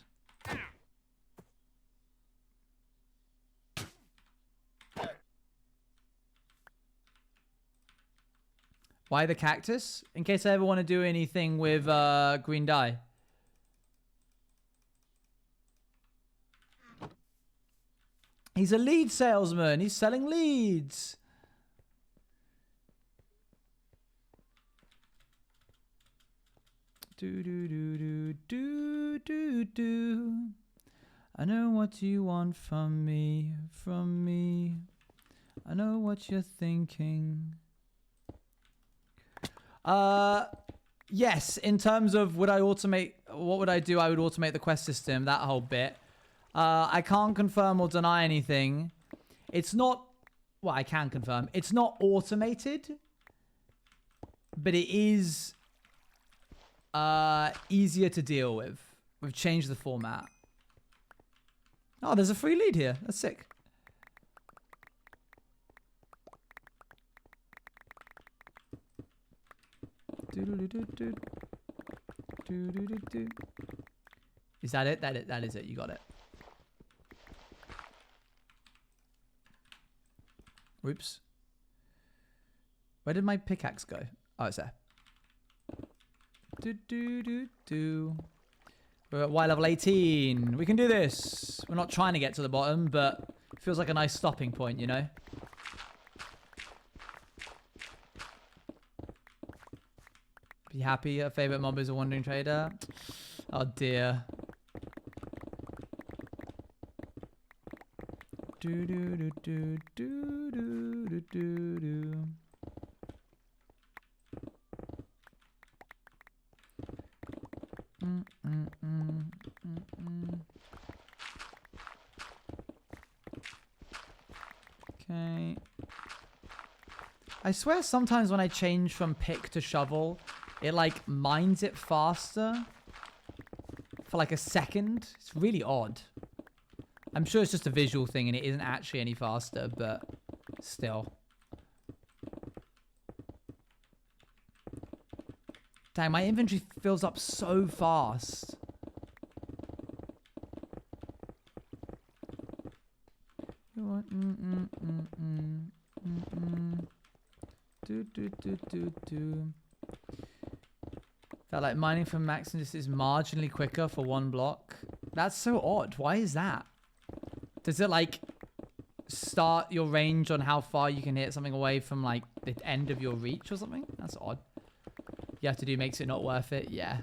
Speaker 1: Why the cactus? In case I ever want to do anything with green dye. He's a lead salesman. He's selling leads. Do do do do do do do. I know what you want from me, from me. I know what you're thinking. Yes, in terms of would I automate, what would I do? I would automate the quest system, that whole bit. I can't confirm or deny anything. It's not, well, I can confirm. It's not automated, but it is easier to deal with. We've changed the format. Oh, there's a free lead here. That's sick. Is that it? That is it. You got it. Whoops. Where did my pickaxe go? Oh, it's there. We're at Y level 18. We can do this. We're not trying to get to the bottom, but it feels like a nice stopping point, you know? Be happy. Your favorite mob is a wandering trader. Oh dear. Do do do do do do do do do. Okay. I swear sometimes when I change from pick to shovel, it like mines it faster for like a second. It's really odd. I'm sure it's just a visual thing and it isn't actually any faster, but still. Dang, my inventory fills up so fast. That like mining from Maximus is marginally quicker for one block. That's so odd. Why is that? Does it like start your range on how far you can hit something away from like the end of your reach or something? That's odd. You have to do makes it not worth it. Yeah.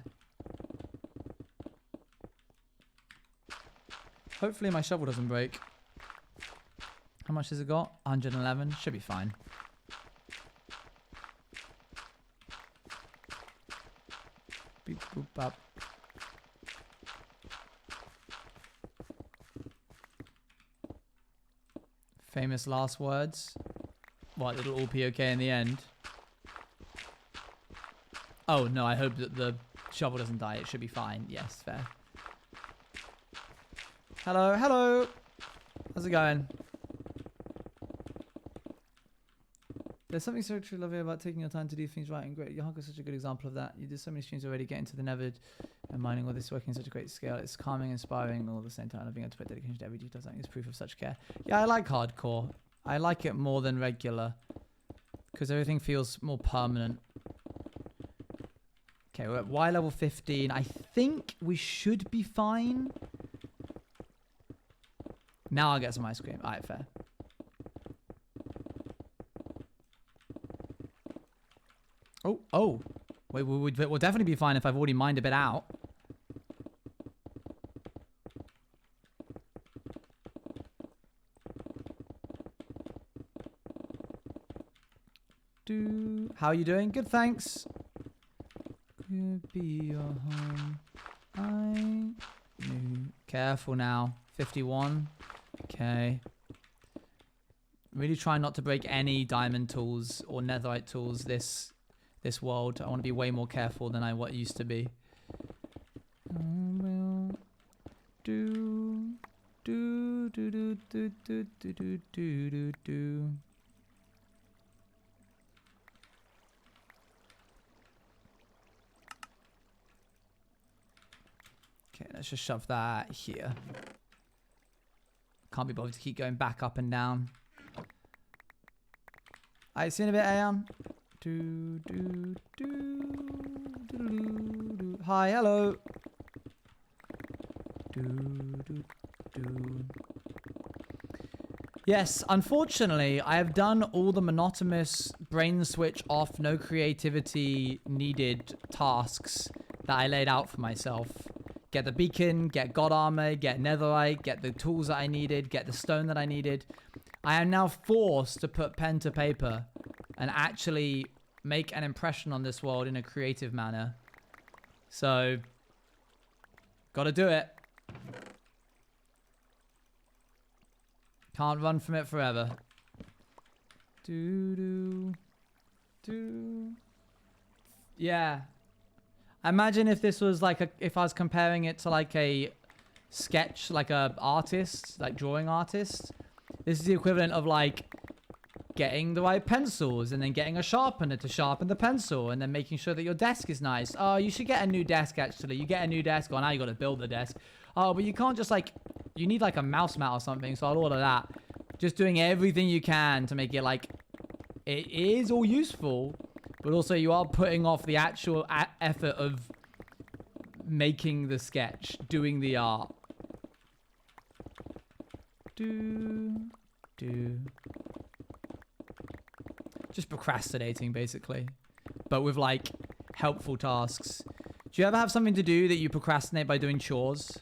Speaker 1: Hopefully my shovel doesn't break. How much has it got? 111. Should be fine. Beep boop bop. Famous last words. What, it'll all be okay in the end? Oh, no, I hope that the shovel doesn't die. It should be fine. Yes, fair. Hello, hello. How's it going? There's something so truly lovely about taking your time to do things right and great. Your Hunk is such a good example of that. You did so many streams already getting to the Nevered and mining all this working at such a great scale. It's calming, inspiring, all at the same time. Being able to put dedication to every detail is proof of such care. Yeah, I like hardcore. I like it more than regular because everything feels more permanent. Okay, we're at Y level 15. I think we should be fine. Now I'll get some ice cream. All right, fair. Oh. Wait, we'll definitely be fine if I've already mined a bit out. How are you doing? Good, thanks. Could be your home. I knew. Careful now. 51. Okay. Really trying not to break any diamond tools or netherite tools this world. I want to be way more careful than I used to be. Okay, let's just shove that here. Can't be bothered to keep going back up and down. Alright, see you in a bit, Aeon. Hi, hello. Yes, unfortunately, I have done all the monotonous brain switch off, no creativity needed tasks that I laid out for myself. Get the beacon, get god armor, get netherite, get the tools that I needed, get the stone that I needed. I am now forced to put pen to paper and actually make an impression on this world in a creative manner. So, gotta do it. Can't run from it forever. Yeah. Imagine if this was like if I was comparing it to like a sketch, like a artist, like drawing artist. This is the equivalent of like getting the right pencils and then getting a sharpener to sharpen the pencil and then making sure that your desk is nice. Oh, you should get a new desk actually. You get a new desk. Oh, now you got to build the desk. Oh, but you can't just like, you need like a mouse mat or something. So I'll order that. Just doing everything you can to make it like, it is all useful, but also you are putting off the actual effort of making the sketch, doing the art. Just procrastinating, basically. But with, like, helpful tasks. Do you ever have something to do that you procrastinate by doing chores?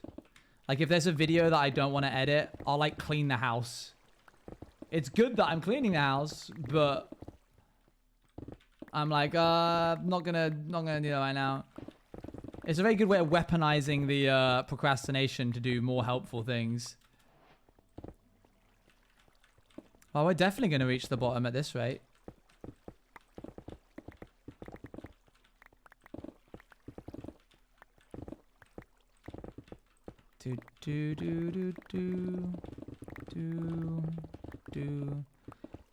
Speaker 1: Like, if there's a video that I don't want to edit, I'll, like, clean the house. It's good that I'm cleaning the house, but I'm like, not gonna do that right now. It's a very good way of weaponizing the procrastination to do more helpful things. Oh, we're definitely going to reach the bottom at this rate.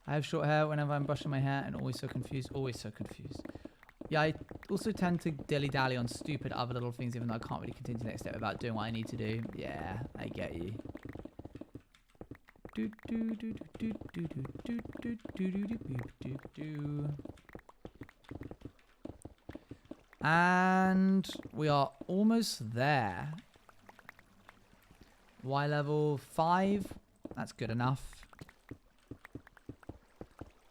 Speaker 1: I have short hair whenever I'm brushing my hair and always so confused. Always so confused. Yeah, I also tend to dilly-dally on stupid other little things even though I can't really continue the next step without doing what I need to do. Yeah, I get you. And we are almost there. Y level 5. That's good enough.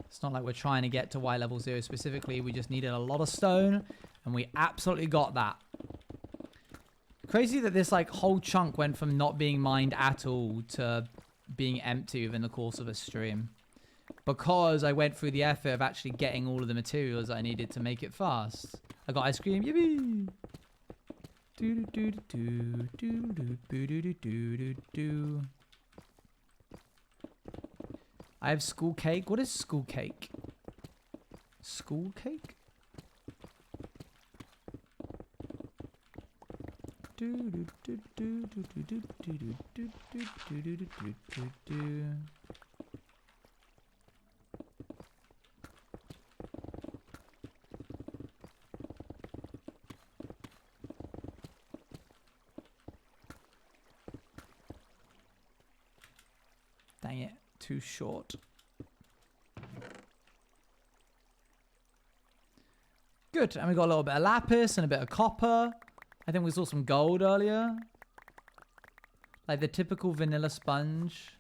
Speaker 1: It's not like we're trying to get to Y level 0 specifically. We just needed a lot of stone. And we absolutely got that. Crazy that this like whole chunk went from not being mined at all to being empty within the course of a stream. Because I went through the effort of actually getting all of the materials I needed to make it fast. I got ice cream. Yippee! I have school cake. What is school cake? School cake? Dang it, too short. Good. And we got a little bit of lapis and a bit of copper. I think we saw some gold earlier. Like the typical vanilla sponge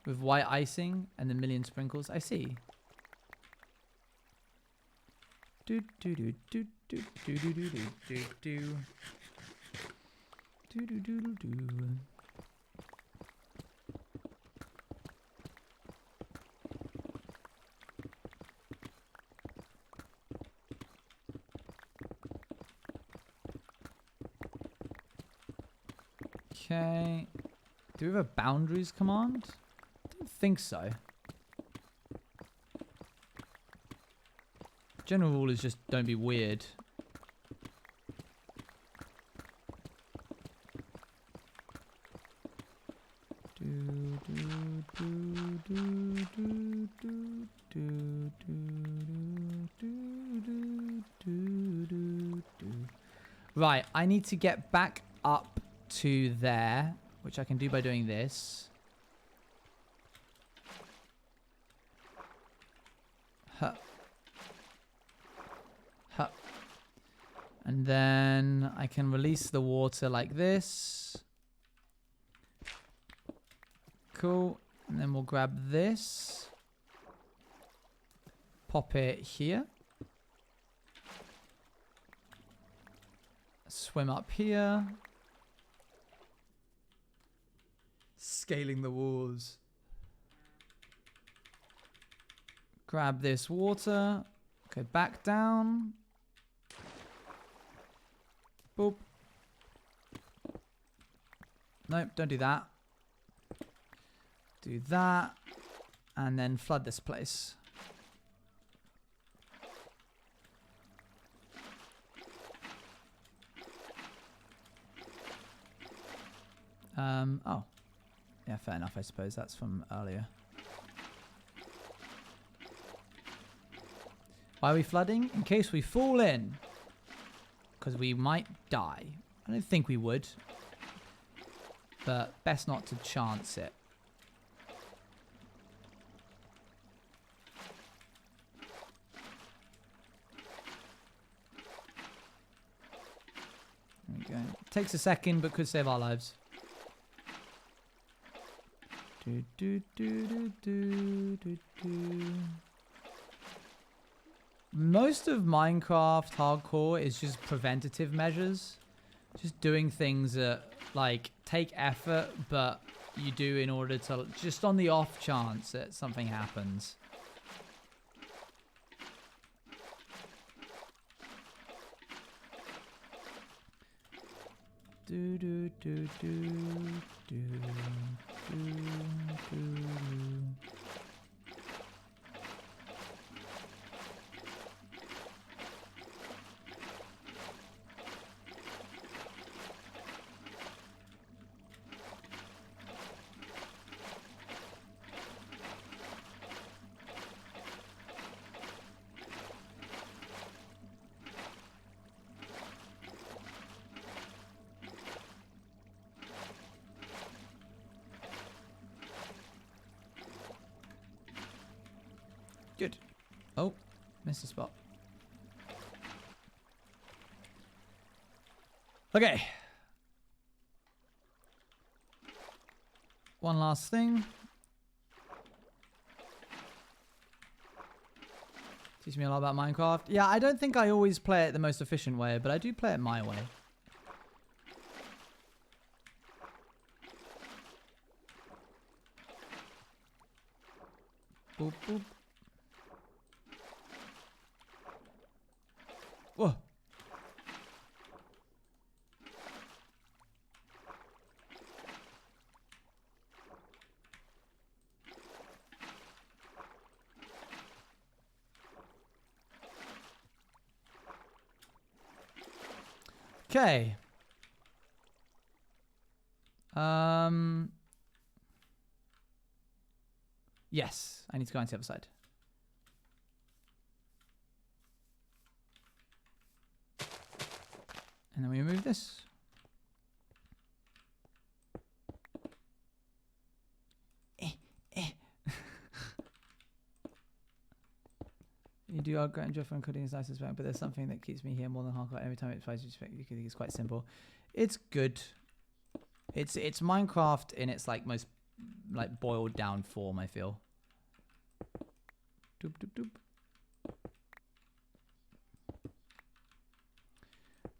Speaker 1: with white icing and the million sprinkles. I see. Do do do do do do do do do do do do do do do. Okay. Do we have a boundaries command? I don't think so. General rule is just don't be weird. Right, I need to get back up to there, which I can do by doing this. Huh. Huh. And then I can release the water like this. Cool. And then we'll grab this. Pop it here. Swim up here. Scaling the walls. Grab this water. Okay, back down. Boop. Nope, don't do that. Do that. And then flood this place. Oh. Yeah, fair enough, I suppose. That's from earlier. Why are we flooding? In case we fall in. Because we might die. I don't think we would. But best not to chance it. There we go. Takes a second, but could save our lives. Do, do, do, do, do, do, do. Most of Minecraft hardcore is just preventative measures. Just doing things that, like, take effort, but you do in order to, just on the off chance that something happens. Do, do, do, do, do, do, do. Good. Oh, missed a spot. Okay. One last thing. Teach me a lot about Minecraft. Yeah, I don't think I always play it the most efficient way, but I do play it my way. Boop, boop. Whoa. Okay. Yes, I need to go on the other side. And then we remove this. You do our great enjoy fun coding is nice as well, but there's something that keeps me here more than hardcore. Every time it tries to expect you can think it's quite simple. It's good. It's Minecraft in its like most like boiled down form, I feel. Doop doop doop.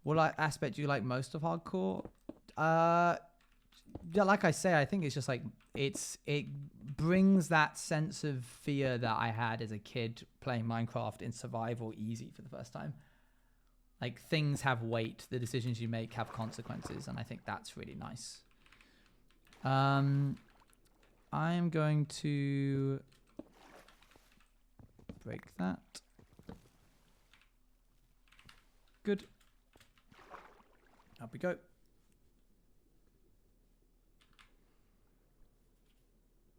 Speaker 1: What aspect do you like most of hardcore? Yeah, like I say, I think it's just like it brings that sense of fear that I had as a kid playing Minecraft in survival easy for the first time. Like things have weight, the decisions you make have consequences, and I think that's really nice. I'm going to break that. Good. Up we go.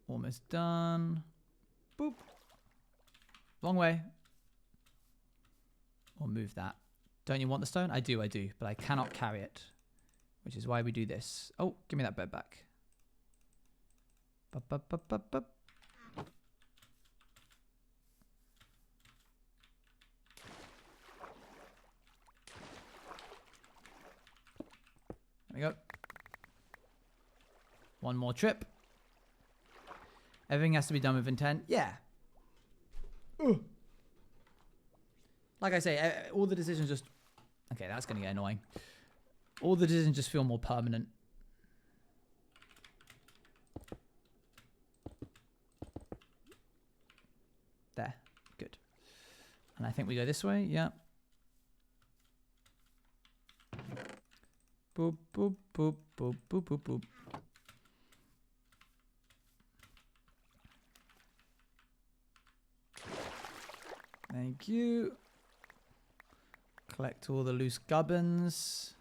Speaker 1: Almost done. Boop. Long way. Or move that. Don't you want the stone? I do, but I cannot carry it. Which is why we do this. Oh, give me that bed back. Bup, bup, bup, bup, bup. There we go. One more trip. Everything has to be done with intent. Yeah. Ugh. Like I say, all the decisions just... Okay, that's going to get annoying. All the decisions just feel more permanent. There. Good. And I think we go this way. Yeah. Boop, boop, boop, boop, boop, boop, boop. Thank you. Collect all the loose gubbins.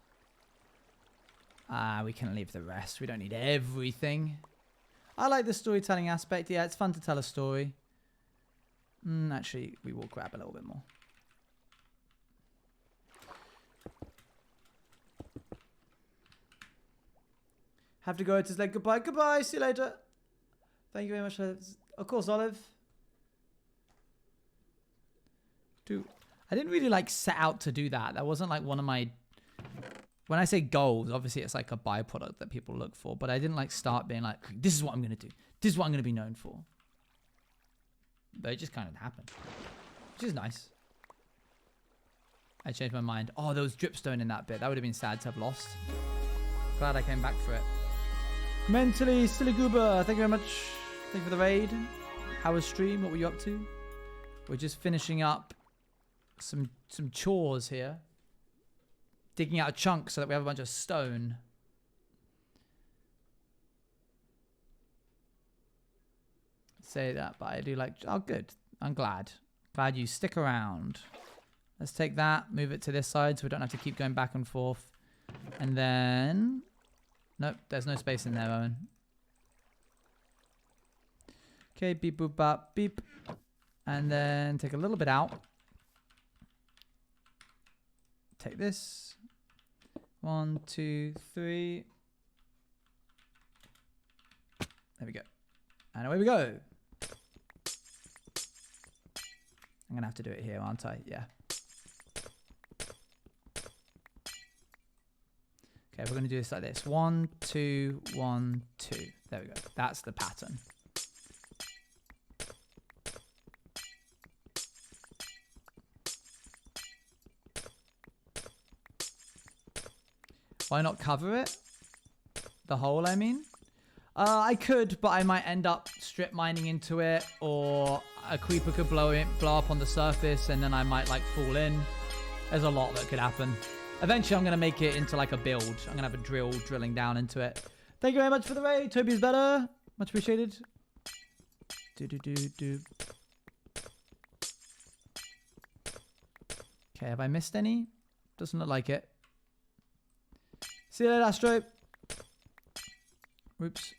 Speaker 1: We can leave the rest. We don't need everything. I like the storytelling aspect. Yeah, it's fun to tell a story. Actually, we will grab a little bit more. Have to go to like goodbye. Goodbye. See you later. Thank you very much. Of course, Olive. I didn't really like set out to do that. That wasn't like one of my... When I say goals, obviously it's like a byproduct that people look for. But I didn't like start being like, this is what I'm going to do. This is what I'm going to be known for. But it just kind of happened. Which is nice. I changed my mind. Oh, there was dripstone in that bit. That would have been sad to have lost. Glad I came back for it. Mentally, Silly Goober. Thank you very much. Thank you for the raid. How was stream? What were you up to? We're just finishing up some chores here. Digging out a chunk so that we have a bunch of stone. Say that, but I do like... Oh, good. I'm glad. Glad you stick around. Let's take that, move it to this side so we don't have to keep going back and forth. And then... Nope, there's no space in there, Owen. Okay, beep, boop, bop, beep. And then take a little bit out. Take this. 1, 2, 3. There we go. And away we go. I'm going to have to do it here, aren't I? Yeah. Okay, we're going to do this like this. 1, 2, 1, 2. There we go. That's the pattern. Why not cover it? The hole, I mean? I could, but I might end up strip mining into it, or a creeper could blow up on the surface, and then I might like fall in. There's a lot that could happen. Eventually, I'm going to make it into like a build. I'm going to have a drill drilling down into it. Thank you very much for the raid. Toby's better. Much appreciated. Okay, have I missed any? Doesn't look like it. See you later, Astro. Whoops.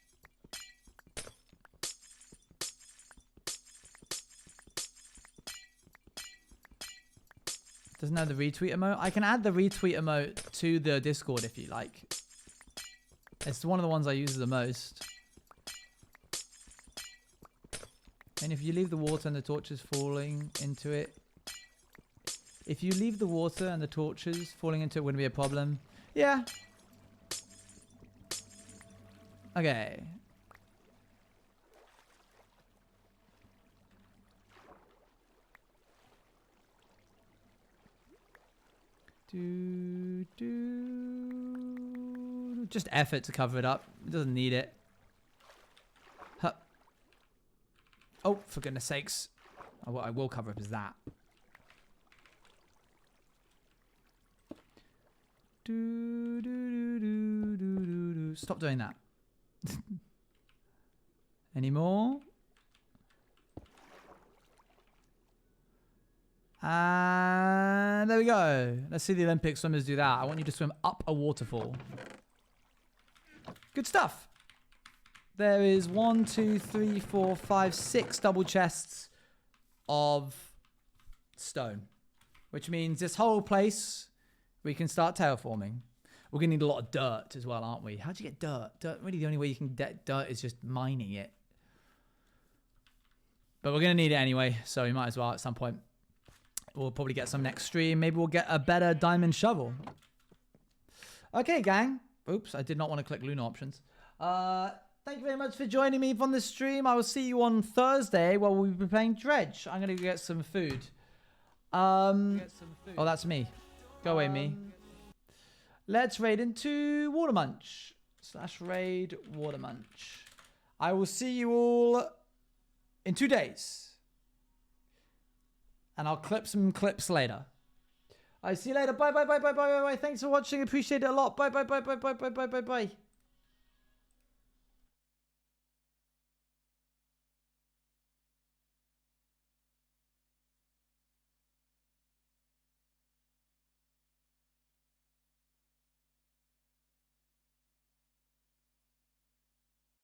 Speaker 1: Doesn't have the retweet emote. I can add the retweet emote to the Discord if you like. It's one of the ones I use the most. And if you leave the water and the torches falling into it, If you leave the water and the torches, falling into it wouldn't be a problem. Yeah. Okay. Just effort to cover it up. It doesn't need it. Huh. Oh, for goodness sakes. Oh, what I will cover up is that. Stop doing that. Any more? And there we go. Let's see the Olympic swimmers do that. I want you to swim up a waterfall. Good stuff. There is 1, 2, 3, 4, 5, 6 double chests of stone, which means this whole place we can start terraforming. We're gonna need a lot of dirt as well, aren't we? How'd you get dirt? Dirt, really the only way you can get dirt is just mining it. But we're gonna need it anyway, so we might as well at some point. We'll probably get some next stream. Maybe we'll get a better diamond shovel. Okay, gang. Oops, I did not want to click Lunar options. Thank you very much for joining me on this stream. I will see you on Thursday while we'll be playing Dredge. I'm going to get some food. Oh, that's me. Go away, me. Let's raid into Watermunch. /raid Watermunch. I will see you all in 2 days. And I'll clip some clips later. I see you later. Bye, bye, bye, bye, bye, bye, bye. Thanks for watching. Appreciate it a lot. Bye, bye, bye, bye, bye, bye, bye, bye, bye.